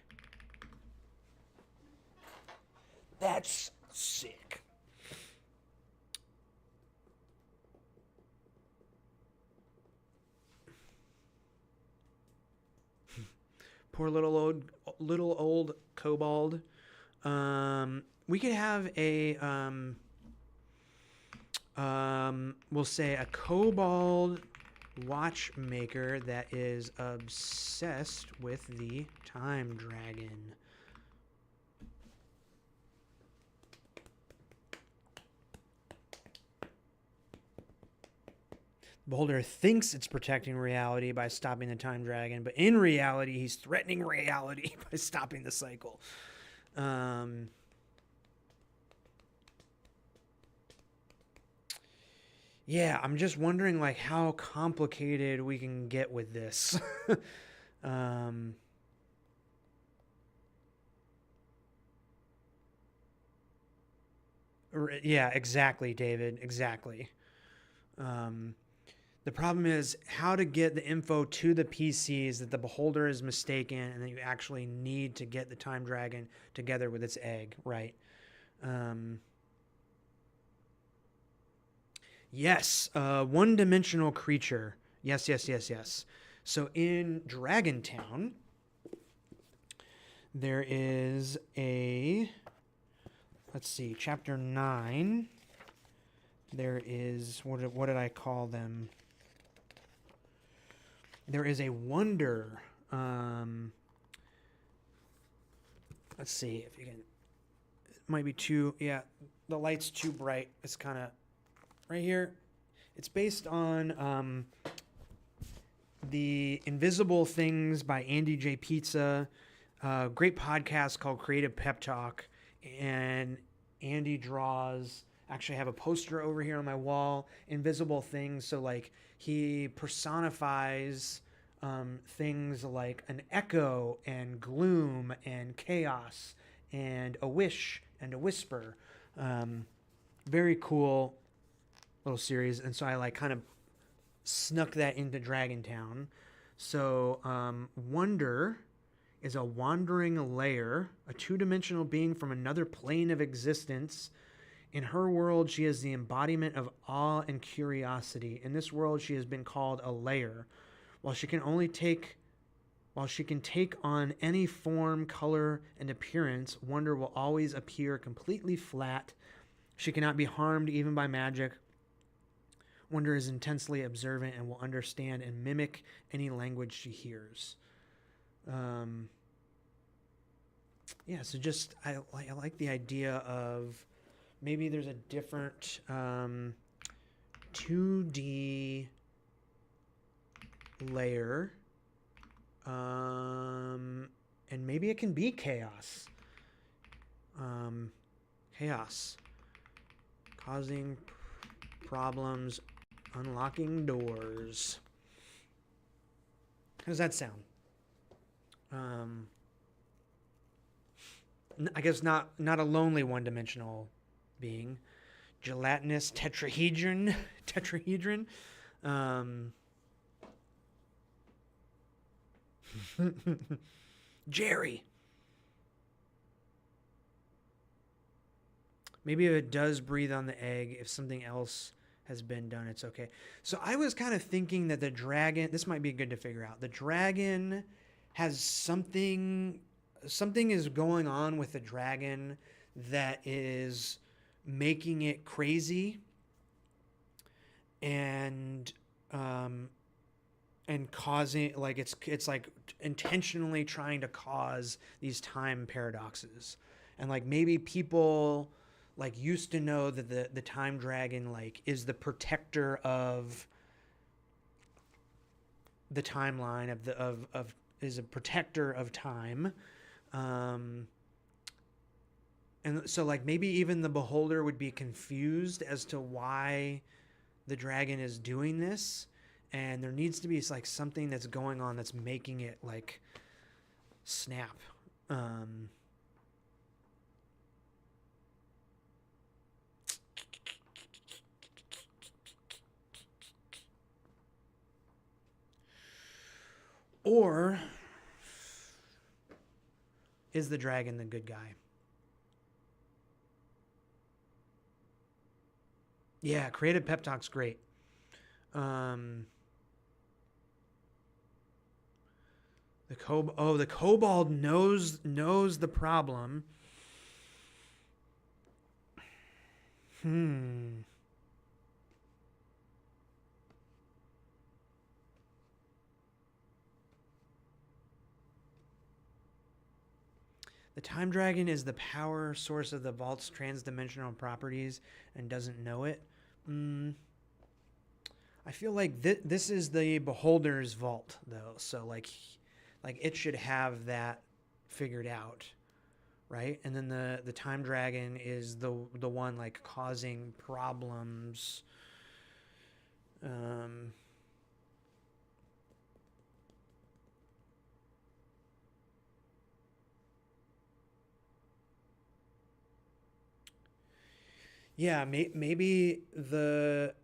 That's sick. Poor little old kobold. We could have a we'll say a kobold watchmaker that is obsessed with the time dragon. Beholder thinks it's protecting reality by stopping the time dragon, but in reality, he's threatening reality by stopping the cycle. Yeah, I'm just wondering like how complicated we can get with this. Yeah, exactly, David. Exactly. The problem is how to get the info to the PCs that the beholder is mistaken and that you actually need to get the time dragon together with its egg, right? Yes, one-dimensional creature. Yes, yes, yes, yes. So in Dragontown, there is a, let's see, chapter 9. There is, what did I call them? There is a wonder. Let's see if you can. It might be too. Yeah, the light's too bright. It's kind of right here. It's based on the Invisible Things by Andy J. Pizza. Great podcast called Creative Pep Talk, and Andy draws. Actually, I have a poster over here on my wall. Invisible Things. So like he personifies things like an echo and gloom and chaos and a wish and a whisper. Very cool little series. And so I like kind of snuck that into Dragontown. So Wonder is a wandering layer, a two-dimensional being from another plane of existence. In her world, she is the embodiment of awe and curiosity. In this world, she has been called a layer. While she can take on any form, color, and appearance, Wonder will always appear completely flat. She cannot be harmed even by magic. Wonder is intensely observant and will understand and mimic any language she hears. Yeah, so just I like the idea of maybe there's a different 2D layer, and maybe it can be chaos. Chaos causing problems, unlocking doors. How does that sound? I guess not a lonely one-dimensional being. Gelatinous tetrahedron. Jerry. Maybe if it does breathe on the egg, if something else has been done, it's okay. So I was kind of thinking that the dragon, this might be good to figure out. The dragon has something is going on with the dragon that is making it crazy and causing, like, it's like intentionally trying to cause these time paradoxes. And like maybe people like used to know that the time dragon like is the protector of the timeline of is a protector of time. And so like maybe even the beholder would be confused as to why the dragon is doing this, and there needs to be like something that's going on that's making it like snap. Or is the dragon the good guy? Yeah, creative pep talk's great. The the kobold knows the problem. The time dragon is the power source of the vault's transdimensional properties and doesn't know it. I feel like this is the beholder's vault, though. So like it should have that figured out, right? And then the time dragon is the one like causing problems. Yeah, maybe the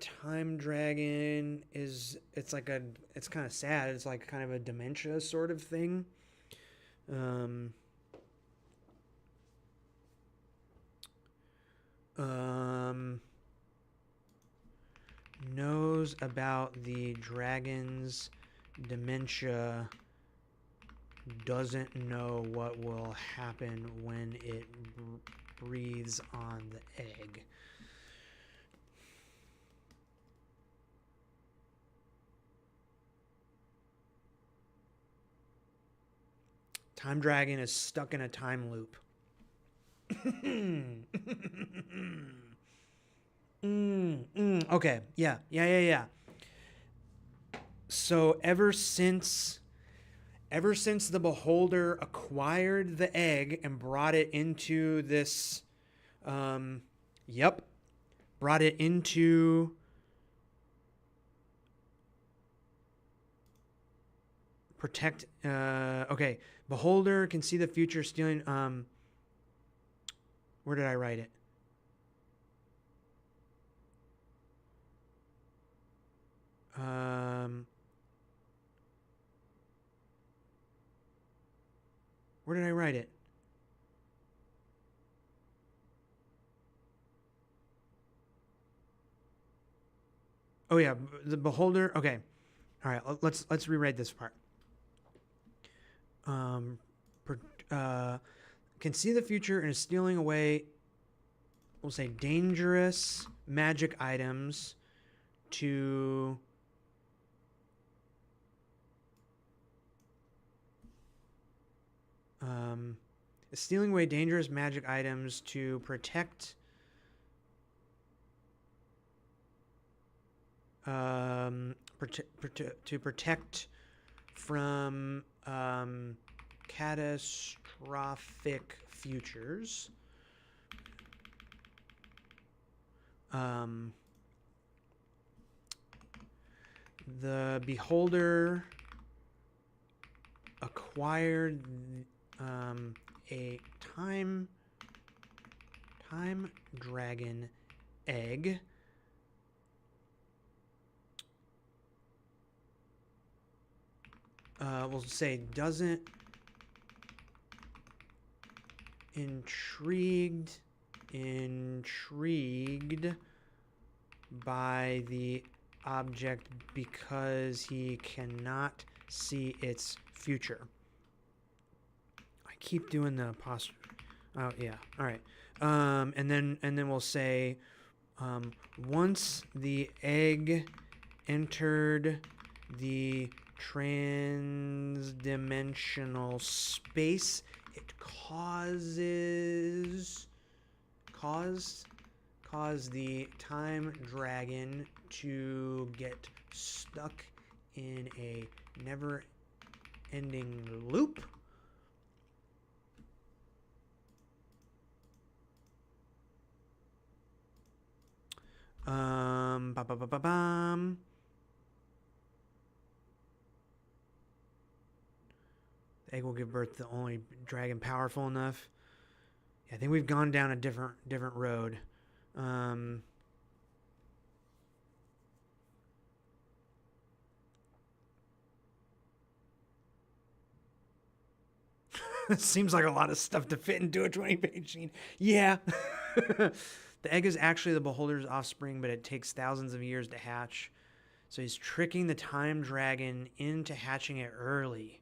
time dragon is it's kind of sad. It's like kind of a dementia sort of thing. Knows about the dragon's dementia, doesn't know what will happen when it breathes on the egg. Time dragon is stuck in a time loop. Okay. Yeah. So ever since the beholder acquired the egg and brought it into this, brought it into protect. Okay, beholder can see the future, stealing. Where did I write it? Where did I write it? Oh yeah, the beholder. Okay, all right. Let's rewrite this part. Can see the future and is stealing away. We'll say dangerous magic items to stealing away dangerous magic items to protect to protect from catastrophic futures. The beholder acquired a time dragon egg. We'll say doesn't intrigued by the object because he cannot see its future. I keep doing the apostrophe. Oh yeah. All right. And then we'll say once the egg entered the transdimensional space, it caused the time dragon to get stuck in a never-ending loop. The egg will give birth to the only dragon powerful enough. Yeah, I think we've gone down a different road. Seems like a lot of stuff to fit into a 20-page scene. Yeah. The egg is actually the beholder's offspring, but it takes thousands of years to hatch. So he's tricking the time dragon into hatching it early.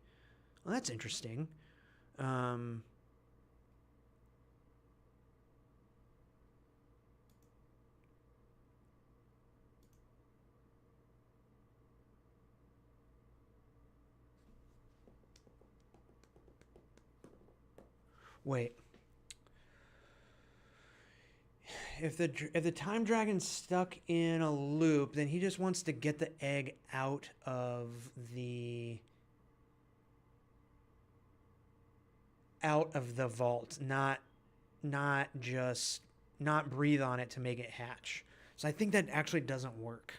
Well, that's interesting. Wait. If the time dragon's stuck in a loop, then he just wants to get the egg out of the vault, not breathe on it to make it hatch. So I think that actually doesn't work.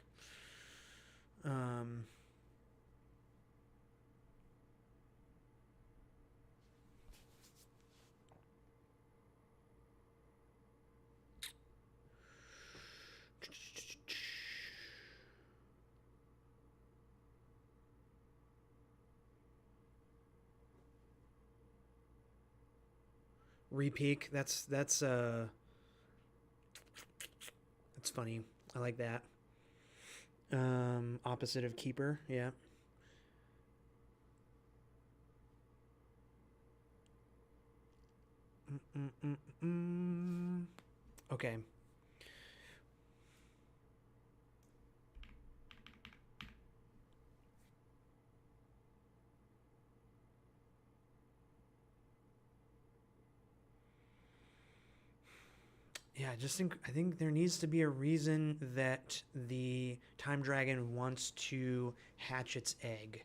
Repeak. That's funny. I like that. Opposite of keeper. Yeah. Okay. Yeah, I think there needs to be a reason that the time dragon wants to hatch its egg.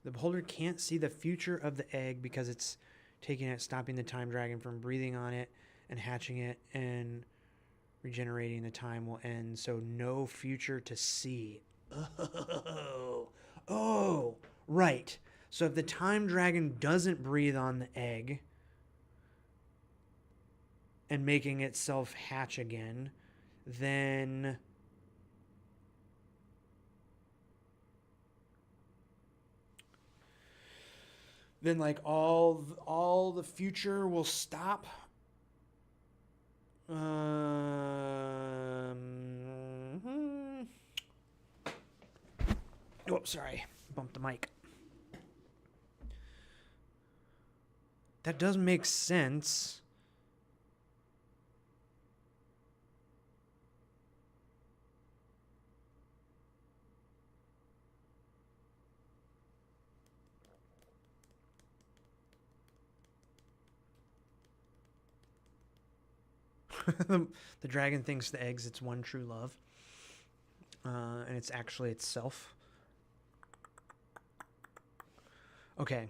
The beholder can't see the future of the egg because it's taking it, stopping the time dragon from breathing on it and hatching it, and regenerating the time will end. So no future to see. Oh, right. So if the time dragon doesn't breathe on the egg and making itself hatch again, then like all the future will stop. Oh, sorry, bumped the mic. That does make sense. The dragon thinks the egg's its one true love. And it's actually itself. Okay.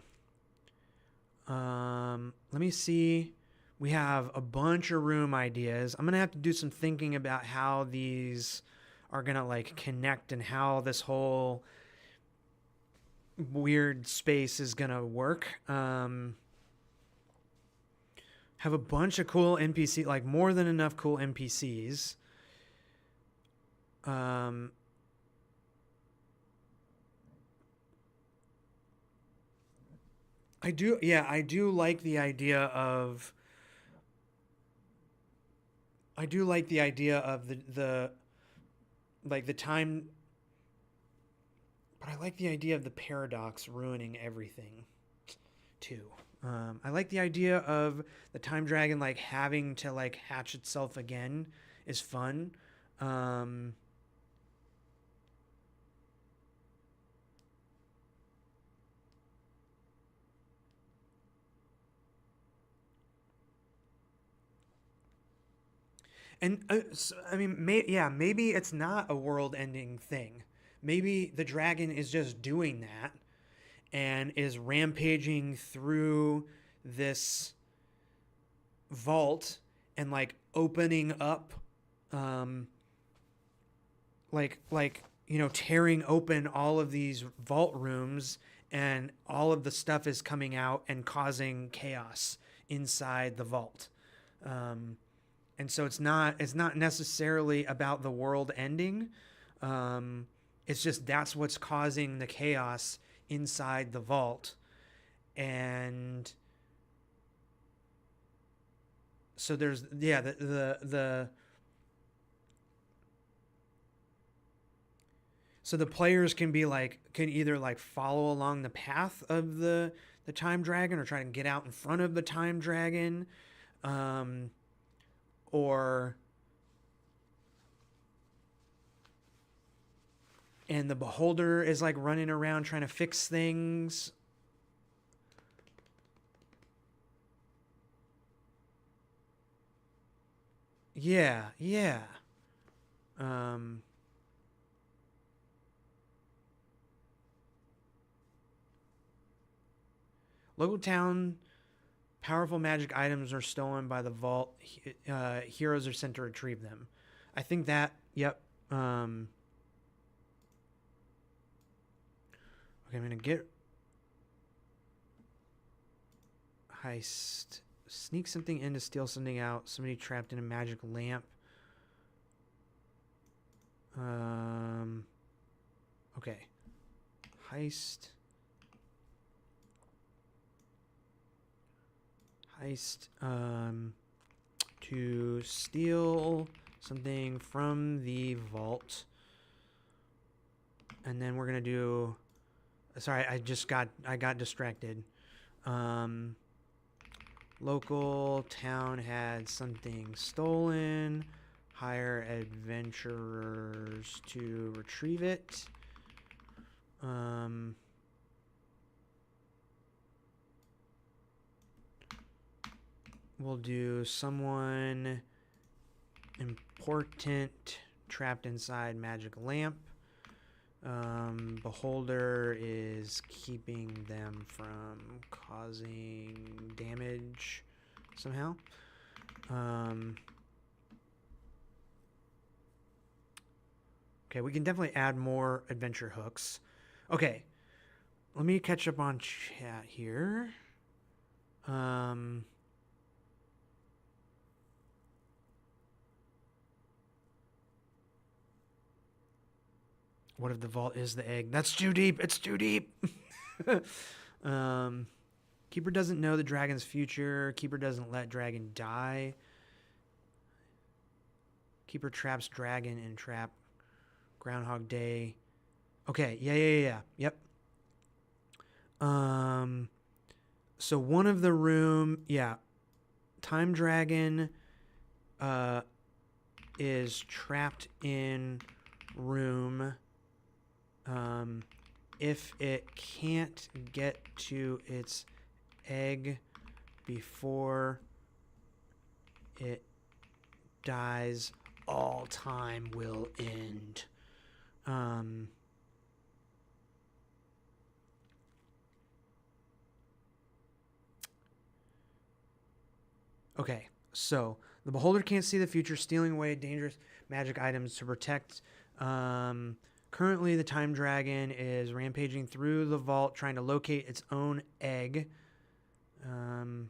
Let me see. We have a bunch of room ideas. I'm going to have to do some thinking about how these are going to like connect and how this whole weird space is going to work. Have a bunch of cool NPC, like more than enough cool NPCs. I do like the idea of the like the time, but I like the idea of the paradox ruining everything too. I like the idea of the time dragon like having to like hatch itself again is fun. And I mean, maybe it's not a world-ending thing. Maybe the dragon is just doing that and is rampaging through this vault and like opening up, tearing open all of these vault rooms, and all of the stuff is coming out and causing chaos inside the vault. And so it's not necessarily about the world ending. It's just that's what's causing the chaos inside the vault. And so there's, yeah, so the players can be like, can either like follow along the path of the time dragon or try to get out in front of the time dragon, or, and the beholder is like running around trying to fix things. Yeah, yeah. Local town, powerful magic items are stolen by the vault. Heroes are sent to retrieve them. I think that, yep. Okay, I'm going to get heist. Sneak something in to steal something out. Somebody trapped in a magic lamp. Okay. Heist. To steal something from the vault. And then we're going to do... Sorry, I got distracted. Local town had something stolen. Hire adventurers to retrieve it. We'll do someone important trapped inside magic lamp. Beholder is keeping them from causing damage somehow. Okay, we can definitely add more adventure hooks. Okay, let me catch up on chat here. What if the vault is the egg? That's too deep. It's too deep. Keeper doesn't know the dragon's future. Keeper doesn't let dragon die. Keeper traps dragon in trap. Groundhog Day. Okay, yeah. Yep. So one of the room, yeah. Time dragon is trapped in room. If it can't get to its egg before it dies, all time will end. Okay, so the beholder can't see the future, stealing away dangerous magic items to protect. Currently, the time dragon is rampaging through the vault, trying to locate its own egg. The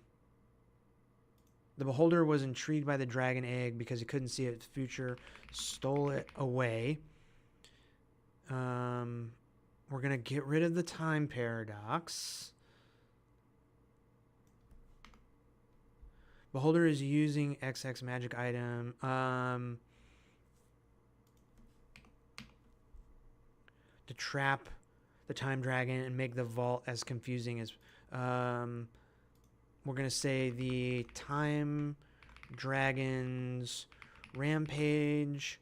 beholder was intrigued by the dragon egg because he couldn't see its future, stole it away. We're going to get rid of the time paradox. Beholder is using XX magic item. To trap the time dragon and make the vault as confusing as... we're going to say the time dragon's rampage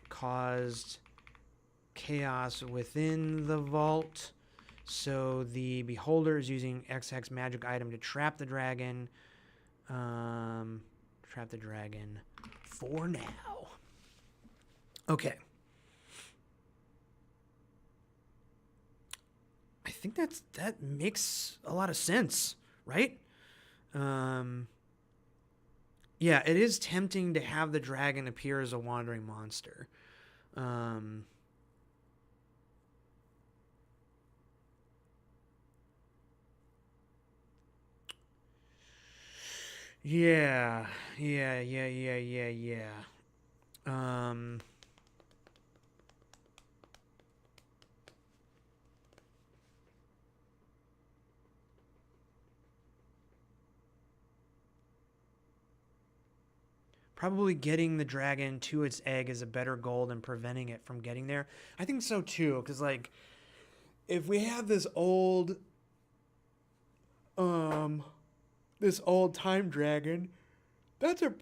caused chaos within the vault. So the beholder is using XX magic item to trap the dragon. Trap the dragon for now. Okay. I think that makes a lot of sense, right? Yeah, it is tempting to have the dragon appear as a wandering monster. Yeah. probably getting the dragon to its egg is a better goal than preventing it from getting there. I think so too, because like if we have this old time dragon, that's a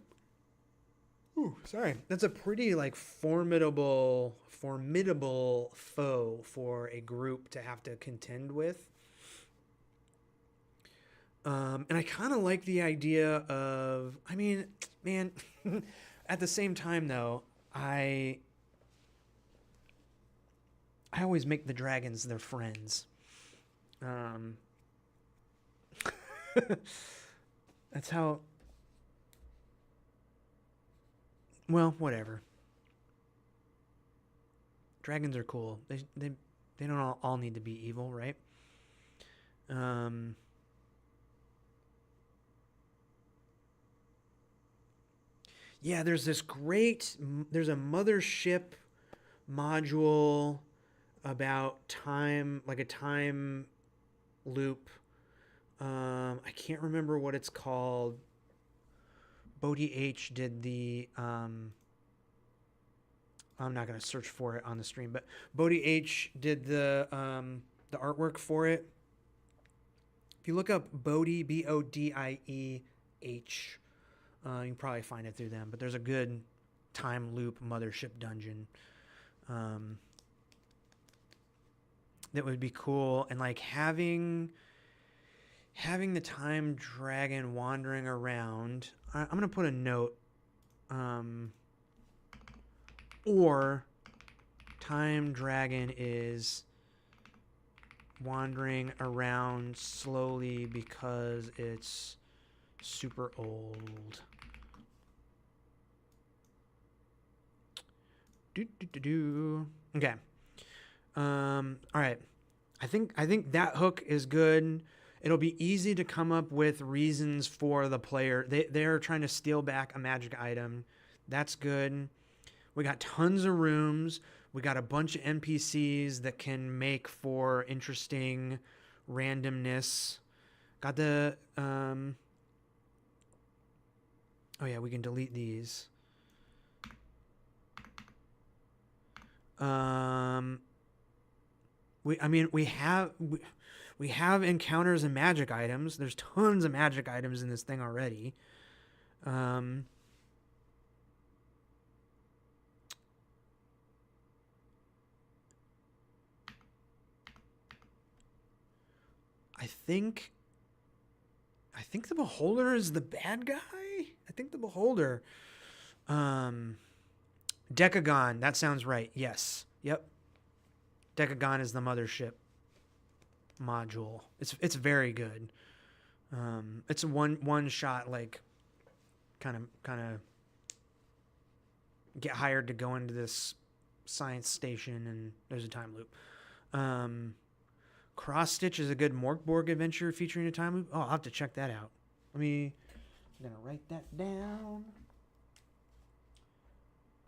that's a pretty like formidable foe for a group to have to contend with. And I kind of like the idea of, I mean, man, at the same time though, I always make the dragons their friends. That's how, well, whatever. Dragons are cool. They don't all need to be evil, right? Yeah, there's a mothership module about time, like a time loop. I can't remember what it's called. Bodhi H did the I'm not going to search for it on the stream, but Bodhi H did the artwork for it. If you look up Bodhi, BODIEH, you can probably find it through them, but there's a good time loop mothership dungeon that would be cool. And like having the time dragon wandering around, I'm going to put a note, or time dragon is wandering around slowly because it's super old. Okay. All right. I think that hook is good. It'll be easy to come up with reasons for the player. They're trying to steal back a magic item. That's good. We got tons of rooms. We got a bunch of NPCs that can make for interesting randomness. Got the oh yeah, we can delete these. We have encounters and magic items. There's tons of magic items in this thing already. I think the Beholder is the bad guy. I think the Beholder. Decagon, that sounds right. Yes. Yep. Decagon is the mothership module. It's very good. It's a one shot, like kind of get hired to go into this science station and there's a time loop. Cross Stitch is a good Morkborg adventure featuring a time loop. Oh, I'll have to check that out. I'm gonna write that down.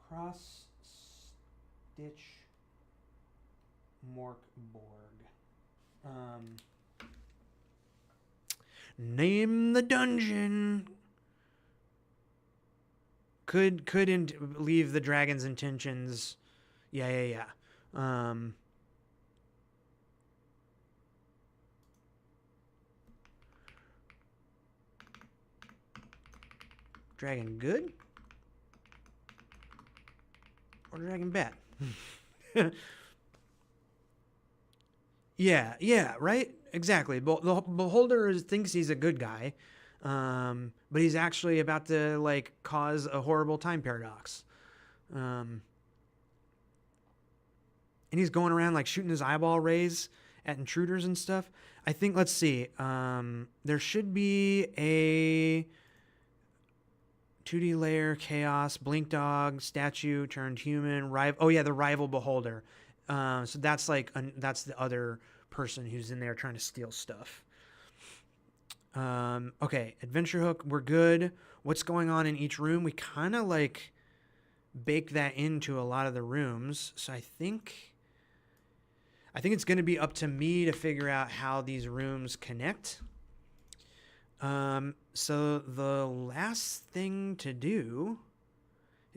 Cross Stitch Morkborg. Name the dungeon. Could leave the dragon's intentions. Yeah. Dragon good? Or dragon bad? Yeah, right? Exactly. The Beholder thinks he's a good guy, but he's actually about to, like, cause a horrible time paradox. And he's going around, like, shooting his eyeball rays at intruders and stuff. I think, let's see, there should be a 2D layer, chaos, blink dog, statue, turned human, rival. Oh yeah, the rival Beholder. So that's like that's the other person who's in there trying to steal stuff. Okay, adventure hook, we're good. What's going on in each room? We kind of like bake that into a lot of the rooms. So I think it's going to be up to me to figure out how these rooms connect. So the last thing to do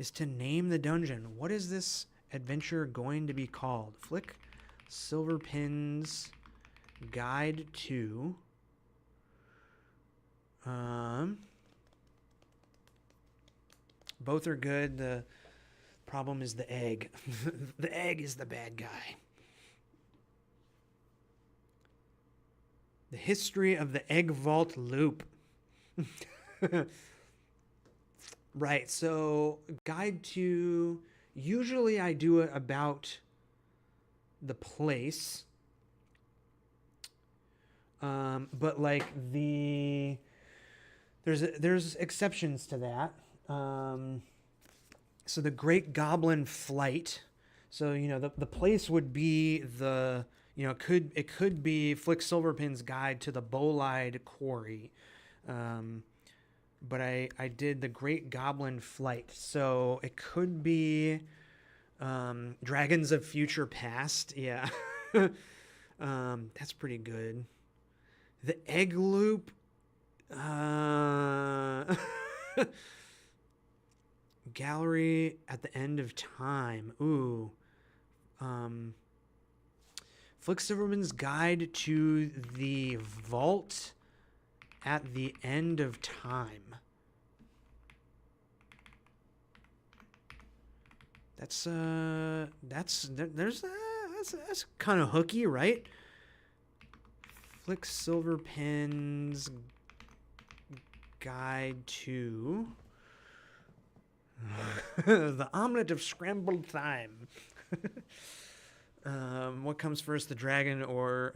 is to name the dungeon. What is this adventure going to be called? Flick Silverpin's Guide to... both are good. The problem is the egg. The egg is the bad guy. The history of the egg vault loop. Right, so guide to... Usually I do it about the place. But like there's exceptions to that. So the Great Goblin Flight. So, you know, the place would be the, you know, it could be Flick Silverpin's Guide to the Bolide Quarry. But I did the Great Goblin Flight. So it could be Dragons of Future Past. Yeah. That's pretty good. The Egg Loop. Gallery at the End of Time. Ooh. Flick Silverman's Guide to the Vault at the End of Time. That's kind of hooky, right? Flick Silverpen's Guide to the Omelet of Scrambled Time. What comes first, the dragon or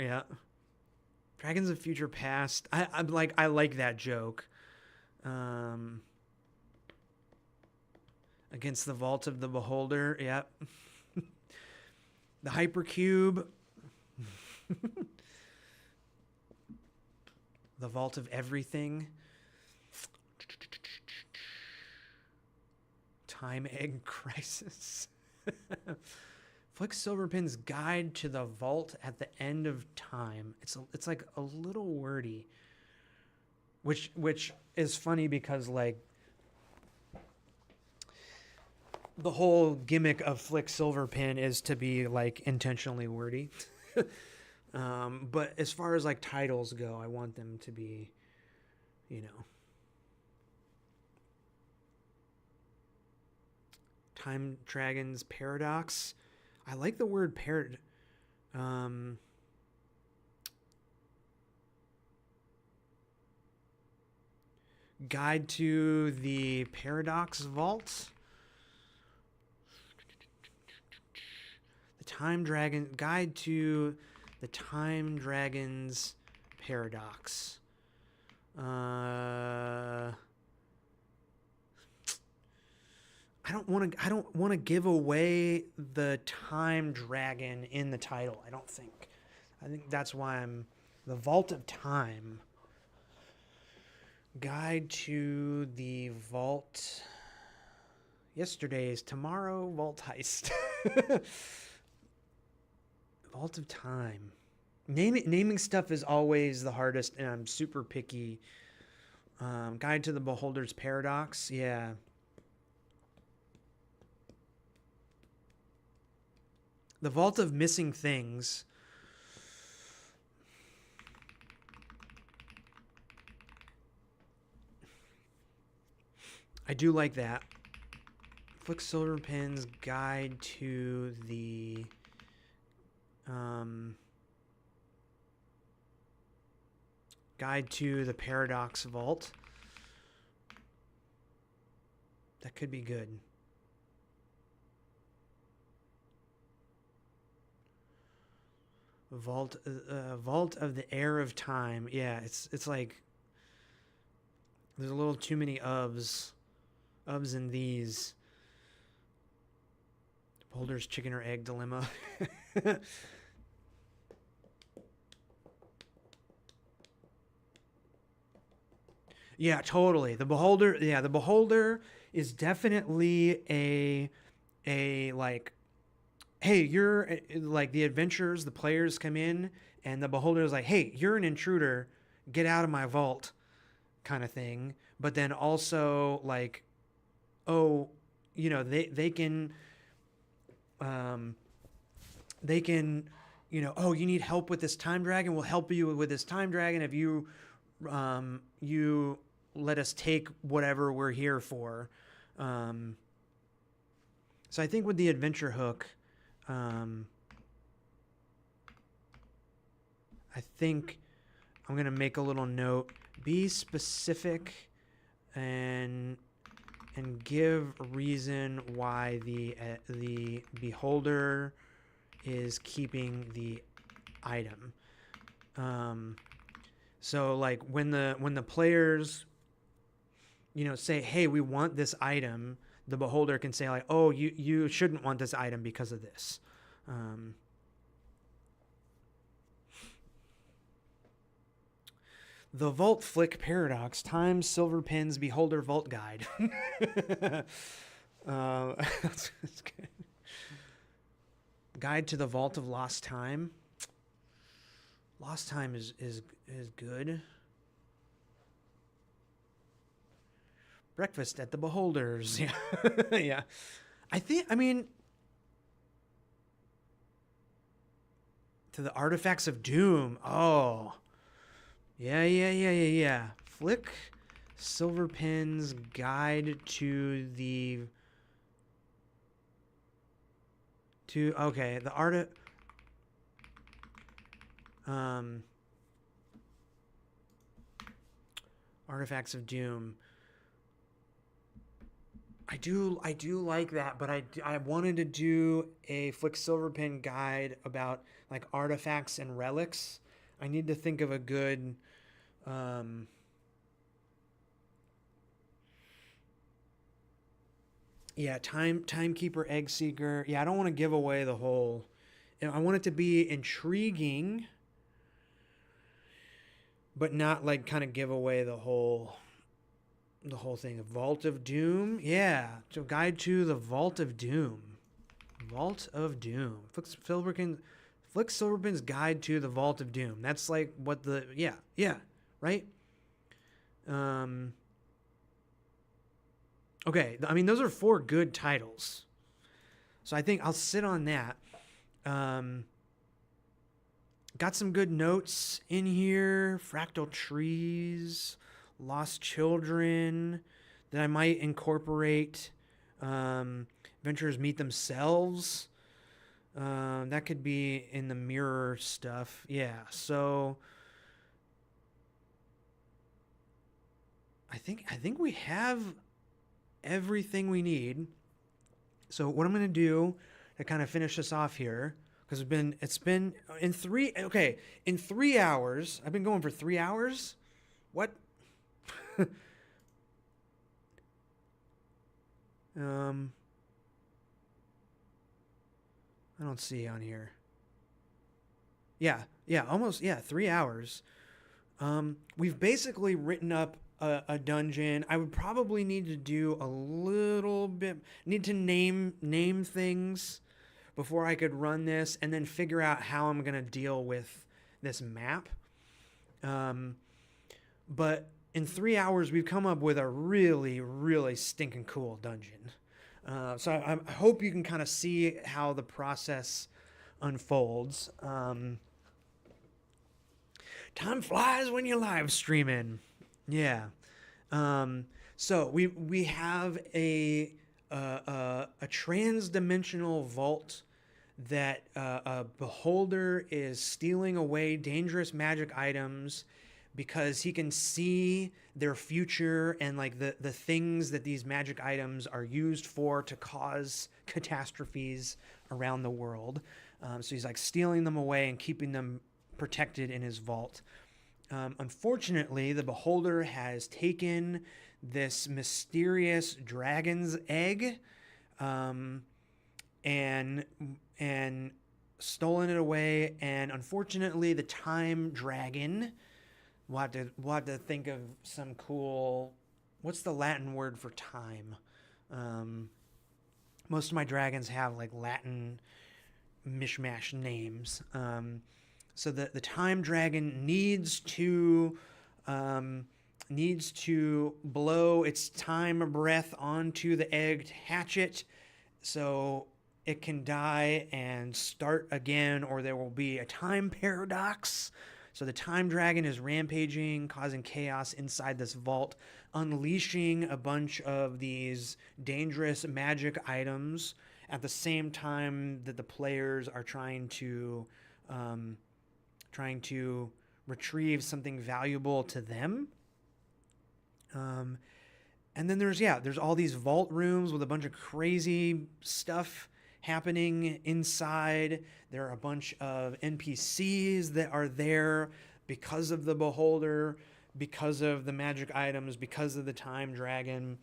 Dragons of Future Past? I like that joke. Against the Vault of the Beholder. Yep. The Hypercube. The Vault of Everything. Time Egg Crisis. Flick Silverpin's Guide to the Vault at the End of Time. It's like a little wordy. Which is funny because like the whole gimmick of Flick Silverpin is to be like intentionally wordy. But as far as like titles go, I want them to be, you know, Time Dragon's Paradox. I like the word Guide to the Paradox Vault. Guide to the Time Dragon's Paradox. I don't want to give away the Time Dragon in the title. I think that's why I'm the Vault of Time. Guide to the Vault. Yesterday's Tomorrow Vault Heist. Vault of Time. Naming stuff is always the hardest, and I'm super picky. Guide to the Beholder's Paradox. Yeah. The Vault of Missing Things. I do like that. Flick Silverpin's Guide to the Guide to the Paradox Vault. That could be good. Vault of the Heir of Time. Yeah, it's like there's a little too many ofs in these. Beholder's Chicken or Egg Dilemma. Yeah, totally. The Beholder is definitely a like, hey, you're like the adventurers, the players come in and the Beholder is like, hey, you're an intruder, get out of my vault kind of thing. But then also like, oh, you know, they can, you know, oh, you need help with this time dragon, we'll help you with this time dragon if you you let us take whatever we're here for. So I think with the adventure hook, I think I'm gonna make a little note: be specific and give a reason why the beholder is keeping the item. So like when the players, you know, say, hey, we want this item, the beholder can say like, oh, you shouldn't want this item because of this. The Vault Flick Paradox times Silver Pin's Beholder Vault Guide. That's good. Guide to the Vault of Lost Time. Lost Time is good. Breakfast at the Beholders. Yeah. Yeah. I mean, to the Artifacts of Doom. Oh. Yeah. Flick Silverpin's Guide to the... okay, the Artifacts of Doom. I do like that, but I wanted to do a Flick Silverpin guide about like artifacts and relics. I need to think of a good yeah, Timekeeper, Egg Seeker. Yeah, I don't want to give away the whole. I want it to be intriguing, but not like kind of give away the whole thing. Vault of Doom. Yeah, so guide to the Vault of Doom. Vault of Doom. Flick Silverpin's Guide to the Vault of Doom. That's like what the yeah, right? Okay, I mean, those are 4 good titles. So I think I'll sit on that. Got some good notes in here. Fractal Trees, Lost Children, that I might incorporate. Adventurers Meet Themselves. That could be in the mirror stuff. Yeah, so... I think we have everything we need. So what I'm going to do to kind of finish this off here, because it's been in 3 hours. I've been going for 3 hours. What? I don't see on here. Yeah, almost 3 hours. We've basically written up a dungeon. I would probably need to do a little bit, need to name things before I could run this, and then figure out how I'm going to deal with this map. But in 3 hours, we've come up with a really, really stinking cool dungeon. So I hope you can kind of see how the process unfolds. Time flies when you're live streaming. Yeah. So we have a trans-dimensional vault that a beholder is stealing away dangerous magic items because he can see their future and like the things that these magic items are used for to cause catastrophes around the world. So he's like stealing them away and keeping them protected in his vault. Unfortunately, the beholder has taken this mysterious dragon's egg and stolen it away. And unfortunately, the time dragon, we'll have to think of some cool, what's the Latin word for time? Most of my dragons have like Latin mishmash names. So the time dragon needs to needs to blow its time breath onto the egg to hatch it so it can die and start again, or there will be a time paradox. So the time dragon is rampaging, causing chaos inside this vault, unleashing a bunch of these dangerous magic items at the same time that the players are trying to retrieve something valuable to them. And then there's all these vault rooms with a bunch of crazy stuff happening inside. There are a bunch of NPCs that are there because of the beholder, because of the magic items, because of the time dragon,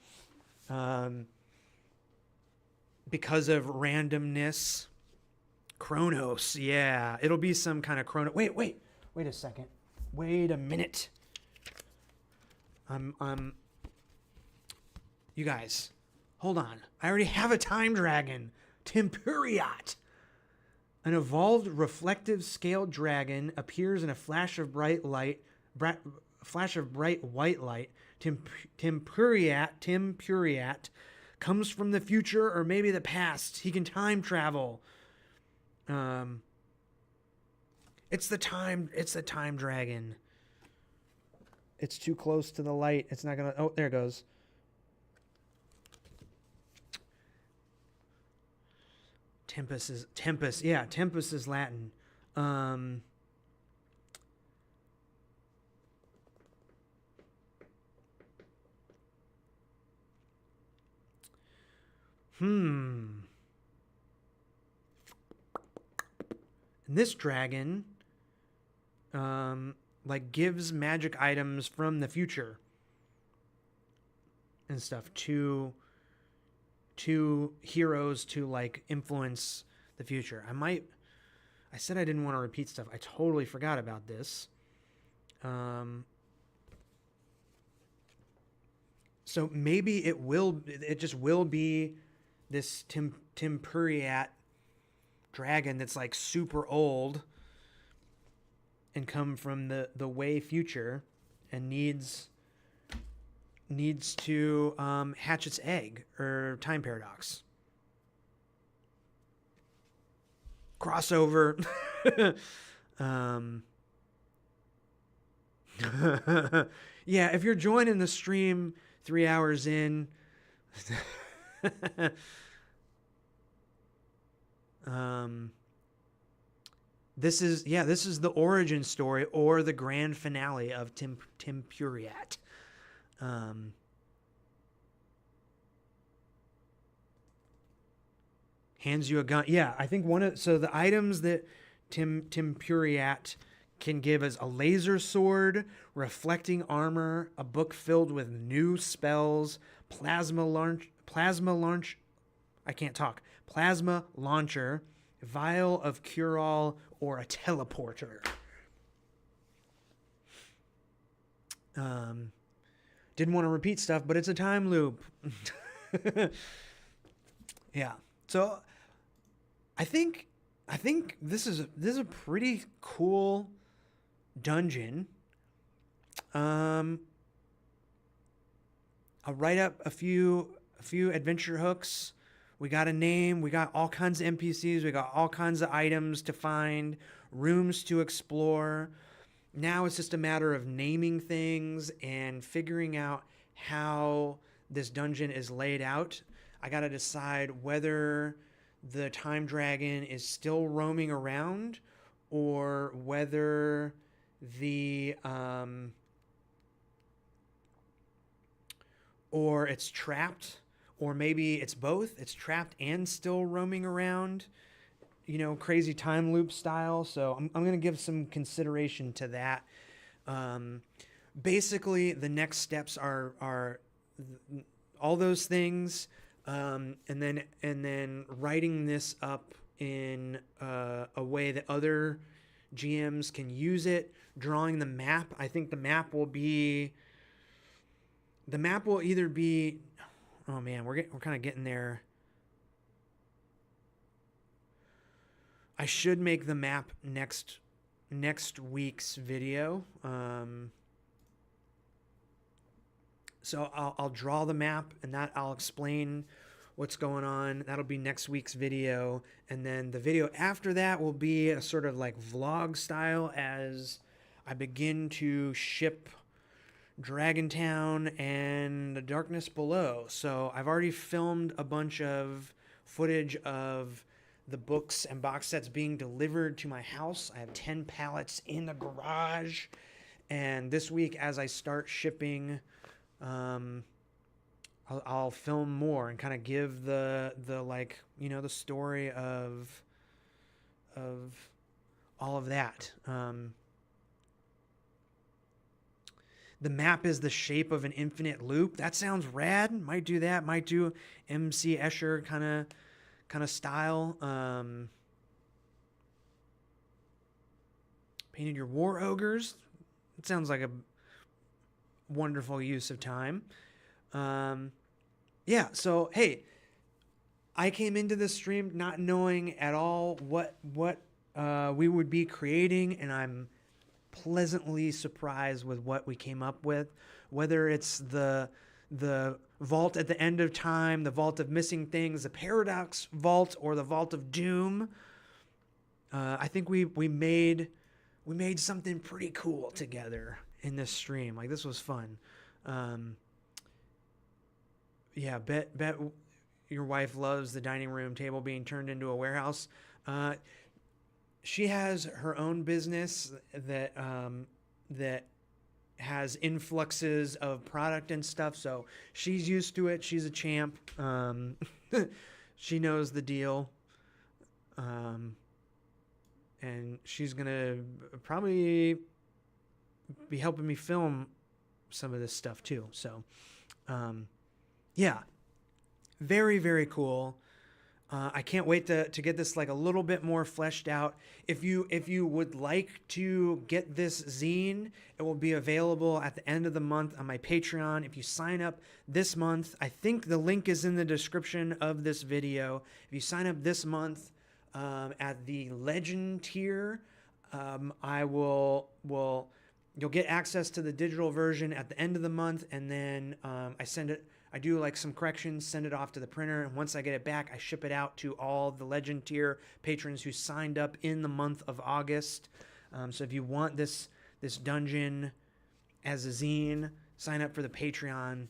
because of randomness. Chronos, yeah. It'll be some kind of chrono. Wait a second. Wait a minute. You guys, hold on. I already have a time dragon. Tempuriat. An evolved reflective scaled dragon appears in a flash of bright white light. Tempuriat comes from the future or maybe the past. He can time travel. It's the time dragon. It's too close to the light. It's not gonna. Oh, there it goes. Tempest. Yeah, tempest is Latin. And this dragon, like gives magic items from the future and stuff to heroes to like influence the future. I said I didn't want to repeat stuff. I totally forgot about this. So maybe it just will be this Tempuriat dragon that's like super old and come from the way future and needs to hatch its egg or time paradox. Crossover. Yeah, if you're joining the stream 3 hours in, this is the origin story or the grand finale of Tempuriat. Hands you a gun. Yeah, I think so the items that Tempuriat can give is a laser sword, reflecting armor, a book filled with new spells, plasma launcher, vial of cure-all, or a teleporter. Didn't want to repeat stuff, but it's a time loop. Yeah. So I think this is a pretty cool dungeon. I'll write up a few adventure hooks. We got a name. We got all kinds of NPCs. We got all kinds of items to find, rooms to explore. Now it's just a matter of naming things and figuring out how this dungeon is laid out. I got to decide whether the time dragon is still roaming around or whether or it's trapped, or maybe it's both. It's trapped and still roaming around, crazy time loop style. So I'm going to give some consideration to that. Basically, the next steps are all those things, and then writing this up in a way that other GMs can use it. Drawing the map. I think the map will either be. Oh man, we're kind of getting there. I should make the map next week's video. So I'll draw the map, and that I'll explain what's going on. That'll be next week's video. And then the video after that will be a sort of like vlog style as I begin to ship Dragontown and The Darkness Below. So I've already filmed a bunch of footage of the books and box sets being delivered to my house. I have 10 pallets in the garage. And this week, as I start shipping, I'll film more and kind of give the like, you know, the story of all of that. The map is the shape of an infinite loop. That sounds rad. Might do that. Might do MC Escher kind of style. Painted your war ogres. It sounds like a wonderful use of time. Yeah, so hey, I came into this stream not knowing at all what we would be creating, and I'm pleasantly surprised with what we came up with. Whether it's the vault at the end of time, the vault of missing things, the paradox vault, or the vault of doom, I think we made something pretty cool together in this stream. Like, this was fun. Yeah, bet your wife loves the dining room table being turned into a warehouse. She has her own business that has influxes of product and stuff, so she's used to it. She's a champ. She knows the deal. And she's gonna probably be helping me film some of this stuff too. So, yeah, very, very cool. I can't wait to get this like a little bit more fleshed out. If you would like to get this zine, it will be available at the end of the month on my Patreon. If you sign up this month, I think the link is in the description of this video. If you sign up this month at the Legend tier, you'll get access to the digital version at the end of the month, and then I do like some corrections, send it off to the printer, and once I get it back, I ship it out to all the Legend tier patrons who signed up in the month of August. So if you want this dungeon as a zine, sign up for the Patreon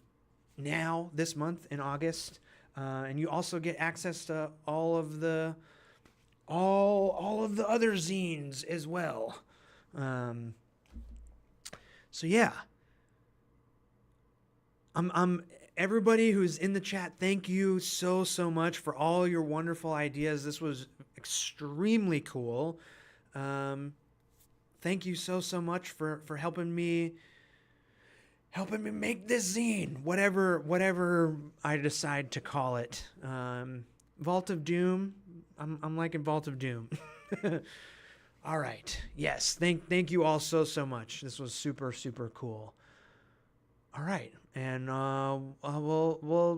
now, this month in August, and you also get access to all of the other zines as well. So yeah, I'm everybody who's in the chat, thank you so much for all your wonderful ideas. This was extremely cool. Thank you so much for helping me make this zine, whatever I decide to call it. Vault of Doom. I'm liking Vault of Doom. All right. Yes. Thank you all so much. This was super cool. All right. And we'll